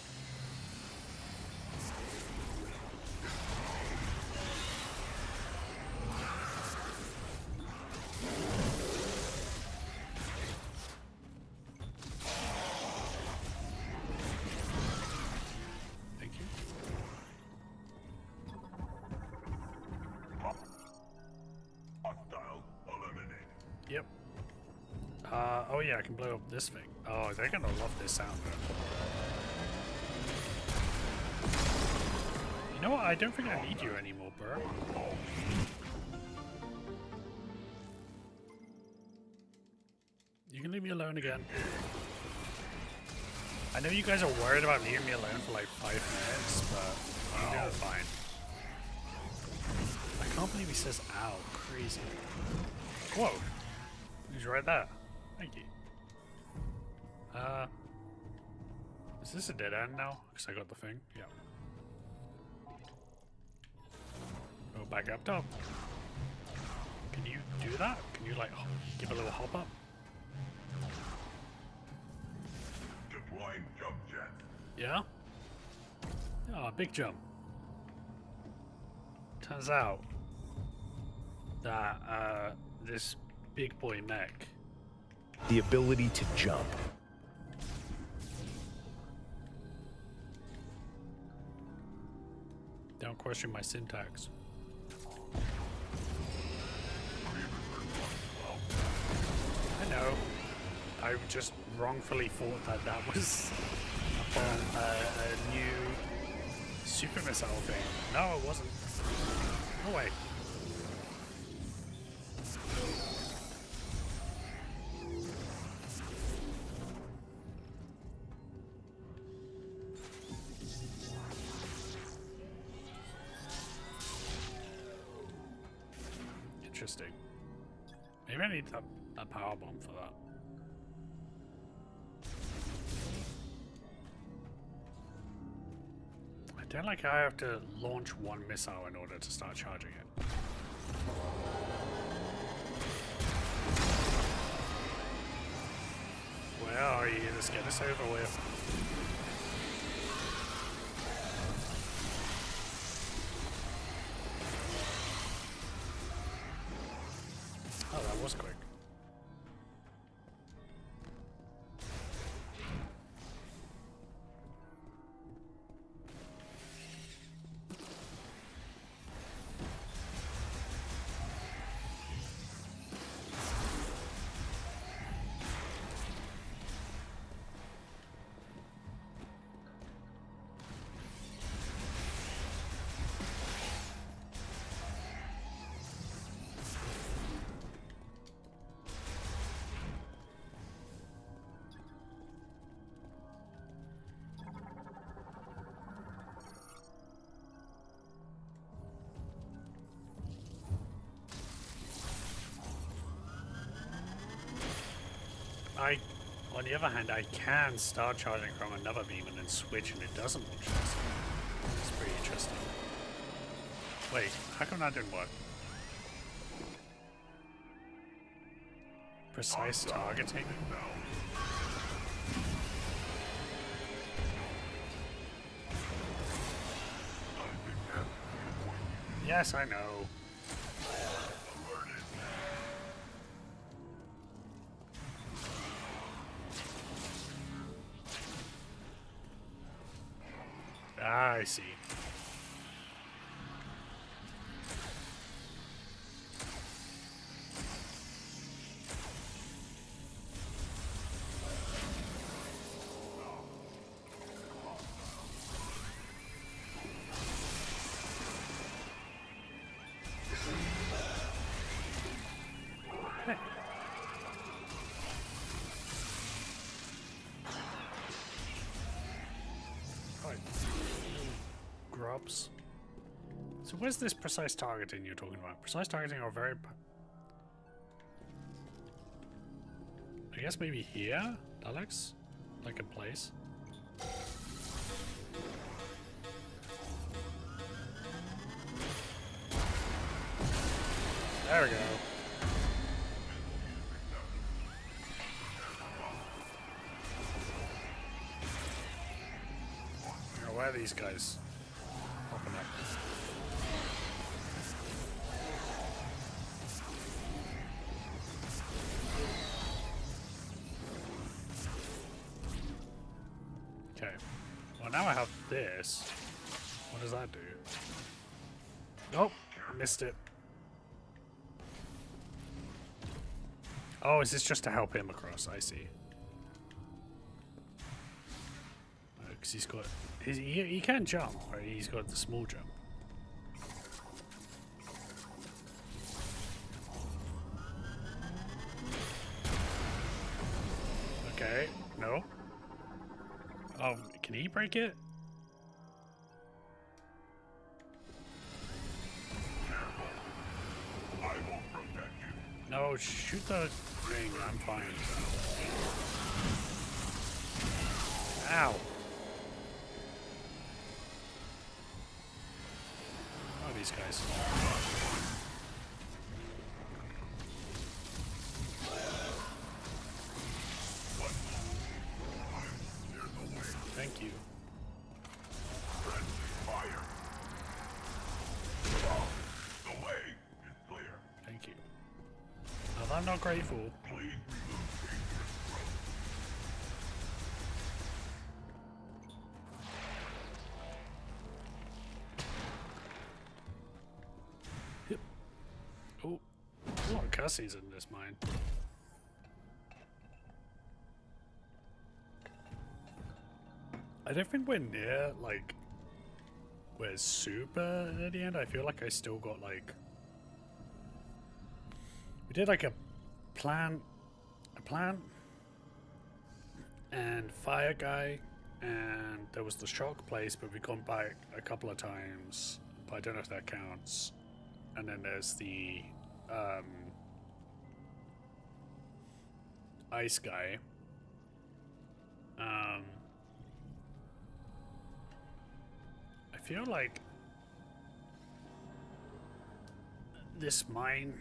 Yep. Oh yeah, I can blow up this thing. Oh, they're gonna love this sound though. You know what? I don't think I need you anymore, bro. You can leave me alone again. I know you guys are worried about leaving me alone for like 5 minutes, but I'm doing fine. I can't believe he says ow. Crazy. Whoa. He's right there. Thank you. Is this a dead end now? Because I got the thing? Yeah. Go back up top. Can you do that? Can you like give a little hop up? Deploying jump jet. Yeah? Oh, big jump. Turns out that this big boy mech. The ability to jump. Don't question my syntax. I know. I just wrongfully thought that that was a new super missile thing. No, it wasn't. No way. Interesting. Maybe I need a power bomb for that. I don't like how I have to launch one missile in order to start charging it. Where are you? Let's get this over with. Oh, that was quick. On the other hand, I can start charging from another beam and then switch and it doesn't launch this. It's pretty interesting. Wait, how come that didn't work? Precise targeting? Yes, I know. I see. Grubs. So where's this precise targeting you're talking about? Precise targeting are very... I guess maybe here? That looks like a place. There we go. Now, where are these guys? Open up. Okay. Well, now I have this. What does that do? Oh, I missed it. Oh, is this just to help him across? I see. Because he's got... He can jump, right? He's got the small jump. Okay, no. Oh, can he break it? No, shoot the thing. I'm fine. Ow. Oh, these guys. Thank you. Thank you. No, I'm not grateful. Yep. Oh, a lot of cussies in this mine. I don't think we're near, like, where's SUPA at the end? I feel like I still got, like... We did, like, a plant, and fire guy, and there was the shock place, but we've gone back a couple of times, but I don't know if that counts. And then there's the, ice guy. I feel like this mine,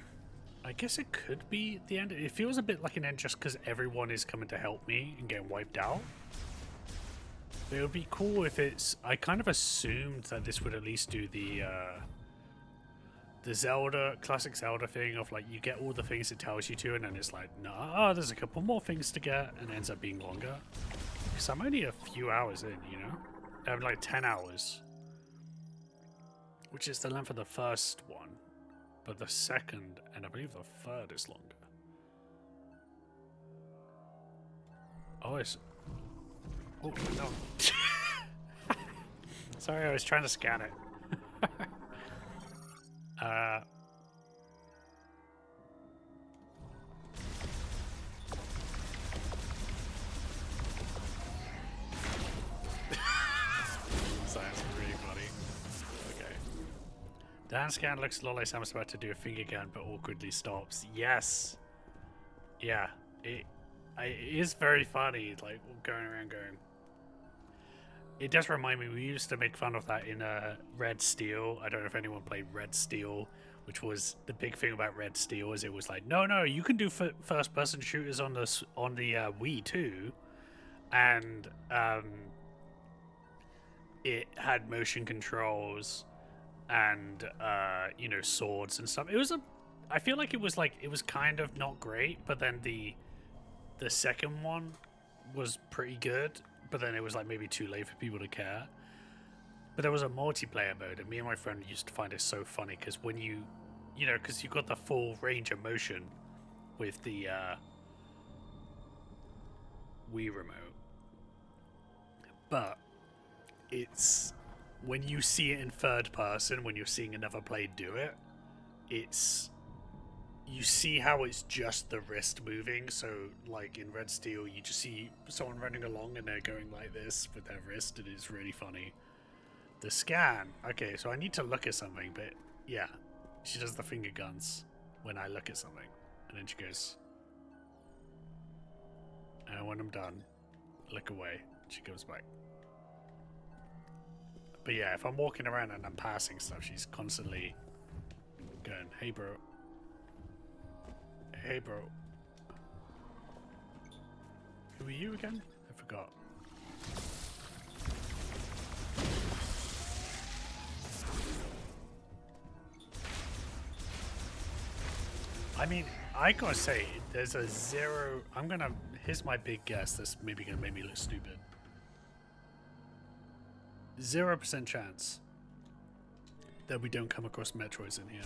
I guess it could be the end. It feels a bit like an end just because everyone is coming to help me and getting wiped out. But it would be cool if it's... I kind of assumed that this would at least do the Zelda, classic Zelda thing of like you get all the things it tells you to and then it's like, nah, there's a couple more things to get and it ends up being longer. Because I'm only a few hours in, you know? I have like 10 hours. Which is the length of the first one. But the second, and I believe the third is longer. Oh, it's... Oh, no. Sorry, I was trying to scan it. Sounds pretty funny. Okay. The hand scan looks a lot like Samus about to do a finger gun, but awkwardly stops. Yes! Yeah, it is very funny, like, going around going. It does remind me, we used to make fun of that in Red Steel. I don't know if anyone played Red Steel, which was the big thing about Red Steel, is it was like, no, you can do first-person shooters on the Wii too, and it had motion controls and you know, swords and stuff. It was I feel like it was kind of not great, but then the second one was pretty good. But then it was like maybe too late for people to care. But there was a multiplayer mode, and me and my friend used to find it so funny because when you know, because you got the full range of motion with the Wii remote. But it's when you see it in third person, when you're seeing another player do it, you see how it's just the wrist moving. So like in Red Steel, you just see someone running along and they're going like this with their wrist, and it's really funny. The scan, okay, so I need to look at something, but yeah, she does the finger guns when I look at something, and then she goes, and when I'm done, look away, she goes back. But yeah, if I'm walking around and I'm passing stuff, she's constantly going, hey bro. Hey, bro. Who are you again? I forgot. I mean, I gotta say, there's a zero... Here's my big guess. This maybe gonna make me look stupid. 0% chance that we don't come across Metroids in here.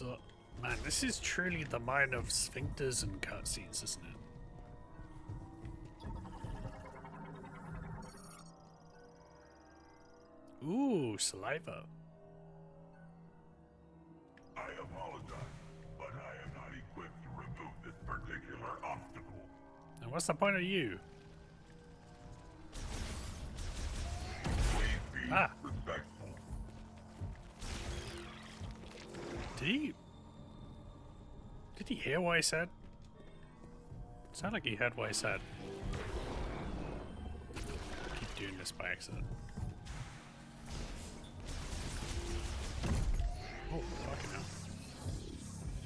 So, man, this is truly the mind of sphincters and cutscenes, isn't it? Ooh, saliva. I apologize, but I am not equipped to remove this particular obstacle. And what's the point of you? Please be respectful. Did he hear what I said? It sounded like he heard what I said. I keep doing this by accident. Oh, fucking hell.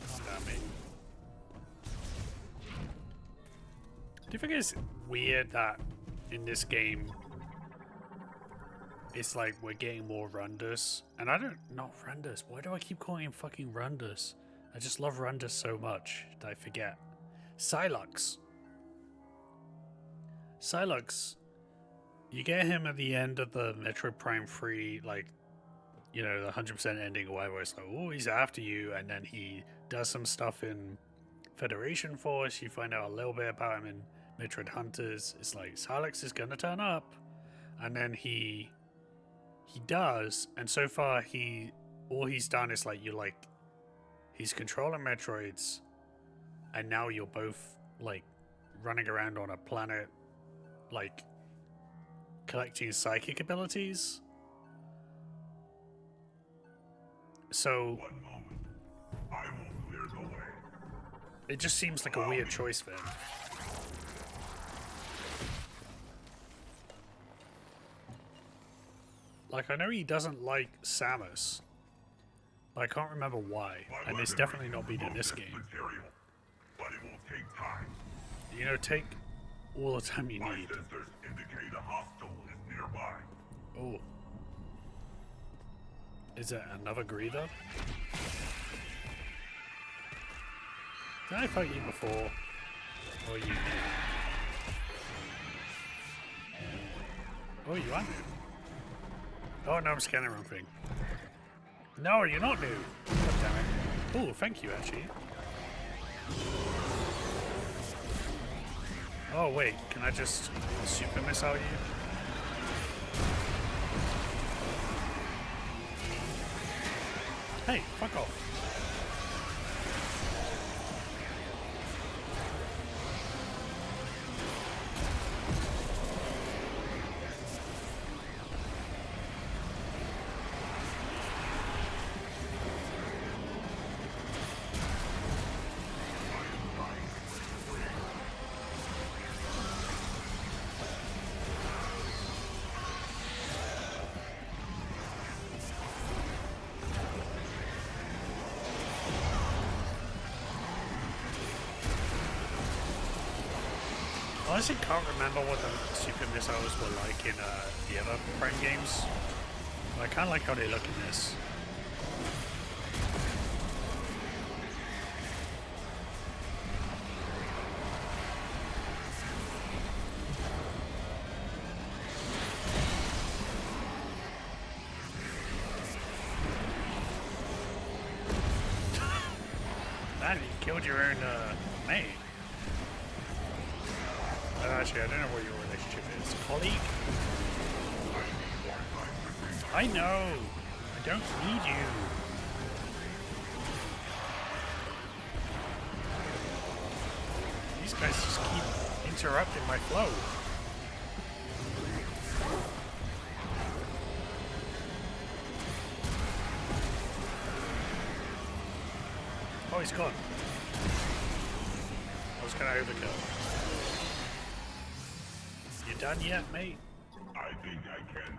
Calm down, mate. Do you think it's weird that in this game it's like we're getting more Rundus? And not Rundus. Why do I keep calling him fucking Rundus? I just love Rundus so much that I forget. Psylocke. Psylocke. You get him at the end of the Metroid Prime 3, like, you know, the 100% ending or whatever. It's like, oh, he's after you, and then he does some stuff in Federation Force. You find out a little bit about him in Metroid Hunters. It's like, Psylocke is gonna turn up, and then he does, and so far all he's done is like, he's controlling Metroids, and now you're both like running around on a planet, like collecting psychic abilities. So One moment. I will clear the way. it just seems like a weird choice for him. Like, I know he doesn't like Samus, but I can't remember why, and it's definitely not been in this game. Material, but it will take time. You know, take all the time you My need. sensors indicate a hostile is nearby. Oh. Is it another greeter? Did I fight you before? Or you? Oh, you are new. Oh no, I'm scanning the wrong thing. No, you're not new. God damn it. Oh, thank you, actually. Oh wait, can I just super missile you? Hey, fuck off. I honestly can't remember what the super missiles were like in the other Prime games. But I kind of like how they look in this. Man, you killed your own mate. Actually, I don't know what your relationship is. Colleague? I know! I don't need you. These guys just keep interrupting my flow. Oh, he's gone. I was gonna overkill. You done yet, mate? I think I can.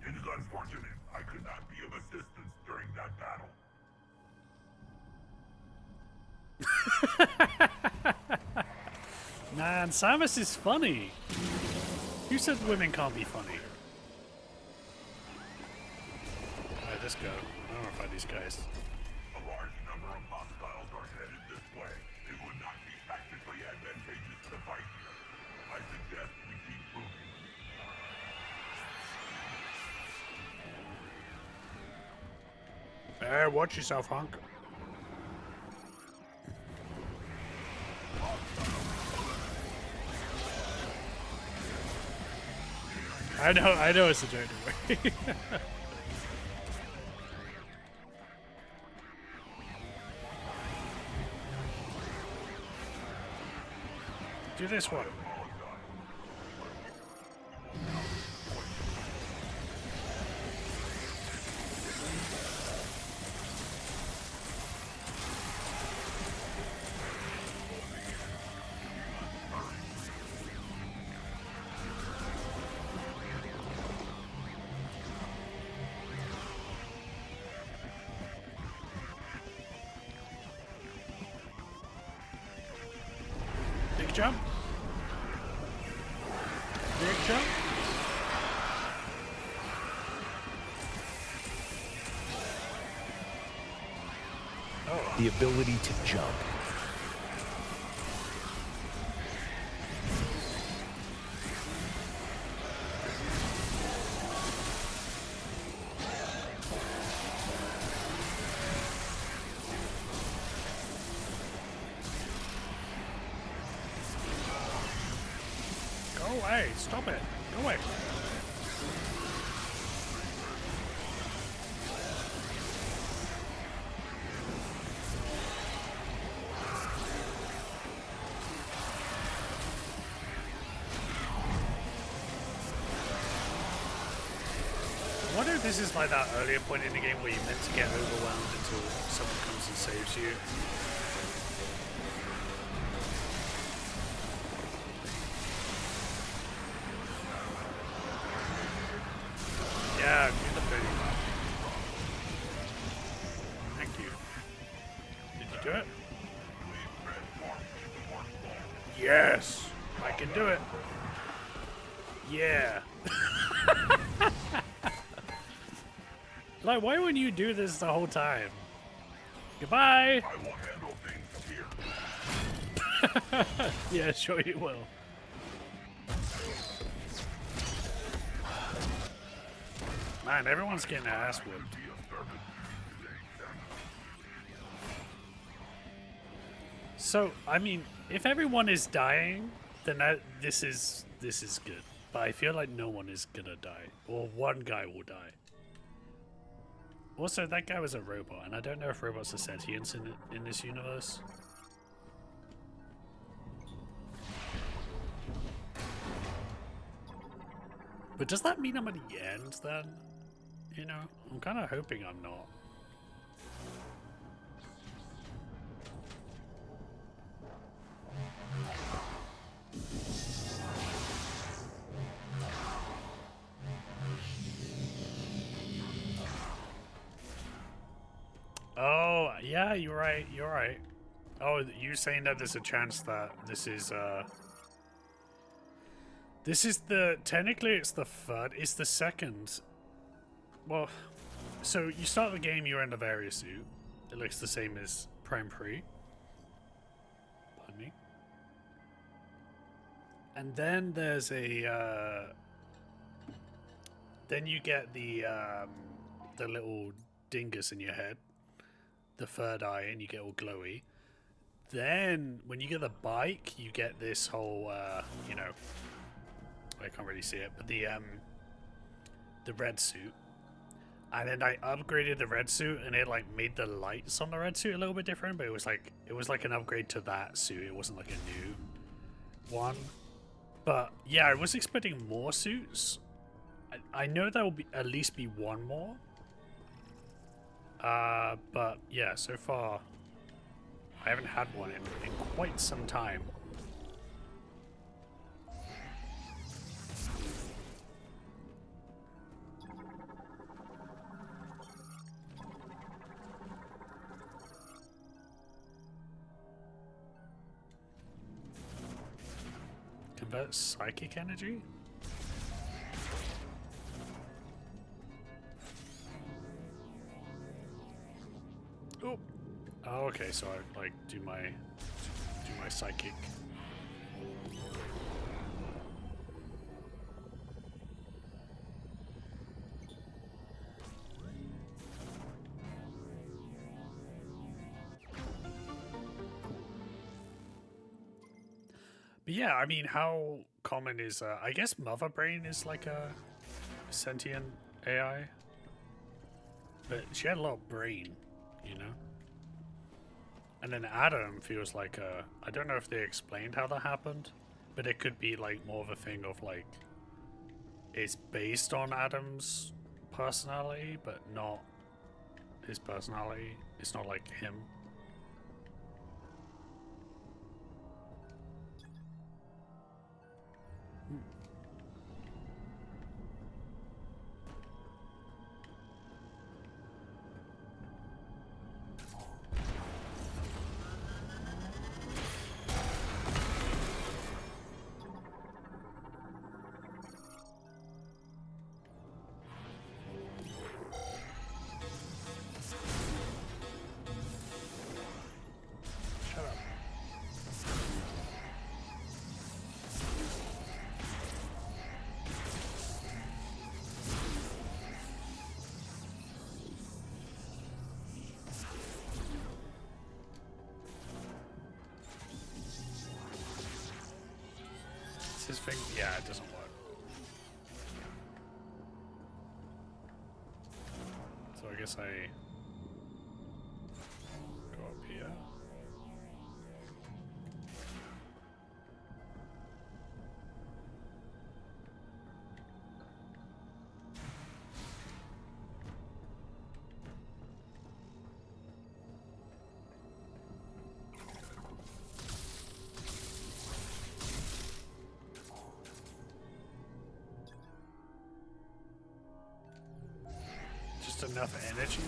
It is unfortunate I could not be of assistance during that battle. Man, Samus is funny. Who said women can't be funny? Alright, let's go. I don't want to fight these guys. A large number of hostiles are headed this way. It would not be tactically advantageous to fight here. I Hey, watch yourself, hunk. I know it's a joke. Don't worry. Do this one. Big jump. Big jump. Oh. The ability to jump. Go away. Stop it. Go away. I wonder if this is like that earlier point in the game where you're meant to get overwhelmed until someone comes and saves you. Yeah, do the 30 lap. Thank you. Did you do it? Yes! I can do it! Yeah! Like, why wouldn't you do this the whole time? Goodbye! I will handle things here. Yeah, sure you will. Man, everyone's getting their ass whooped. So, I mean, if everyone is dying, then this is good. But I feel like no one is gonna die, or one guy will die. Also, that guy was a robot, and I don't know if robots are sentient in this universe. But does that mean I'm at the end then? You know, I'm kind of hoping I'm not. Oh, yeah, you're right, you're right. Oh, you're saying that there's a chance that this is technically it's the third, it's the second. Well, so you start the game, you're in the Varia suit. It looks the same as Prime Pre. Pardon me. And then there's a, then you get the little dingus in your head. The third eye, and you get all glowy. Then, when you get the bike, you get this whole, you know, I can't really see it, but the red suit. And then I upgraded the red suit, and it like made the lights on the red suit a little bit different. But it was like an upgrade to that suit. It wasn't like a new one. But yeah, I was expecting more suits. I know there will be at least be one more. But yeah, so far I haven't had one in quite some time. Convert psychic energy? Oh. Oh, okay, so I like do my psychic. But yeah, I mean, how common is I guess Mother Brain is like a sentient AI, but she had a lot of brain, you know. And then Adam feels like I don't know if they explained how that happened, but it could be like more of a thing of like it's based on Adam's personality, but not his personality. It's not like him. His thing, yeah, it doesn't work. So I guess I go up here. Just enough energy.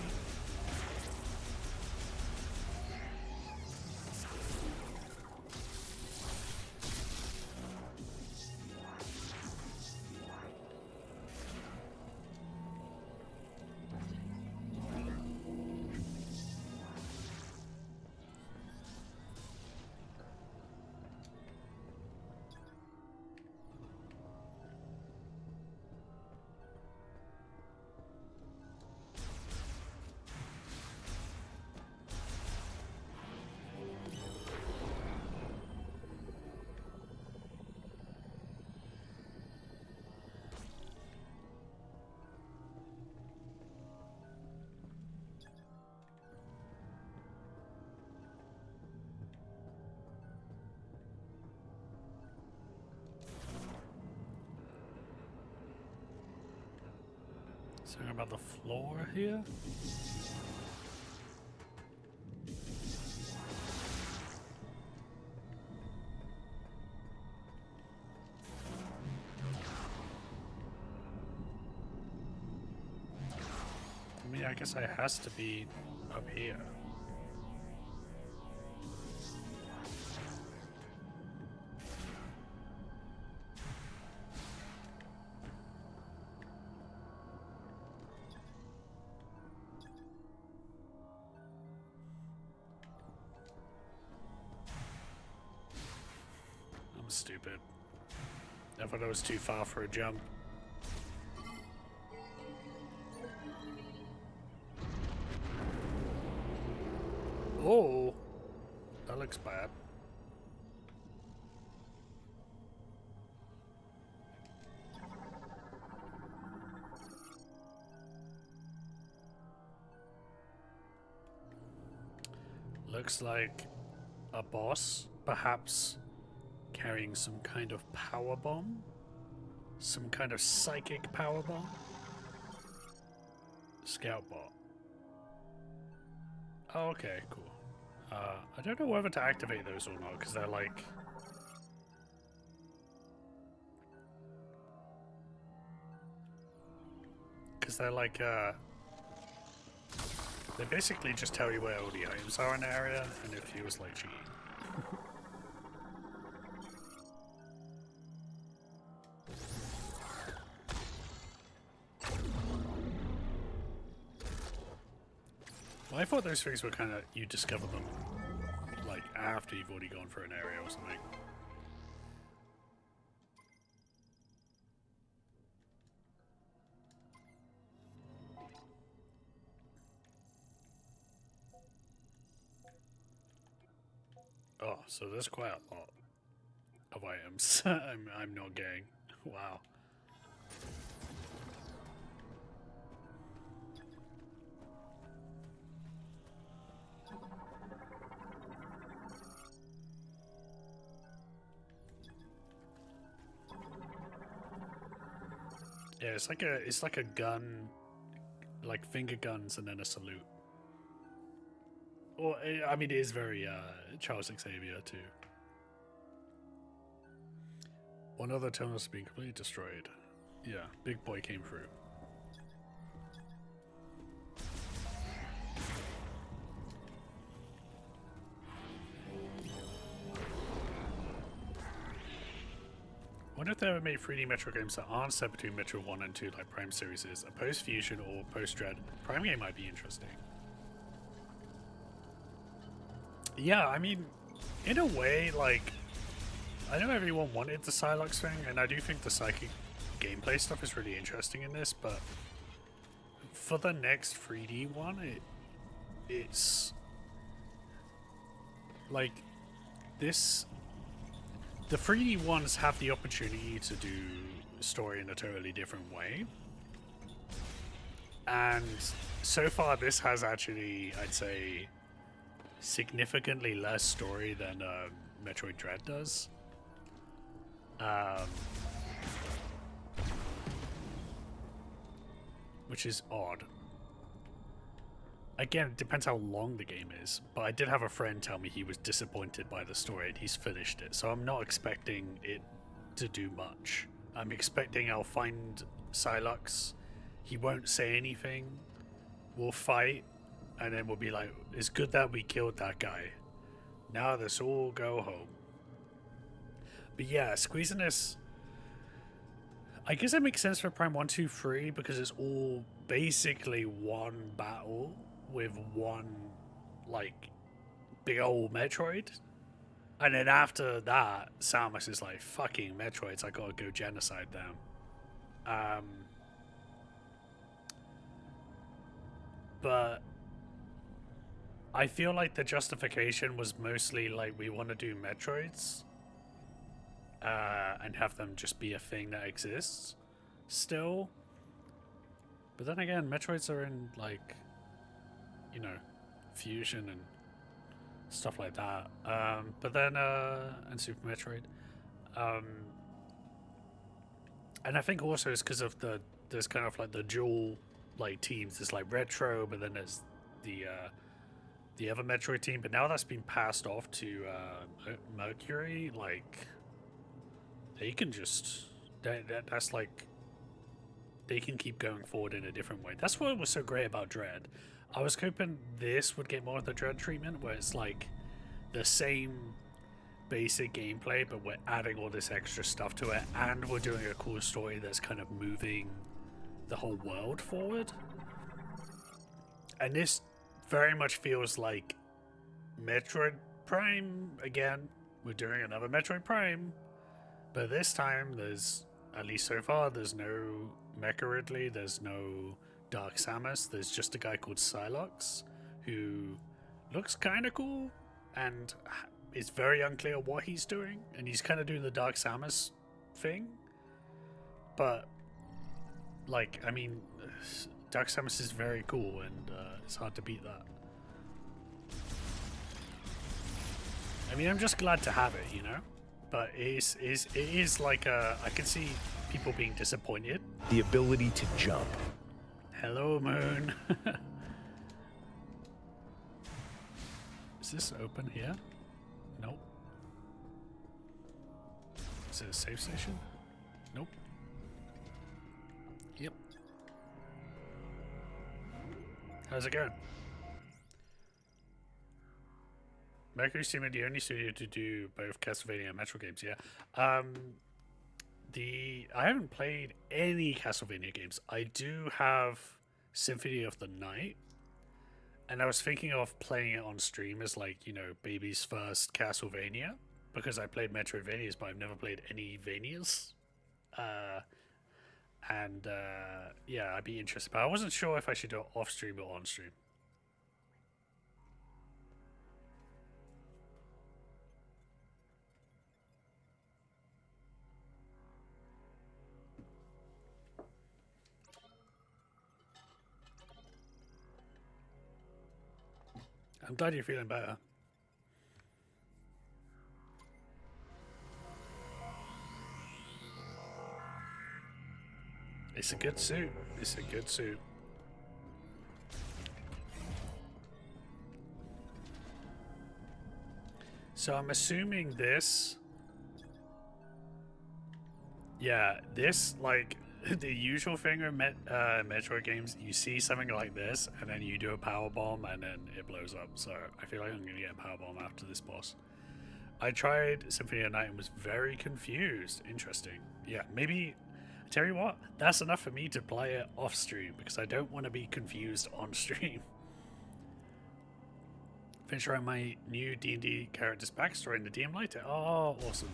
Something about the floor here? I mean, I guess it has to be up here. Stupid. I thought it was too far for a jump. Oh, that looks bad. Looks like a boss, perhaps carrying some kind of power bomb, some kind of psychic power bomb. Scout bot. Oh, okay, cool. I don't know whether to activate those or not because they're like. Because they're like, they basically just tell you where all the items are in the area, and it feels like cheating. Well, I thought those things were kind of, you discover them, like, after you've already gone through an area or something. Oh, so there's quite a lot. of items. I'm not getting. Wow. Yeah, it's like a gun, like finger guns and then a salute. Or I mean, it is very Charles Xavier too. One other tunnel has been completely destroyed. Yeah, big boy came through. I wonder if they ever made 3D Metro games that aren't set between Metro 1 and 2 like Prime series is. A post-Fusion or post-Dread Prime game might be interesting. Yeah, I mean, in a way, like, I know everyone wanted the Psylocke thing, and I do think the psychic gameplay stuff is really interesting in this, but for the next 3D one, it's like this. The 3D ones have the opportunity to do story in a totally different way. And so far this has actually, I'd say, significantly less story than Metroid Dread does. Which is odd. Again, it depends how long the game is, but I did have a friend tell me he was disappointed by the story and he's finished it, so I'm not expecting it to do much. I'm expecting I'll find Psylocke, he won't say anything, we'll fight, and then we'll be like, it's good that we killed that guy. Now let's all go home. But yeah, squeezing this, I guess it makes sense for Prime 1, 2, 3 because it's all basically one battle with one, like, big old Metroid. And then after that, Samus is like, fucking Metroids, I gotta go genocide them. But I feel like the justification was mostly like, we want to do Metroids. And have them just be a thing that exists still. But then again, Metroids are in, like, you know, Fusion and stuff like that. But then, and Super Metroid. And I think also it's because of there's kind of like the dual, like, teams. There's like Retro, but then there's the other Metroid team. But now that's been passed off to Mercury, like, they can just, that's like, they can keep going forward in a different way. That's what was so great about Dread. I was hoping this would get more of the Dread treatment, where it's like the same basic gameplay, but we're adding all this extra stuff to it, and we're doing a cool story that's kind of moving the whole world forward. And this very much feels like Metroid Prime again. We're doing another Metroid Prime. But this time, there's, at least so far, there's no Mecha Ridley, there's no Dark Samus, there's just a guy called Psylocke, who looks kind of cool, and it's very unclear what he's doing, and he's kind of doing the Dark Samus thing. But, like, I mean, Dark Samus is very cool, and it's hard to beat that. I mean, I'm just glad to have it, you know? But it is like I can see people being disappointed. The ability to jump. Hello, Moon. Is this open here? Nope. Is it a safe station? Nope. Yep. How's it going? Mercury seemed the only studio to do both Castlevania and Metro games, yeah. I haven't played any Castlevania games. I do have Symphony of the Night, and I was thinking of playing it on stream as, like, you know, baby's first Castlevania, because I played Metroidvanias, but I've never played any Vanias. Yeah, I'd be interested, but I wasn't sure if I should do it off stream or on stream. I'm glad you're feeling better. It's a good suit. It's a good suit. So I'm assuming this... Yeah, this, like, the usual thing with Metroid games, you see something like this, and then you do a power bomb, and then it blows up. So I feel like I'm going to get a power bomb after this boss. I tried Symphony of the Night and was very confused. Interesting. Yeah, maybe... I tell you what, that's enough for me to play it off stream, because I don't want to be confused on stream. Finish around my new D&D character's backstory in the DM Lighter. Oh, awesome.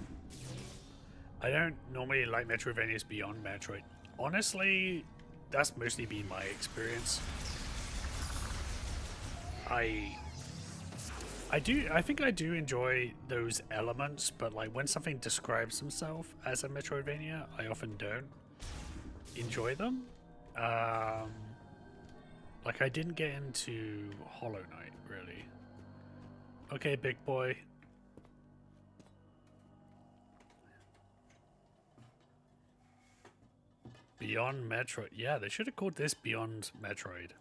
I don't normally like Metroidvanias beyond Metroid. Honestly, that's mostly been my experience. I think I do enjoy those elements, but like when something describes himself as a Metroidvania, I often don't enjoy them. Like I didn't get into Hollow Knight really. Okay, big boy. Beyond Metroid. Yeah, they should have called this Beyond Metroid.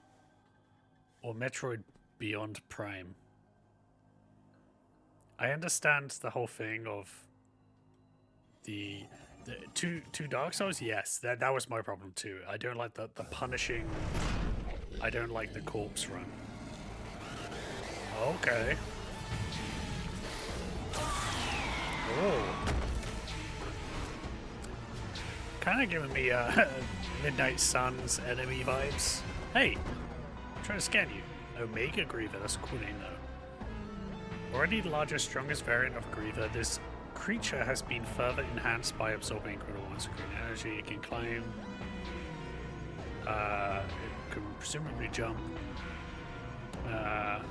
Or Metroid Beyond Prime. I understand the whole thing of the two Dark Souls. Yes, that was my problem too. I don't like the punishing. I don't like the corpse run. Okay. Oh. Kind of giving me Midnight Suns enemy vibes. Hey, I'm trying to scan you. Omega Griever, that's a cool name though. Already the largest, strongest variant of Griever, this creature has been further enhanced by absorbing incredible amounts of green energy. It can climb. It can presumably jump. Yeah.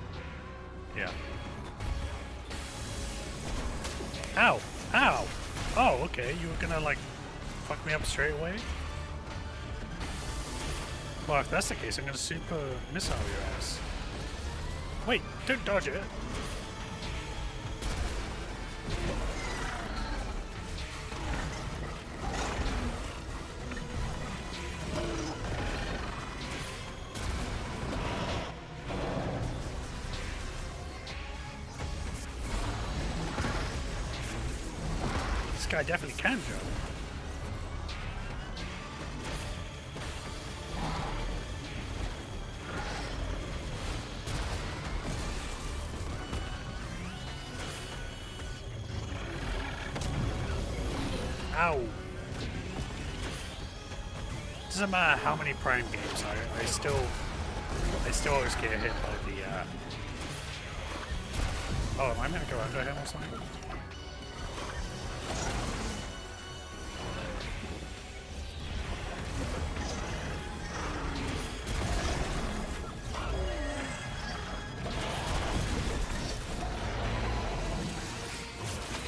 Ow! Ow! Oh, okay, you were gonna like fuck me up straight away? Well, if that's the case, I'm gonna super missile your ass. Wait, don't dodge it! This guy definitely can jump. Ow! Doesn't matter how many Prime games I still always get hit by the Oh, am I meant to go under him or something?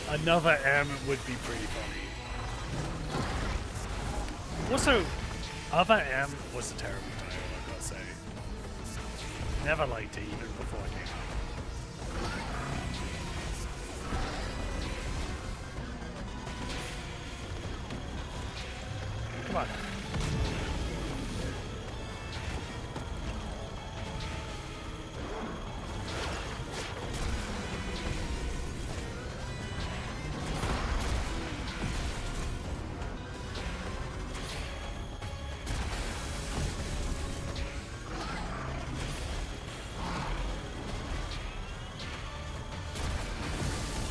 Another M would be pretty funny. Also, Other M was a terrible title, I gotta say. Never liked it even before it came out. Come on.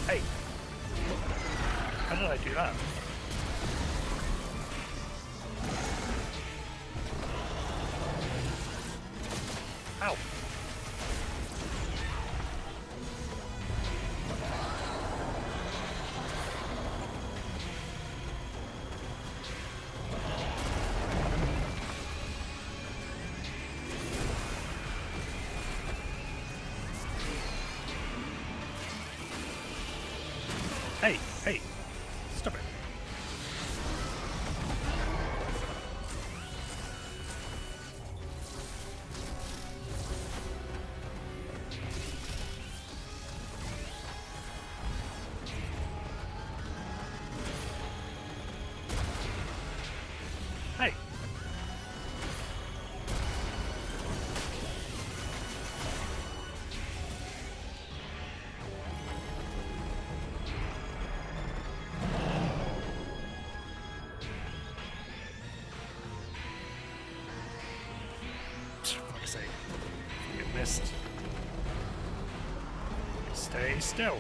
Hey! How did I do that? Ow! Hey, hey, stop it. missed. Stay still.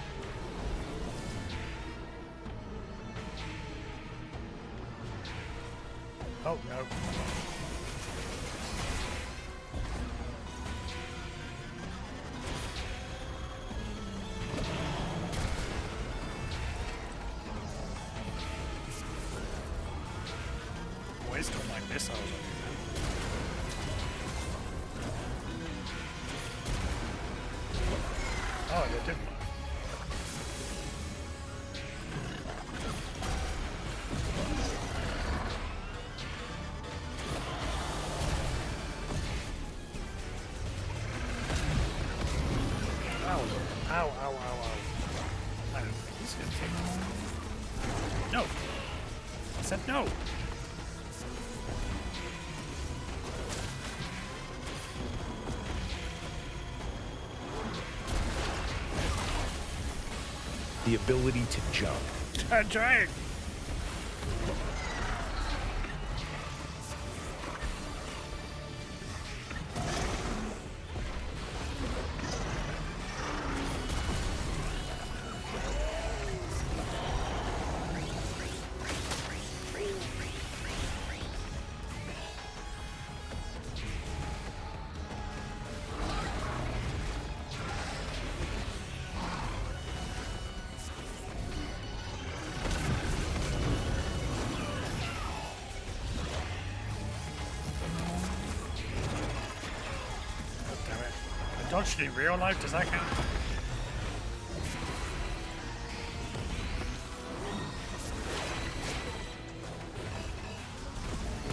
Oh, no. Waste all my missiles on you. Oh, they didn't. Ow, ow, ow, ow, ow. I don't think he's gonna take it. No! I said no! The ability to jump. I'm trying! Dodged in real life, does that count?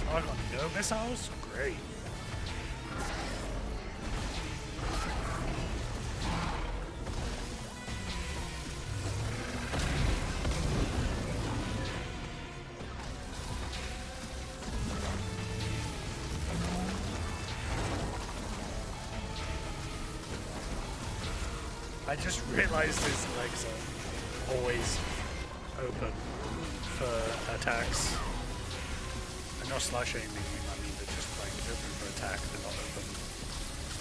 Oh, I got no missiles? Great. I just realized his legs are always open for attacks. I'm not slash aiming, I mean they're just like open for attack, they're not open.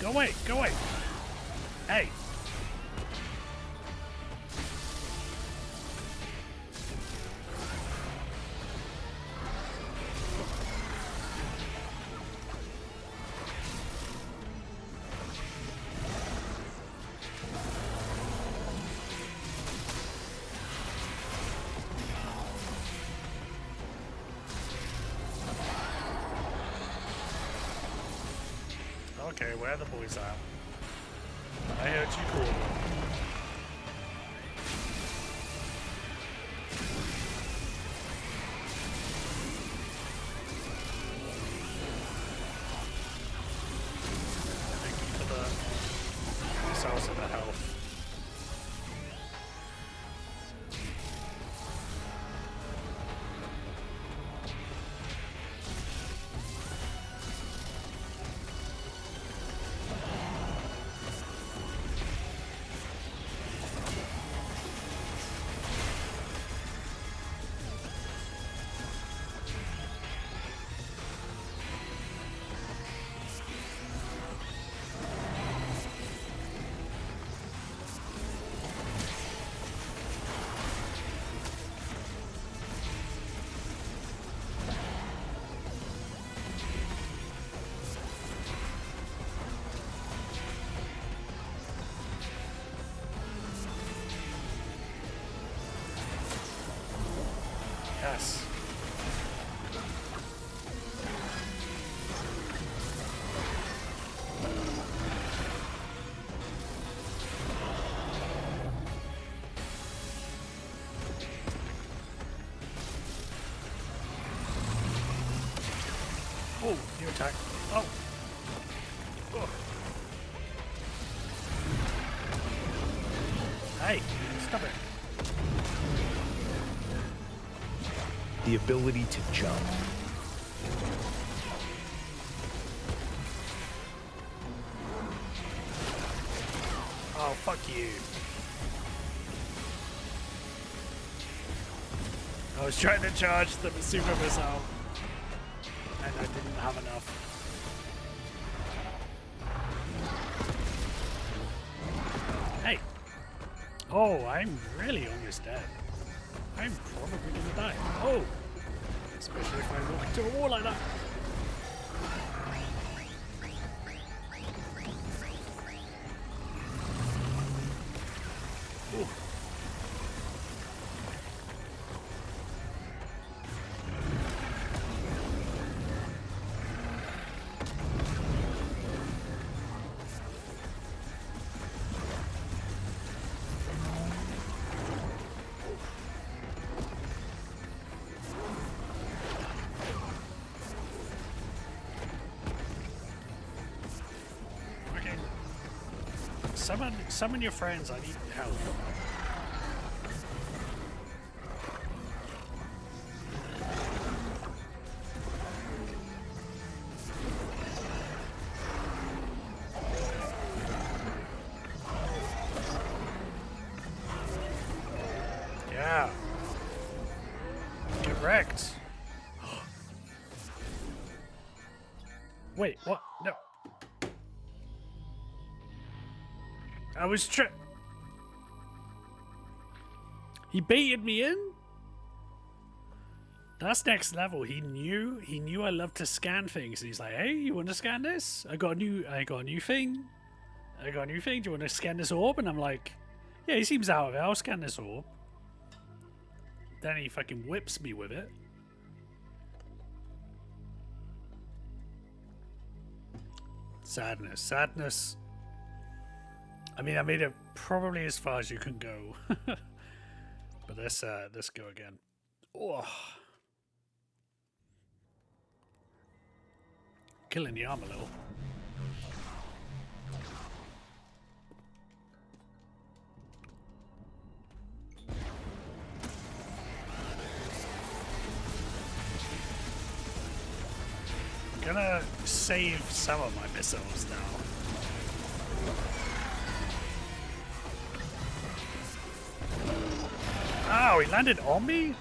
Go away! Go away! Hey! Okay, where are the boys at? I heard you call. Thank you for the missiles and the health. Yes. Oh, new attack. Oh. Oh. Hey, stop it. The ability to jump. Oh, fuck you. I was trying to charge the super missile, and I didn't have enough. Oh, I'm really almost dead. I'm probably gonna die. Oh! Especially if I walk into a wall like that. Ooh. Summon your friends, I need help. Yeah. Get wrecked. Wait, what? No. I was He baited me in? That's next level. He knew I love to scan things. And he's like, hey, you want to scan this? I got a new thing. Do you want to scan this orb? And I'm like, yeah, he seems out of it. I'll scan this orb. Then he fucking whips me with it. Sadness. I mean, I made it probably as far as you can go. But let's go again. Oh. Killing the arm a little. I'm gonna save some of my missiles now. Oh, he landed on me?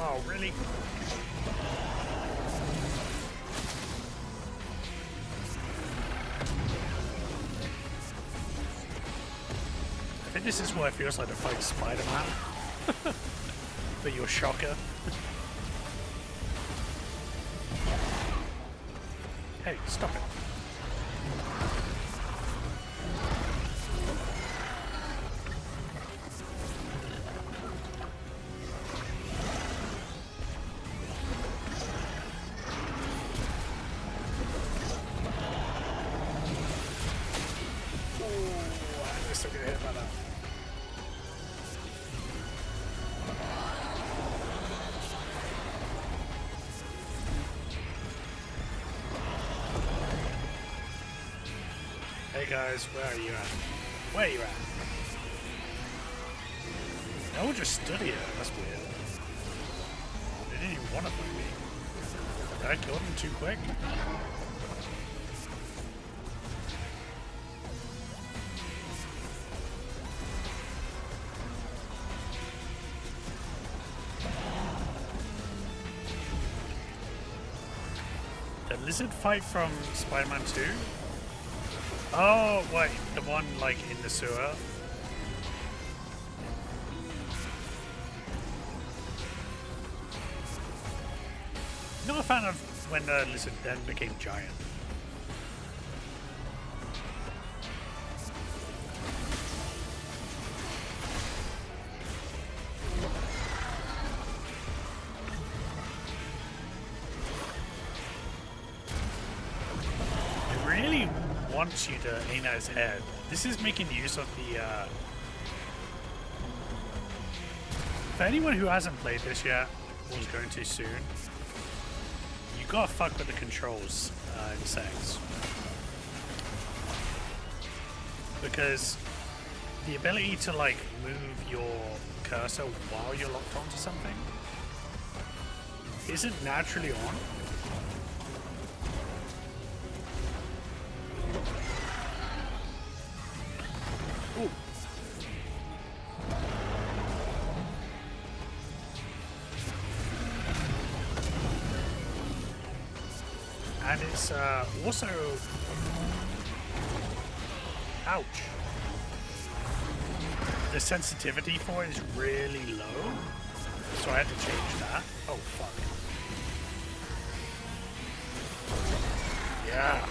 Oh, really? I think this is what it feels like to fight Spider-Man. But you're Shocker. Hey, stop it. Hey guys, where are you at? Where are you at? No one just stood here. That's weird. They didn't even want to fight me. Did I kill them too quick? The lizard fight from Spider-Man 2? Oh, wait, the one, like, in the sewer? Not a fan of when the lizard then became giant. It really wants you to aim at his head. This is making use of the, For anyone who hasn't played this yet, or is going to soon, you you've got to fuck with the controls in settings. Because the ability to like move your cursor while you're locked onto something isn't naturally on. Ooh. And it's also... Ouch. The sensitivity for it is really low, so I had to change that. Oh, fuck. Yeah.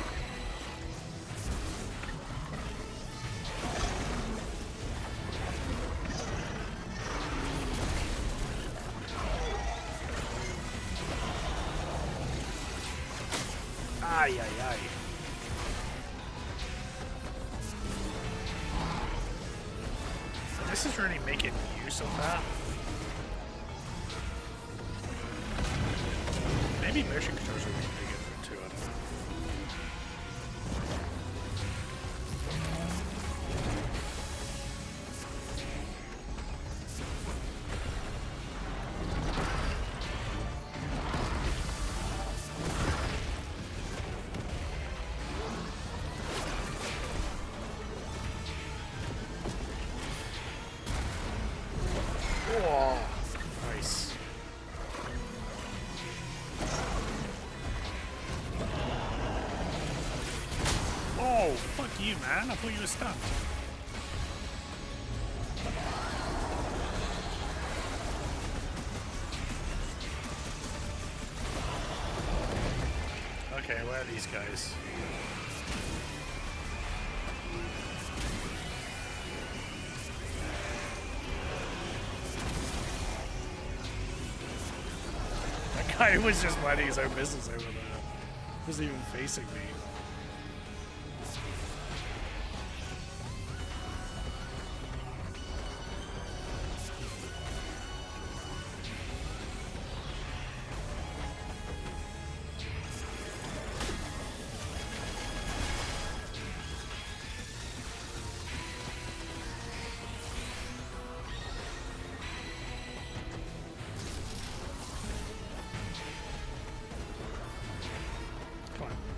Ay, ay, ay. This is really making use of that. Maybe motion controls would be pretty good too, I don't know. Nice. Oh, fuck you, man. I thought you were stunned. Okay, where are these guys? Guy was just minding his own business over there. Wasn't even facing me.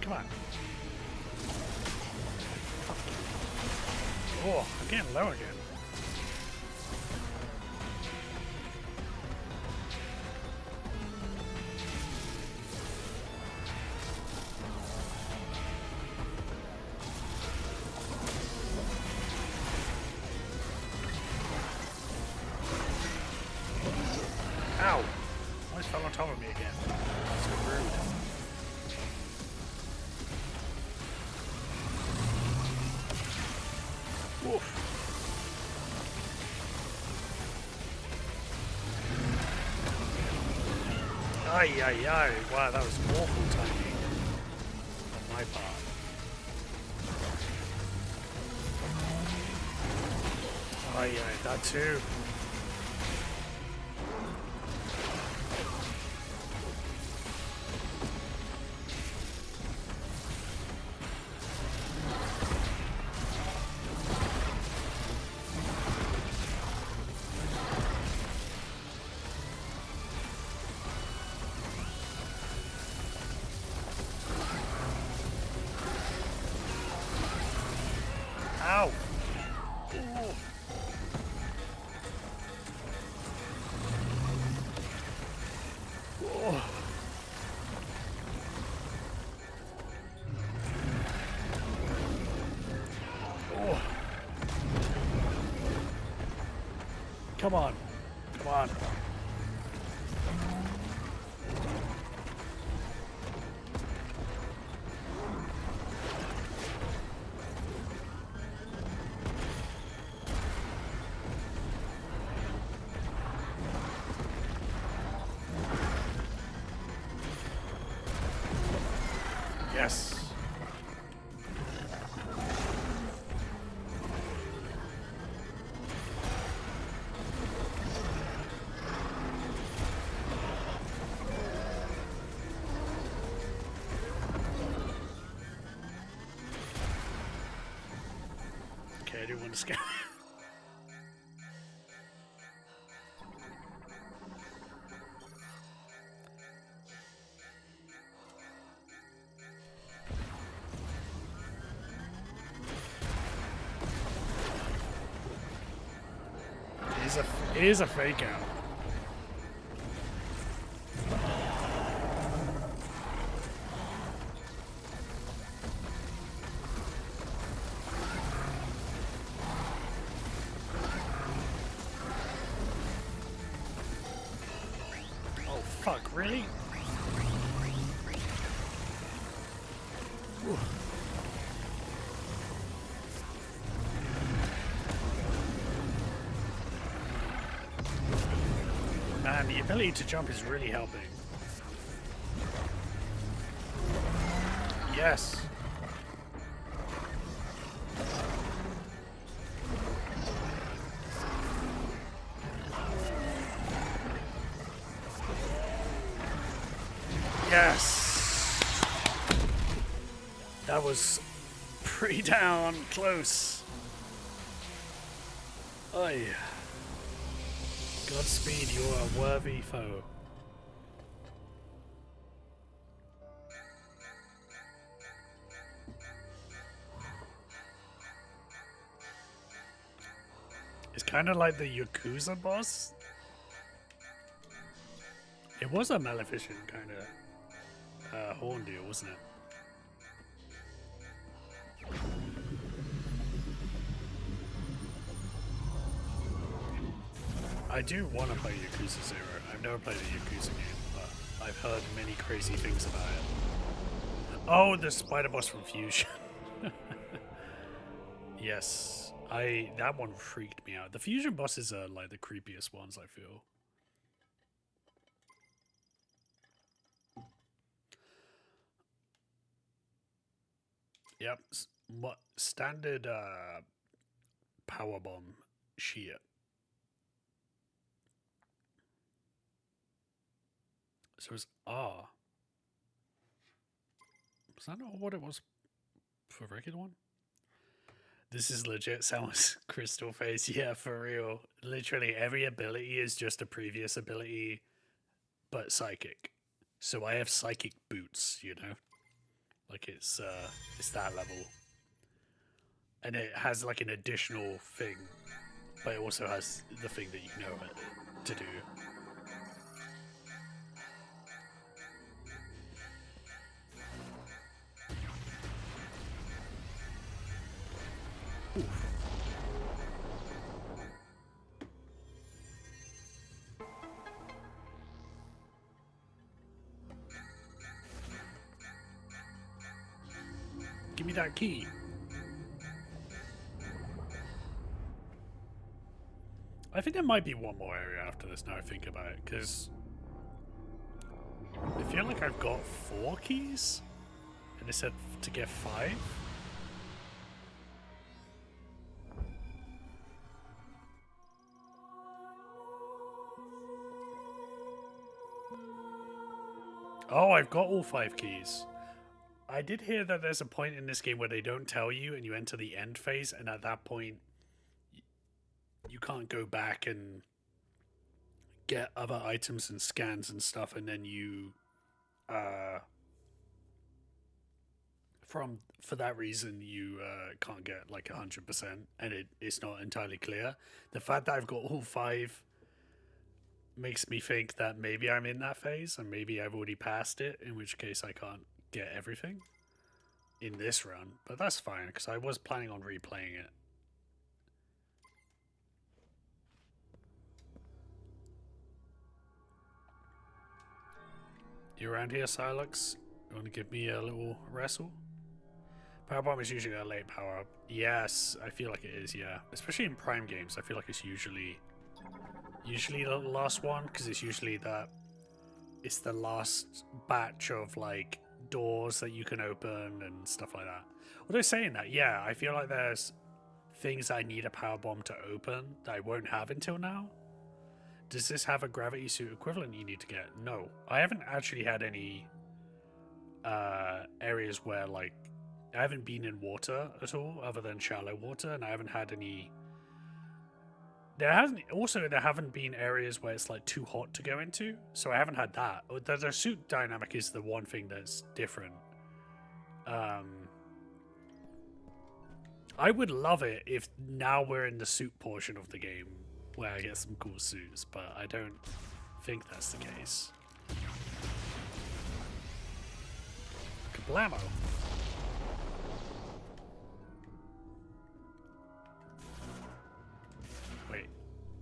Come on. Oh, I'm getting low again. Ow! Almost fell on top of me again. So rude. Oof. Ay, ay, ay. Wow, that was awful timing on my part. Ay, ay, that too. Ow! Ooh. Oh. Oh. Come on. Come on. Yes. on the scale. It is a fake out. Oh fuck, really? Ooh. Man, the ability to jump is really helping. Yes. Yes. That was pretty down close. Oy. Godspeed, you are a worthy foe. It's kind of like the Yakuza boss. It was a Maleficent kind of horn deal, wasn't it? I do want to play Yakuza 0. I've never played a Yakuza game, but I've heard many crazy things about it. Oh, the spider boss from Fusion. Yes, that one freaked me out. The Fusion bosses are like the creepiest ones, I feel. Yep, what standard power bomb shit. So it's R. Was that not what it was for regular one? This is legit Samus crystal face. Yeah, for real. Literally every ability is just a previous ability, but psychic. So I have psychic boots, you know? Like it's that level. And it has like an additional thing, but it also has the thing that you know to do. Oof. Give me that key. I think there might be one more area after this now I think about it, because I feel like I've got 4 keys, and it said to get 5. Oh, I've got all 5 keys. I did hear that there's a point in this game where they don't tell you and you enter the end phase, and at that point you can't go back and get other items and scans and stuff, and then you for that reason you can't get like 100%, and it's not entirely clear. The fact that I've got all 5 makes me think that maybe I'm in that phase and maybe I've already passed it, in which case I can't get everything in this run, but that's fine because I was planning on replaying it. You around here, Silex? You want to give me a little wrestle? Power bomb is usually a late power up. Yes, I feel like it is, yeah. Especially in Prime games, I feel like it's usually the last one, because it's usually it's the last batch of like doors that you can open and stuff like that. Although saying that, yeah, I feel like there's things I need a power bomb to open that I won't have until now. Does this have a gravity suit equivalent you need to get? No. I haven't actually had any areas where like I haven't been in water at all, other than shallow water, and I haven't had any. There haven't been areas where it's like too hot to go into, so I haven't had that. The suit dynamic is the one thing that's different. I would love it if now we're in the suit portion of the game where I get some cool suits, but I don't think that's the case. Kablamo! Wait,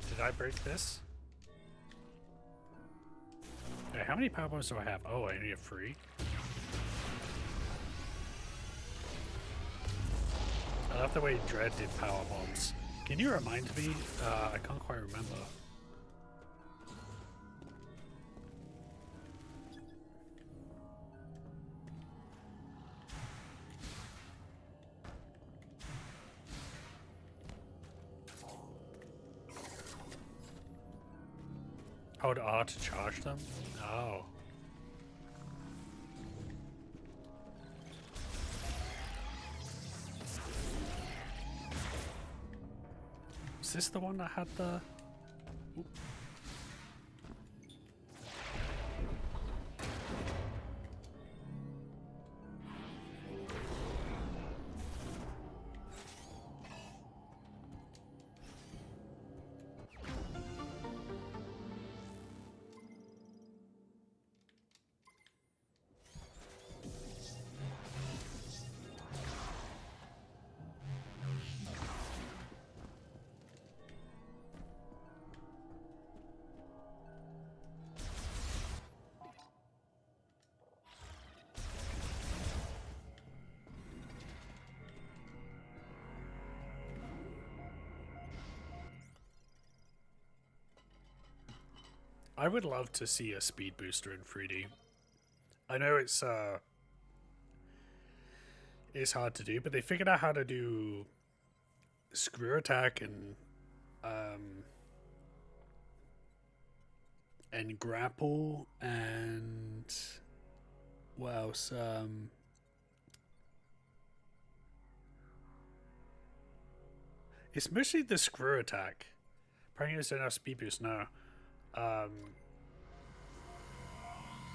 did I break this? Wait, how many power bombs do I have? Oh, I only have 3. I love the way Dread did power bombs. Can you remind me? I can't quite remember. Hold R to charge them? Oh. Is this the one that had the... Oop. I would love to see a speed booster in 3D. I know it's hard to do, but they figured out how to do screw attack and grapple and what else? It's mostly the screw attack. Probably don't have speed boost now.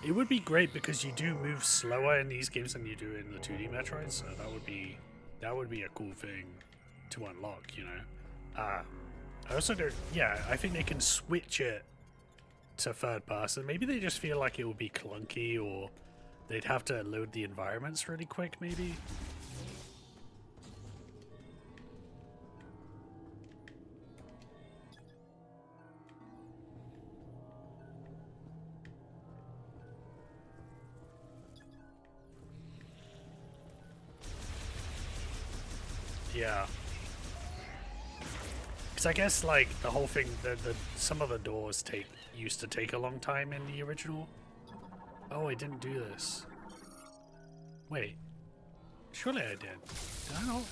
It would be great because you do move slower in these games than you do in the 2D Metroid, so that would be a cool thing to unlock, you know. I also don't. Yeah, I think they can switch it to third person. Maybe they just feel like it would be clunky, or they'd have to load the environments really quick. Maybe. Yeah. Because I guess, like, the whole thing, some of the doors used to take a long time in the original. Oh, I didn't do this. Wait. Surely I did. Did I not?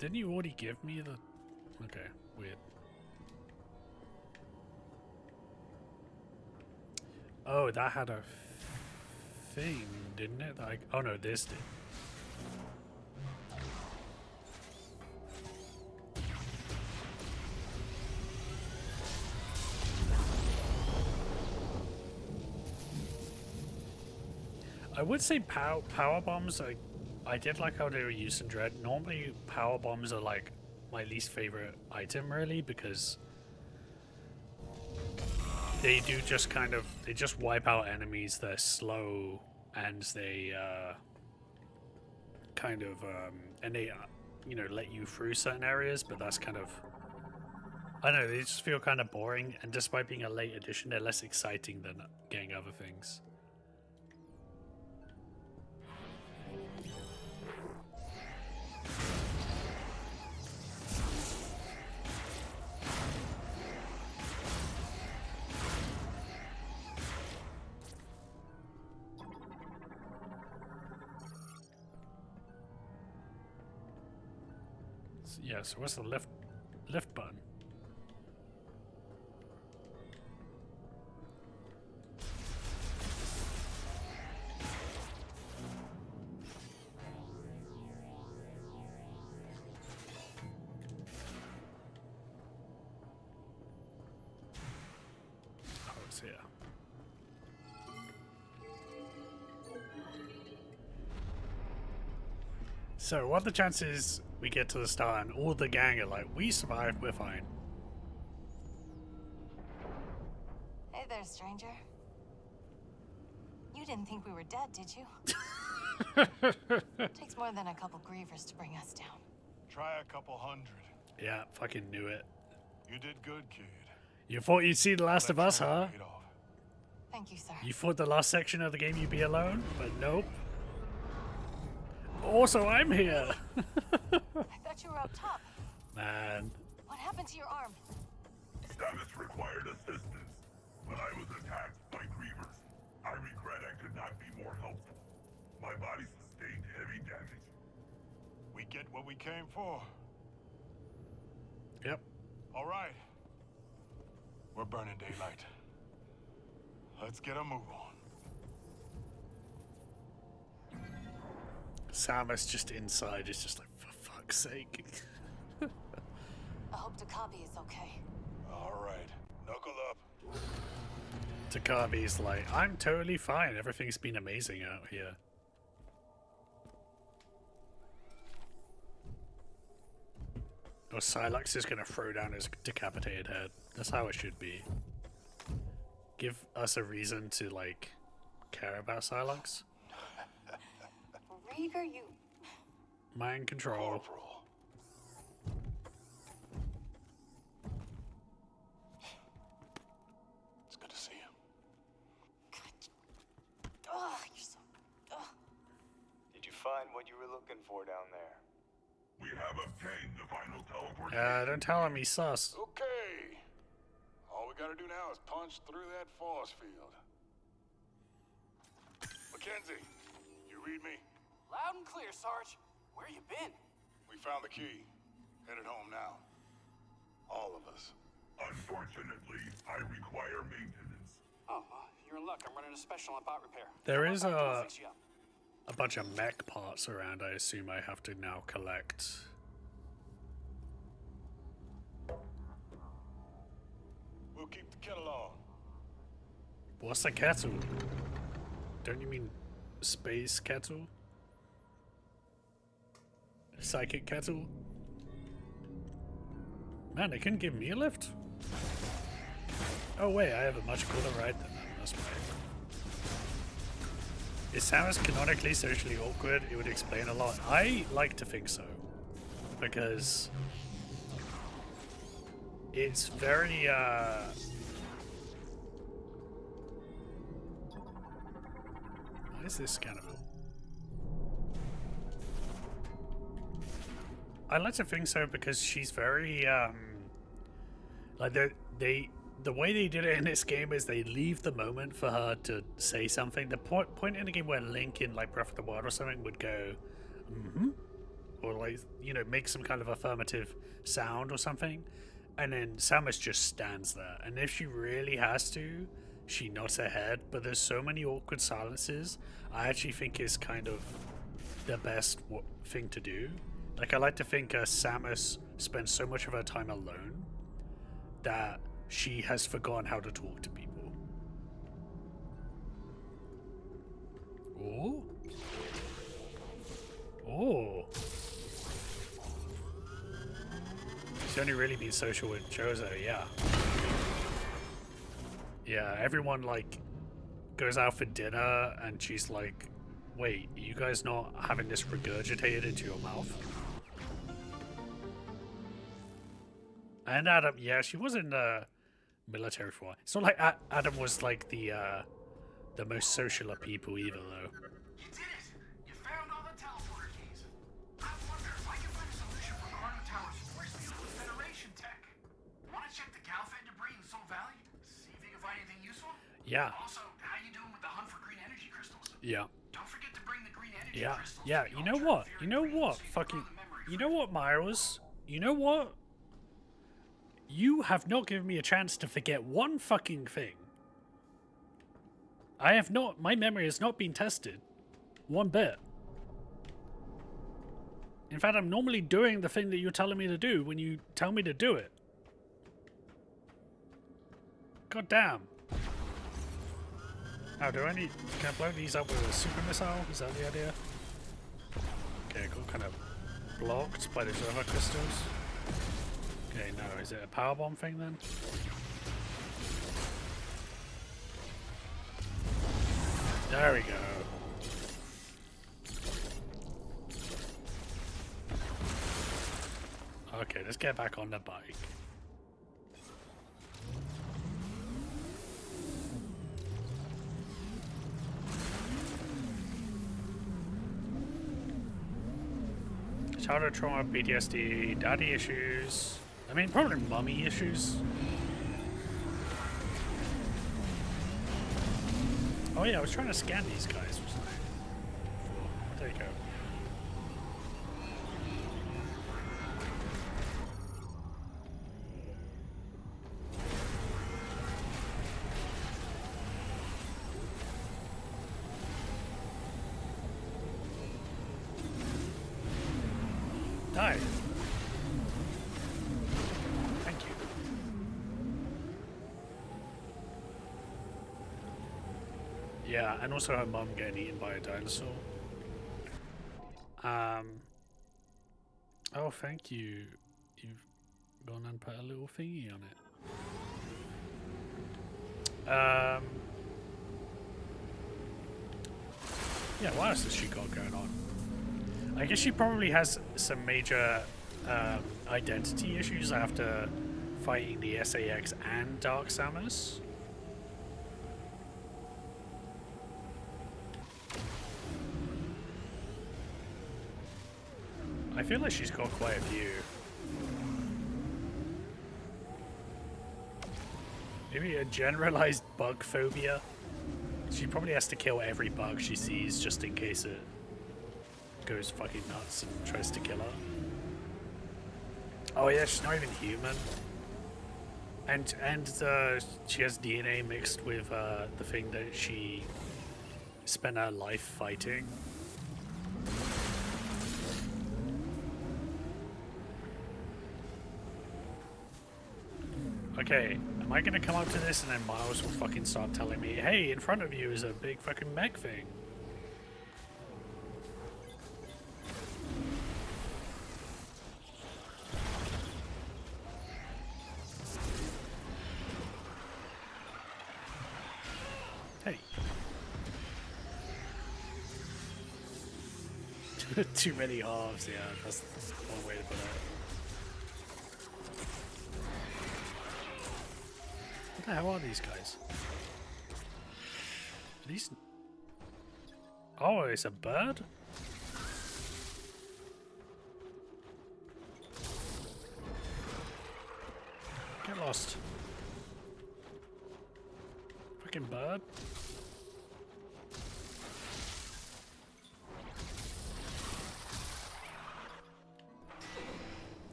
Didn't you already give me the... Okay, weird. Oh, that had a thing, didn't it? Like, oh no, this did. I would say power bombs. I did like how they were used in Dread. Normally, power bombs are like my least favorite item, really, because they do just kind of, they just wipe out enemies. They're slow and they kind of and they you know, let you through certain areas, but that's kind of, I don't know, they just feel kind of boring, and despite being a late addition, they're less exciting than getting other things. Yeah, so what's the lift button? here. So, what are the chances we get to the start and all the gang are like, we survived, we're fine? Hey there, stranger. You didn't think we were dead, did you? Takes more than a couple grievers to bring us down. Try a couple hundred. Yeah, fucking knew it. You did good, kid. You thought you'd see The Last of Us, huh? Thank you, sir. You thought the last section of the game you'd be alone, but nope. Also, I'm here. I thought you were up top. Man. What happened to your arm? Samus required assistance, but I was attacked by grievers. I regret I could not be more helpful. My body sustained heavy damage. We get what we came for. Yep. All right. We're burning daylight. Let's get a move on. Samus just inside is just like, for fuck's sake. I hope Takabi is okay. All right. Knuckle up. Takabi's like, I'm totally fine. Everything's been amazing out here. Or Silex is gonna throw down his decapitated head. That's how it should be. Give us a reason to, like, care about Silex. Rieger, you... Mind control. Corporal. It's good to see you. Ugh, you're so... Ugh. Did you find what you were looking for down there? We have obtained the final teleportation. Don't tell him he's sus. Okay. All we gotta do now is punch through that force field. Mackenzie, you read me? Loud and clear, Sarge. Where you been? We found the key. Headed home now. All of us. Unfortunately, I require maintenance. Oh, you're in luck. I'm running a special on bot repair. There Come is on back and I'll fix you up. a bunch of mech parts around. I assume I have to now collect. We'll keep the kettle on. What's a kettle? Don't you mean space kettle? Psychic kettle? Man, they couldn't give me a lift? Oh wait, I have a much cooler ride than them, that's right. Is Samus canonically socially awkward? It would explain a lot. I like to think so. Because it's very why is this scannable? I like to think so because she's very like the way they did it in this game is they leave the moment for her to say something. The point in the game where Link in like Breath of the Wild or something would go, or like, you know, make some kind of affirmative sound or something, and then Samus just stands there. And if she really has to, she nods her head. But there's so many awkward silences. I actually think is kind of the best thing to do. Like, I like to think Samus spends so much of her time alone that she has forgotten how to talk to people. Oh. Oh. She's only really been social with Jozo, yeah. Yeah, everyone, like, goes out for dinner and she's like, wait, you guys not having this regurgitated into your mouth? And Adam, yeah, she was in the military for a while. It's not like Adam was like the most social of people either, though. You did it! You found all the teleporter keys. I wonder if I can find a solution for Quantum Tower's force field with Federation tech. Want to check the Galfed debris in Soul Valley? See if you can find anything useful? Yeah. Also, how you doing with the hunt for green energy crystals? Yeah. Don't forget to bring the green energy crystals. Yeah, you know what? You know what? Fucking... You know what, Miles? You know what? You have not given me a chance to forget one fucking thing. I have not... My memory has not been tested. One bit. In fact, I'm normally doing the thing that you're telling me to do when you tell me to do it. God damn. Now, can I blow these up with a super missile? Is that the idea? Okay, I got kind of blocked by those other crystals. Okay, no, is it a power bomb thing then? There we go. Okay, let's get back on the bike. Childhood trauma, PTSD, daddy issues. I mean, probably mummy issues. Oh yeah, I was trying to scan these guys, wasn't I? There you go. Die. Thank you. Yeah, and also her mum getting eaten by a dinosaur. Oh, thank you. You've gone and put a little thingy on it. Yeah, what else has she got going on? I guess she probably has some major identity issues after fighting the SAX and Dark Samus. I feel like she's got quite a few. Maybe a generalized bug phobia. She probably has to kill every bug she sees just in case it goes fucking nuts and tries to kill her. Oh yeah, she's not even human. And she has DNA mixed with the thing that she spent her life fighting. Okay, am I gonna come up to this and then Miles will fucking start telling me, hey, in front of you is a big fucking mech thing? Hey. Too many halves, yeah, that's one way to put it. What the hell are these guys? Are these... Oh, it's a bird? Get lost. Fucking bird.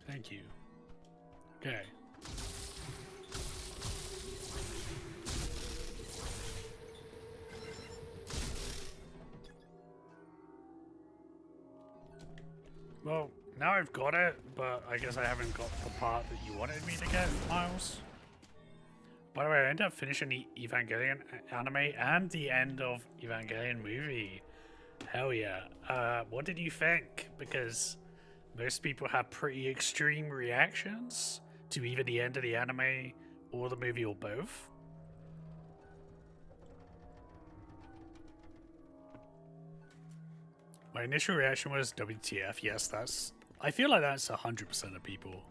Thank you. Okay. Well, now I've got it, but I guess I haven't got the part that you wanted me to get, Miles. By the way, I ended up finishing the Evangelion anime and the end of Evangelion movie. Hell yeah. What did you think? Because most people have pretty extreme reactions to either the end of the anime or the movie or both. My initial reaction was WTF. Yes, that's... I feel like that's 100% of people.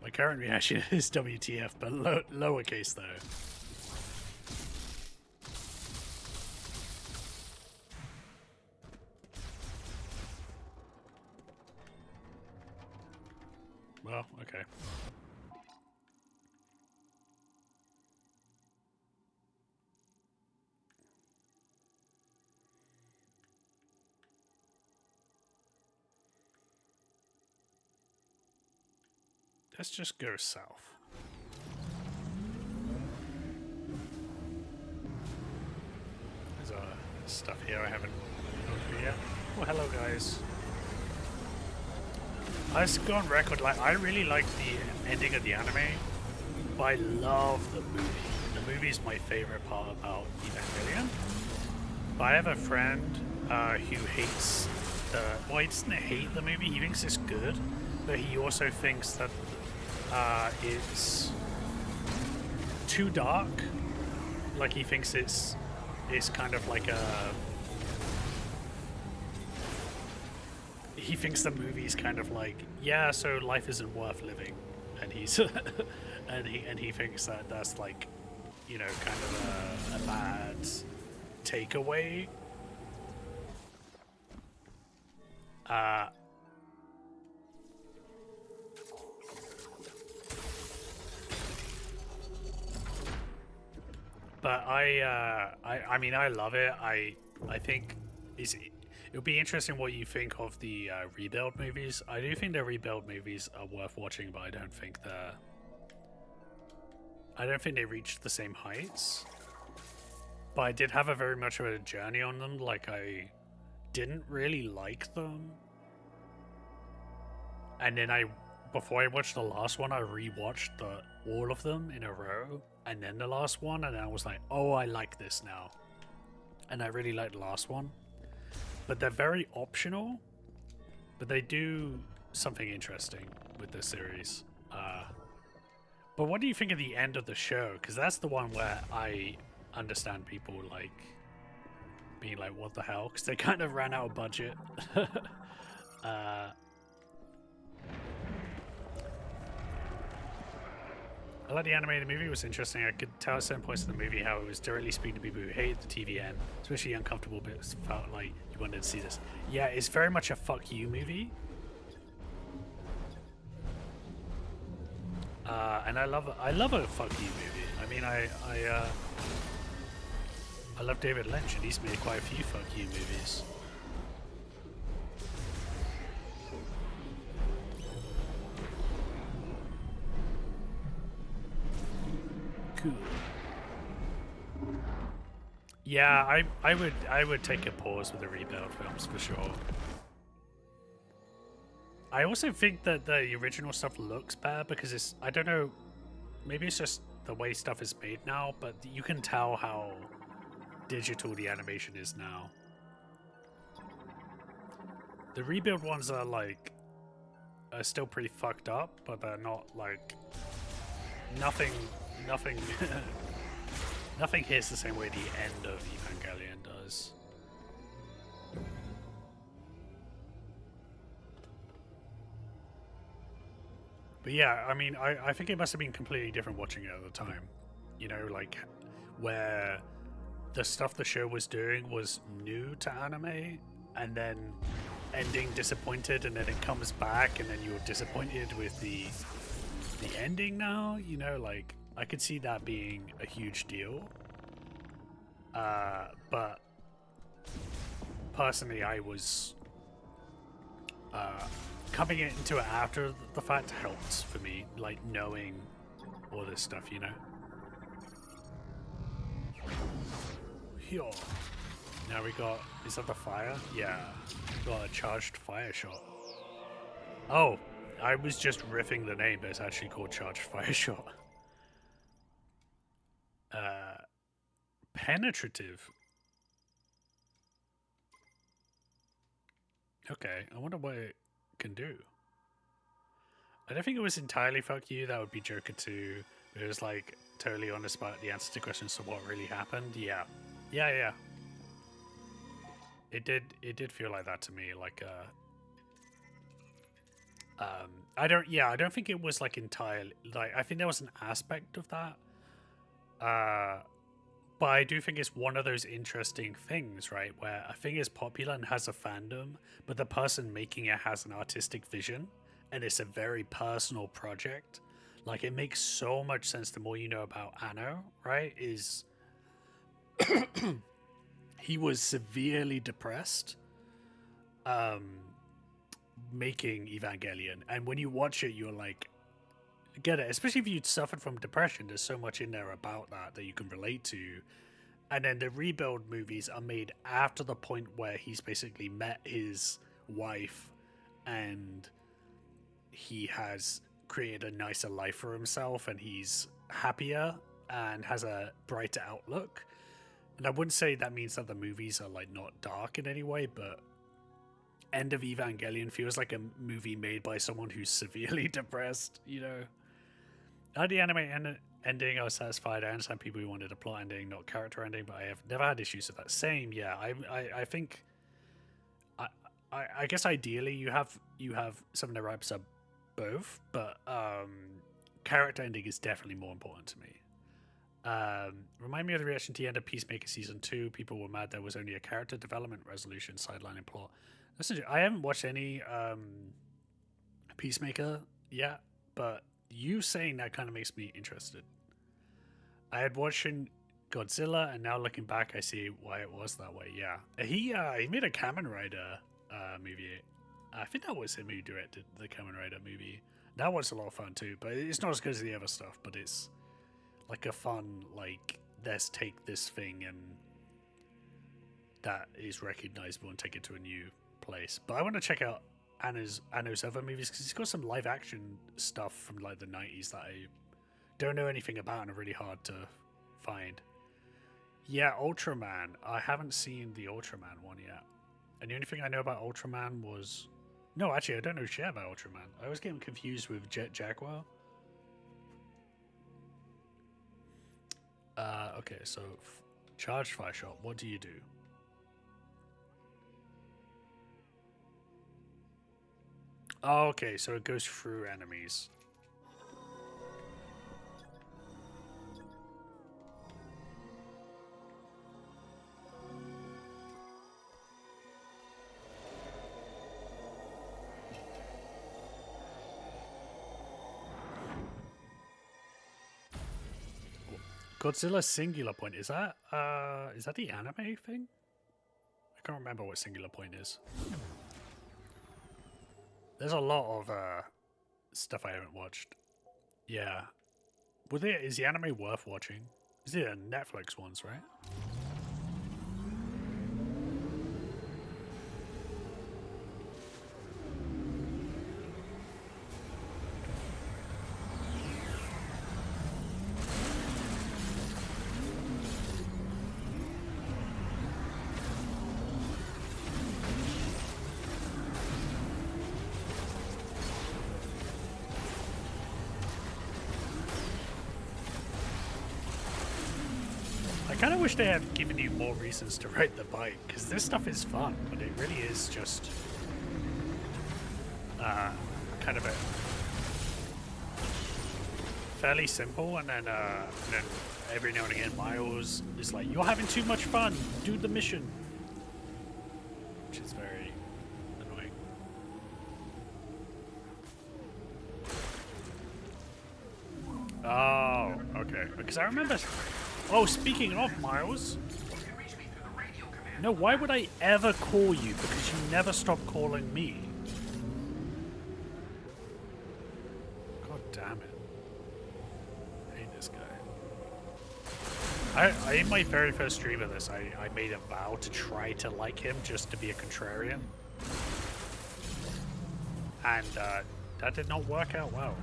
My current reaction is WTF, but lowercase though. Well, okay. Let's just go south. There's a stuff here I haven't gone through yet. Well, hello guys. I just go on record, like, I really like the ending of the anime, but I love the movie. The movie is my favorite part about Evangelion. But I have a friend who hates well, he doesn't hate the movie, he thinks it's good, but he also thinks that it's too dark. Like, he thinks it's kind of like a... He thinks the movie's kind of like, yeah, so life isn't worth living, and he's and he thinks that that's like, you know, kind of a bad takeaway. But I mean, I love it. I think it'll be interesting what you think of the rebuild movies. I do think the rebuild movies are worth watching, but I don't think they reached the same heights. But I did have a very much of a journey on them. Like, I didn't really like them, and then before I watched the last one, I rewatched all of them in a row, and then the last one, and I was like, oh, I like this now. And I really like the last one. But they're very optional, but they do something interesting with this series. But what do you think of the end of the show? Because that's the one where I understand people like being like, what the hell? Because they kind of ran out of budget. I like the animated movie. It was interesting. I could tell at certain points in the movie how it was directly speaking to people who hated the TVN, especially uncomfortable bits. Felt like you wanted to see this. Yeah, it's very much a fuck you movie. And I love a fuck you movie. I mean, I love David Lynch, and he's made quite a few fuck you movies. Cool. Yeah, I would take a pause with the rebuild films for sure. I also think that the original stuff looks better because it's, I don't know, maybe it's just the way stuff is made now, but you can tell how digital the animation is now. The rebuild ones are like, are still pretty fucked up, but they're not like, nothing nothing hits the same way the end of Evangelion does. But yeah, I mean, I think it must have been completely different watching it at the time. You know, like, where the stuff the show was doing was new to anime, and then ending disappointed, and then it comes back, and then you're disappointed with the ending now, you know, like, I could see that being a huge deal. But personally, I was coming into it after the fact helped for me, like knowing all this stuff, you know. Here. Now we got, is that the fire? Yeah, we got a charged fire shot. Oh, I was just riffing the name, but it's actually called charged fire shot. Penetrative. Okay, I wonder what it can do. I don't think it was entirely fuck you. That would be Joker 2. It was like totally honest about the answer to questions. So what really happened? Yeah. It did feel like that to me. Like I don't think it was like entirely, like, I think there was an aspect of that. But I do think it's one of those interesting things, right? Where a thing is popular and has a fandom, but the person making it has an artistic vision, and it's a very personal project. Like, it makes so much sense the more you know about Anno, right? Is he was severely depressed making Evangelion, and when you watch it, you're like, get it, especially if you'd suffered from depression. There's so much in there about that you can relate to, And then the rebuild movies are made after the point where he's basically met his wife and he has created a nicer life for himself and he's happier and has a brighter outlook. And I wouldn't say that means that the movies are like not dark in any way, but End of Evangelion feels like a movie made by someone who's severely depressed, you know. At the anime ending, I was satisfied. I understand people who wanted a plot ending, not character ending, but I have never had issues with that. Same, yeah. I think I guess ideally you have something that wraps up both, but character ending is definitely more important to me. Remind me of the reaction to the end of Peacemaker Season 2. People were mad there was only a character development resolution sidelining plot. Listen, I haven't watched any Peacemaker yet, but you saying that kind of makes me interested. I had watched Godzilla, and now looking back, I see why it was that way. Yeah, he made a Kamen Rider movie. I think that was him who directed the Kamen Rider movie. That was a lot of fun too, but it's not as good as the other stuff. But it's like a fun, like, let's take this thing and that is recognizable and take it to a new place. But I want to check out Anno's other movies because he's got some live action stuff from like the 90s that I don't know anything about and are really hard to find. Yeah, Ultraman. I haven't seen the Ultraman one yet. And the only thing I know about Ultraman was... No, actually, I don't know shit about Ultraman. I always get him confused with Jet Jaguar. Okay, so charged fire shot. What do you do? Oh, okay, so it goes through enemies. Godzilla singular point, is that the anime thing? I can't remember what singular point is. There's a lot of stuff I haven't watched. Yeah. Is the anime worth watching? Is it a Netflix ones, right? I kind of wish they had given you more reasons to ride the bike, because this stuff is fun, but it really is just kind of a fairly simple, and then every now and again Miles is like, you're having too much fun, do the mission, which is very annoying. Oh, okay, because I remember... Oh, speaking of Miles. No, why would I ever call you? Because you never stop calling me. God damn it. I hate this guy. In my very first stream of this, I made a vow to try to like him just to be a contrarian. And that did not work out well.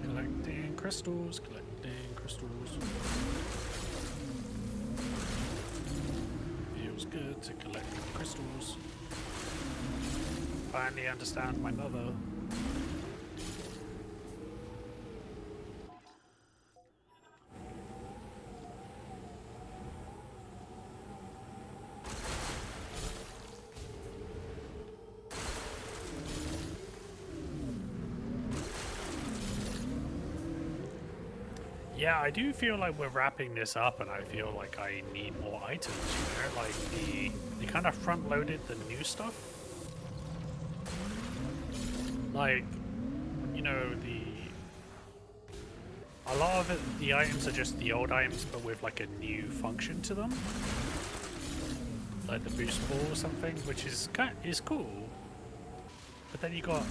Collecting crystals. Feels good to collect crystals. Finally understand my mother. Yeah, I do feel like we're wrapping this up, and I feel like I need more items, you know? Like, they kind of front-loaded the new stuff. Like, you know, a lot of it, the items are just the old items, but with, like, a new function to them. Like the boost ball or something, which is cool. But then you got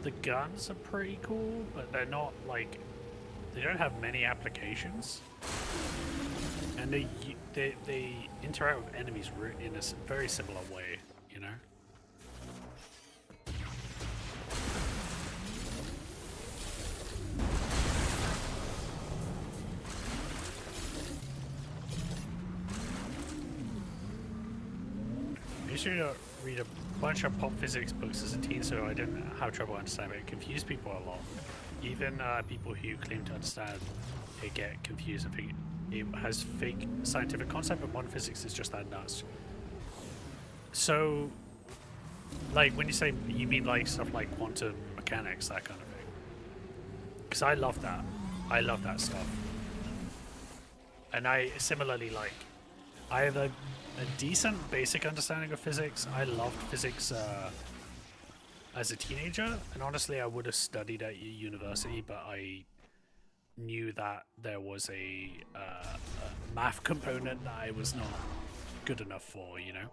the guns are pretty cool, but they're not like they don't have many applications, and they interact with enemies in a very similar way, you know. I used to read a bunch of pop physics books as a teen, so I didn't have trouble understanding it. It confused people a lot. Even people who claim to understand it get confused and think it has fake scientific concept, but modern physics is just that nuts. So, like, when you say, you mean like stuff like quantum mechanics, that kind of thing? Because I love that. I love that stuff. And I similarly like, I have a decent basic understanding of physics. I loved physics as a teenager, and honestly I would have studied at university, but I knew that there was a math component that I was not good enough for, you know?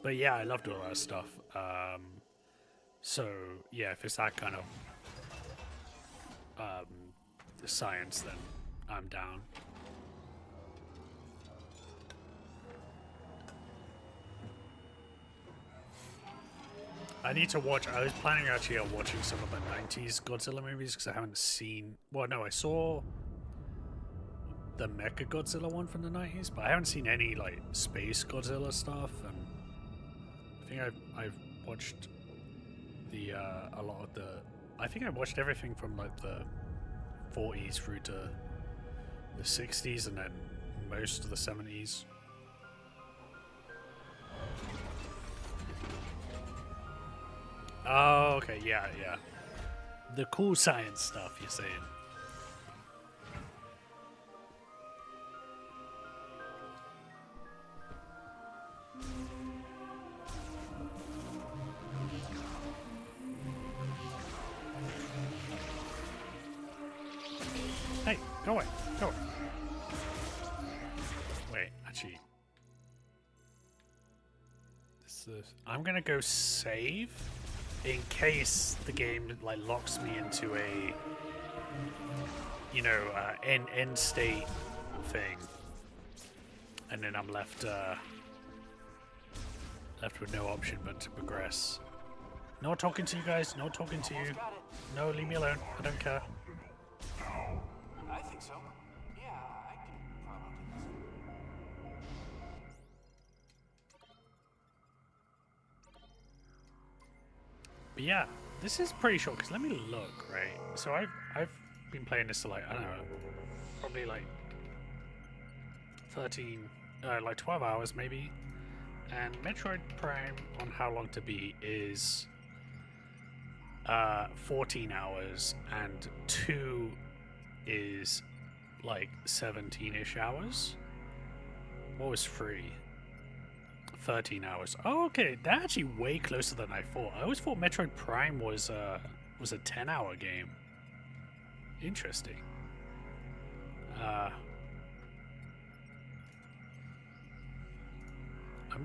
But yeah, I loved all that stuff. So yeah, if it's that kind of science, then I'm down. I need to watch. I was planning actually on watching some of the 90s Godzilla movies because I haven't seen. Well, no, I saw the Mecha Godzilla one from the 90s, but I haven't seen any like space Godzilla stuff. And I think I've watched the a lot of the. I think I watched everything from like the 40s through to the 60s, and then most of the 70s. Oh, okay, yeah, yeah. The cool science stuff, you're saying. Hey, go away, go away. Wait, actually. I'm gonna go save in case the game like locks me into a, you know, end state thing, and then I'm left with no option but to progress. No talking to you guys. No talking to you. No, leave me alone. I don't care. I think so. Yeah, I can probably. But yeah, this is pretty short, because let me look, right? So I've been playing this for like, I don't know, probably like 12 hours maybe. And Metroid Prime on How Long to Beat is 14 hours, and 2 is like 17-ish hours. What was 3? 13 hours. Oh, okay, that's actually way closer than I thought. I always thought Metroid Prime was a 10-hour game. Interesting.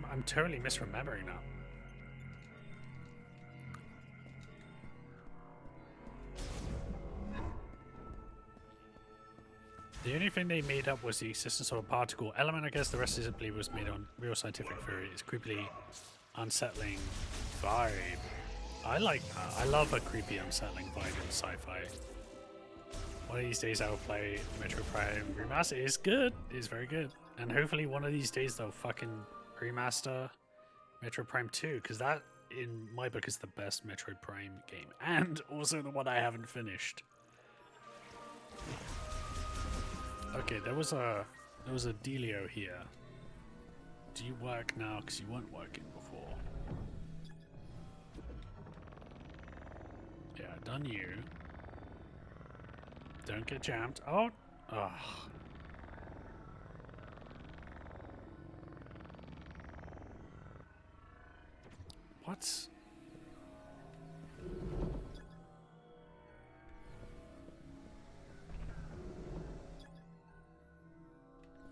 I'm totally misremembering now. The only thing they made up was the existence of a particle element. I guess the rest simply was made on real scientific theory. It's creepily unsettling vibe. I like that. I love a creepy, unsettling vibe in sci-fi. One of these days I will play Metroid Prime Remaster. It's good. It's very good. And hopefully one of these days they'll fucking remaster Metroid Prime 2, because that, in my book, is the best Metroid Prime game. And also the one I haven't finished. Okay, there was a dealio here. Do you work now? Because you weren't working before. Yeah, done you. Don't get jammed. Oh, ugh. What?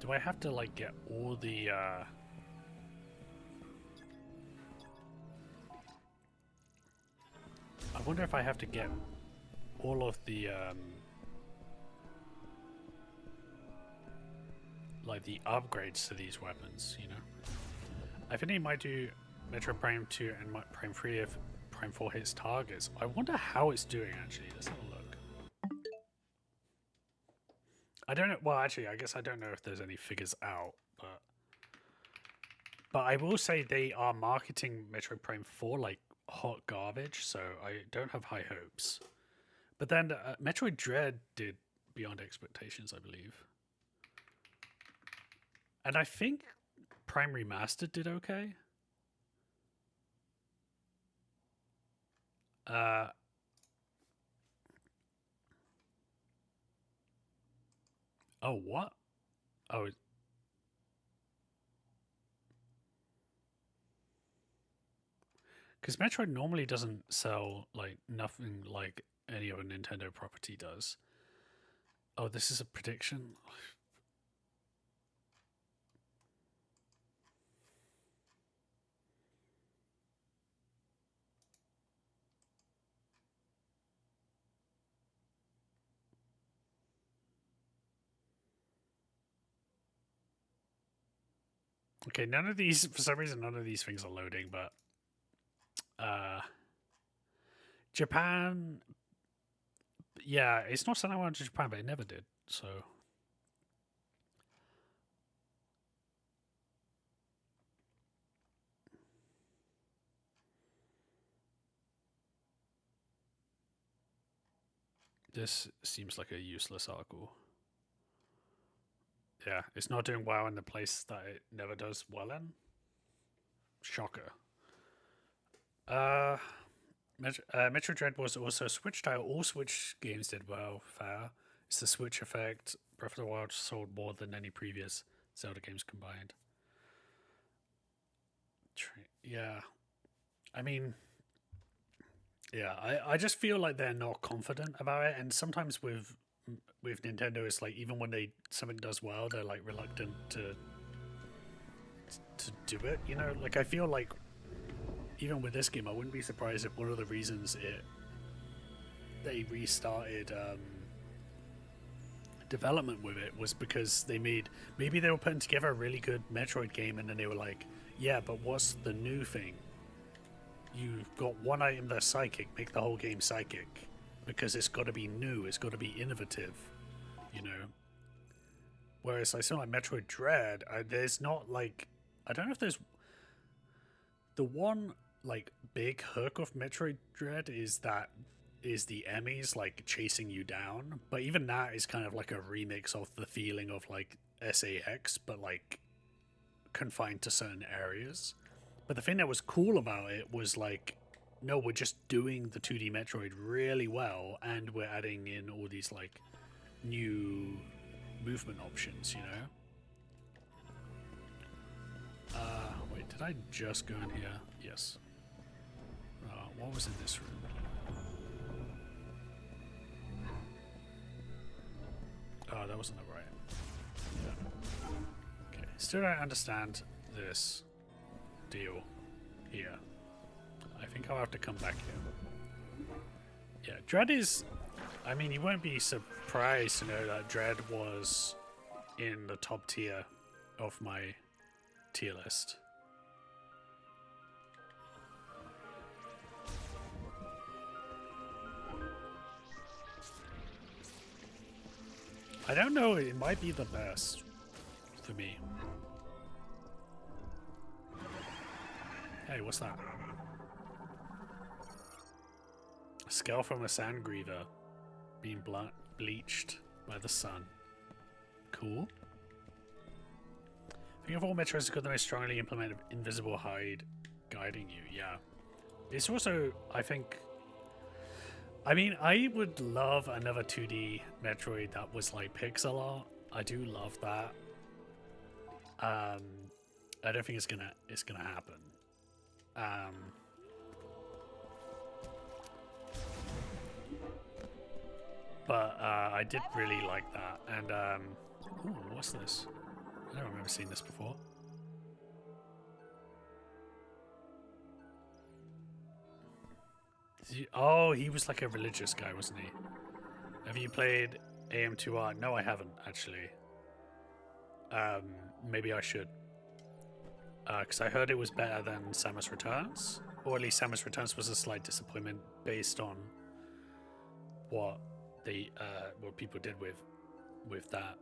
Do I have to like get all the I wonder if I have to get all of the like the upgrades to these weapons, you know? I think he might do Metro Prime 2 and Prime 3 if Prime 4 hits targets. I wonder how it's doing actually. Let's have a look. I don't know. Well, actually, I guess I don't know if there's any figures out, but I will say they are marketing Metro Prime 4 like hot garbage, so I don't have high hopes. But then Metroid Dread did beyond expectations, I believe. And I think Prime Remastered did okay. Oh, what? Oh. Because Metroid normally doesn't sell, like, nothing like any other Nintendo property does. Oh, this is a prediction? Okay, none of these, for some reason, none of these things are loading, but Japan, yeah, it's not something I wanted to Japan, but it never did, so. This seems like a useless article. Yeah, it's not doing well in the place that it never does well in. Shocker. Metro Dread was also Switch title. All Switch games did well. Fair. It's the Switch effect. Breath of the Wild sold more than any previous Zelda games combined. Yeah. I mean, yeah, I just feel like they're not confident about it, and sometimes with Nintendo, it's like even when something does well, they're like reluctant to do it. You know, like I feel like even with this game, I wouldn't be surprised if one of the reasons they restarted development with it was because maybe they were putting together a really good Metroid game, and then they were like, yeah, but what's the new thing? You've got one item that's psychic, make the whole game psychic. Because it's got to be new, it's got to be innovative, you know. Whereas I saw like Metroid Dread, there's not like, I don't know if there's the one like big hook of Metroid Dread is the Emmys like chasing you down, but even that is kind of like a remix of the feeling of like SAX, but like confined to certain areas. But the thing that was cool about it was like, no, we're just doing the 2D Metroid really well, and we're adding in all these like new movement options, you know. Wait, did I just go in here? Yes. What was in this room? Oh, that wasn't the right. Yeah. Okay. Still don't understand this deal here. I think I'll have to come back here. Yeah, Dread is... I mean, you won't be surprised to know that Dread was in the top tier of my tier list. I don't know, it might be the best for me. Hey, what's that? A skull from a sandgriever being bleached by the sun. Cool. I think of all Metroids has got the most strongly implemented invisible hide guiding you. Yeah. It's also, I think... I mean, I would love another 2D Metroid that was like pixel art. I do love that. I don't think it's gonna happen. But I did really like that, and ooh, what's this? I don't remember seeing this before. Oh, he was like a religious guy, wasn't he? Have you played AM2R? No, I haven't, actually. Maybe I should. Because I heard it was better than Samus Returns. Or at least Samus Returns was a slight disappointment based on what what people did with that.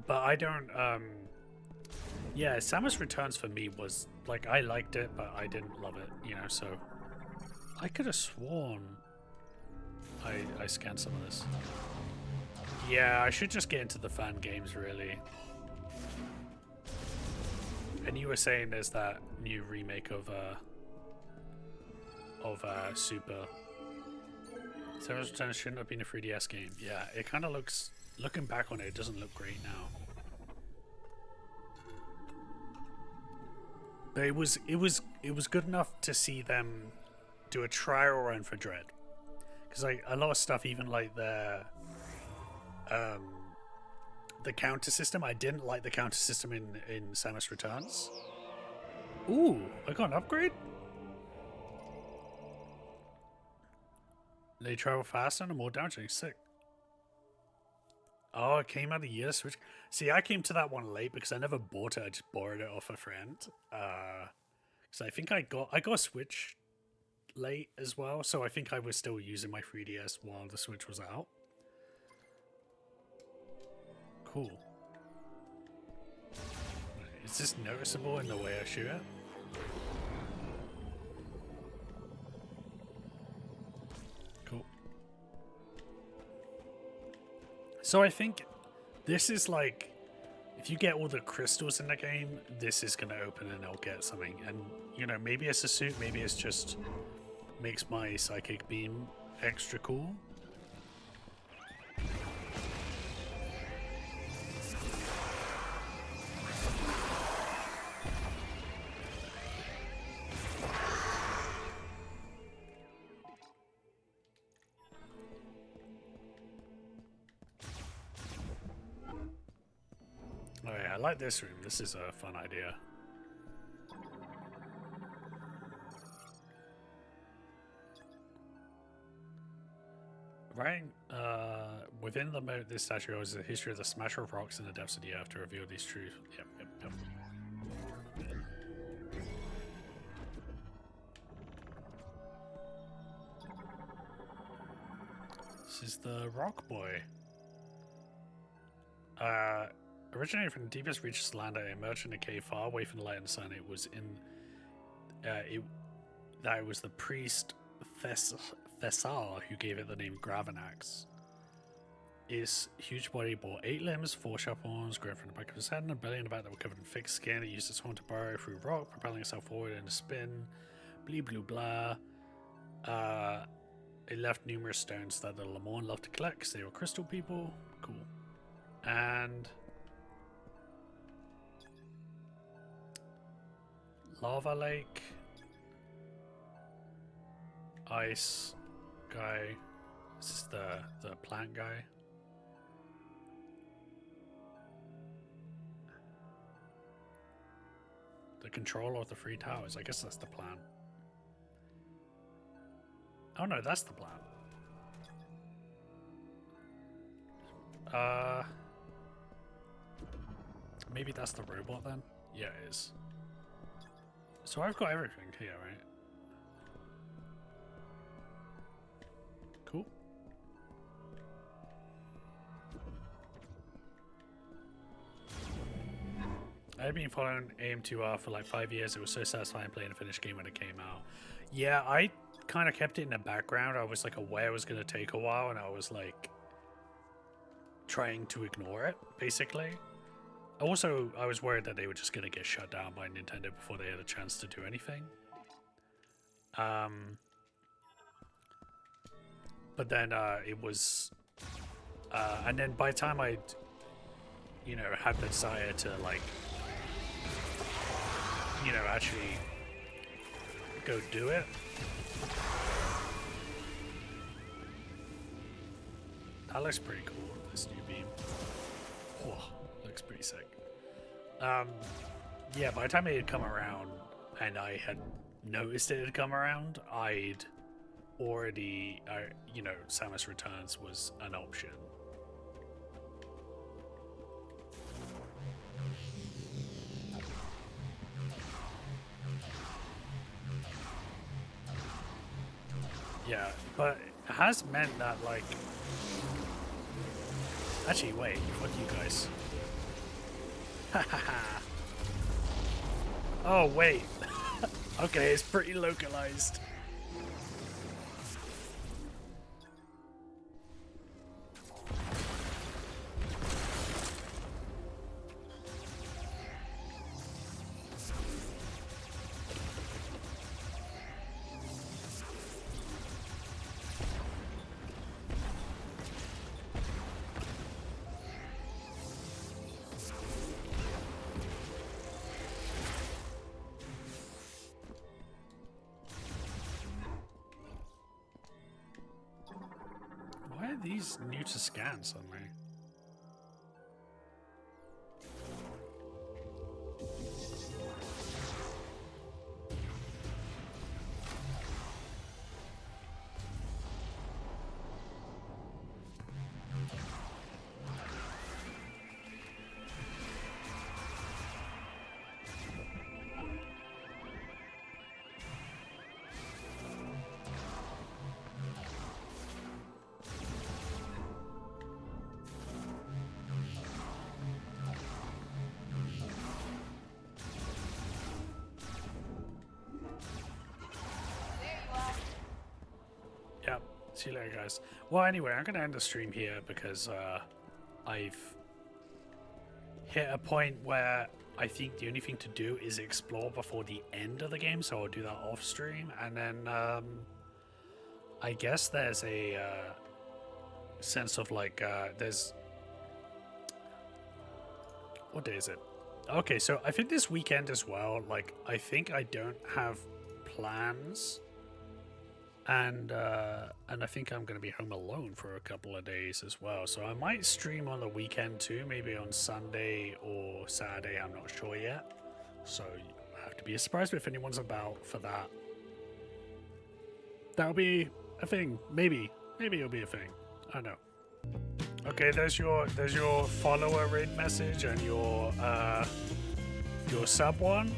But I don't yeah, Samus Returns for me was like, I liked it, but I didn't love it, you know, so I could have sworn I scanned some of this. Yeah, I should just get into the fan games, really. And you were saying there's that new remake of Super. Samus Returns shouldn't have been a 3DS game. Yeah, it kind of looks, looking back on it, it doesn't look great now. But it was good enough to see them do a trial run for Dread. Because like a lot of stuff, even like the counter system, I didn't like the counter system in Samus Returns. Ooh, I got an upgrade? They travel faster and are more damaging. Sick. Oh, it came out a year Switch. See, I came to that one late because I never bought it. I just borrowed it off a friend. Because I think I got a Switch late as well, so I think I was still using my 3DS while the Switch was out. Cool. Is this noticeable in the way I shoot it? Cool. So I think this is like, if you get all the crystals in the game, this is going to open and I'll get something. And, you know, maybe it's a suit, maybe it's just makes my psychic beam extra cool. Alright, I like this room. This is a fun idea. Right, within the moat, this statue is the history of the smasher of rocks in the depths of the earth to reveal these truths. Yep. This is the rock boy. Originating from the deepest reaches of the land, it emerged in a cave far away from the light and the sun. It was in that it was the priest Thessar who gave it the name Gravanax. Its huge body bore 8 limbs, 4 sharp horns growing from the back of his head, and a belly and a back that were covered in thick skin. It used its horn to burrow through rock, propelling itself forward in a spin. Blee blue blah. It left numerous stones that the Lamorne loved to collect because they were crystal people. Cool. And lava lake, ice guy. This is the plant guy. The controller of the 3 towers. I guess that's the plan. Oh no, that's the plan. Maybe that's the robot then? Yeah, it is. So I've got everything here, right? Cool. I've been following AM2R for like 5 years. It was so satisfying playing a finished game when it came out. Yeah, I kind of kept it in the background. I was like aware it was going to take a while, and I was like trying to ignore it, basically. Also, I was worried that they were just going to get shut down by Nintendo before they had a chance to do anything. But then it was... and then by the time I'd, you know, had the desire to, like, you know, actually go do it, That looks pretty cool, this new beam. Whoa, looks pretty sick. Yeah, by the time it had come around, and I had noticed it had come around, I'd already, you know, Samus Returns was an option. Yeah, but it has meant that, like... Actually, wait, fuck you guys. Oh, wait. Okay, it's pretty localized. Why are these new to scan suddenly? Yep. See you later, guys. Well, anyway, I'm going to end the stream here because I've hit a point where I think the only thing to do is explore before the end of the game, so I'll do that off stream. And then I guess there's a sense of like, there's... What day is it? Okay, so I think this weekend as well, like, I think I don't have plans. And I think I'm going to be home alone for a couple of days as well. So I might stream on the weekend too, maybe on Sunday or Saturday, I'm not sure yet. So you have to be surprised if anyone's about for that. That'll be a thing, maybe. Maybe it'll be a thing. I don't know. Okay, there's your follower raid message and your sub one.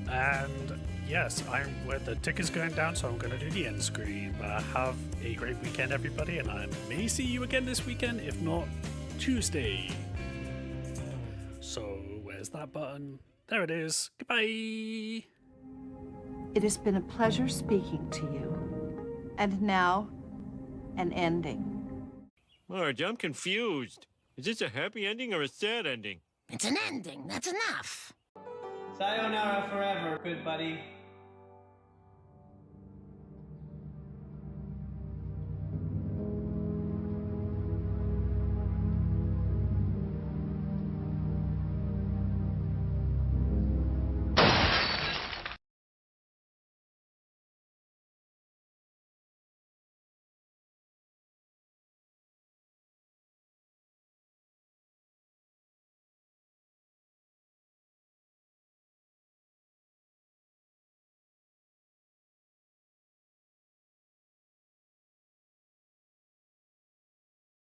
And yes, the ticker's going down, so I'm going to do the end screen. But have a great weekend, everybody, and I may see you again this weekend, if not Tuesday. So, where's that button? There it is. Goodbye! It has been a pleasure speaking to you. And now, an ending. Marge, I'm confused. Is this a happy ending or a sad ending? It's an ending, that's enough. Sayonara forever, good buddy.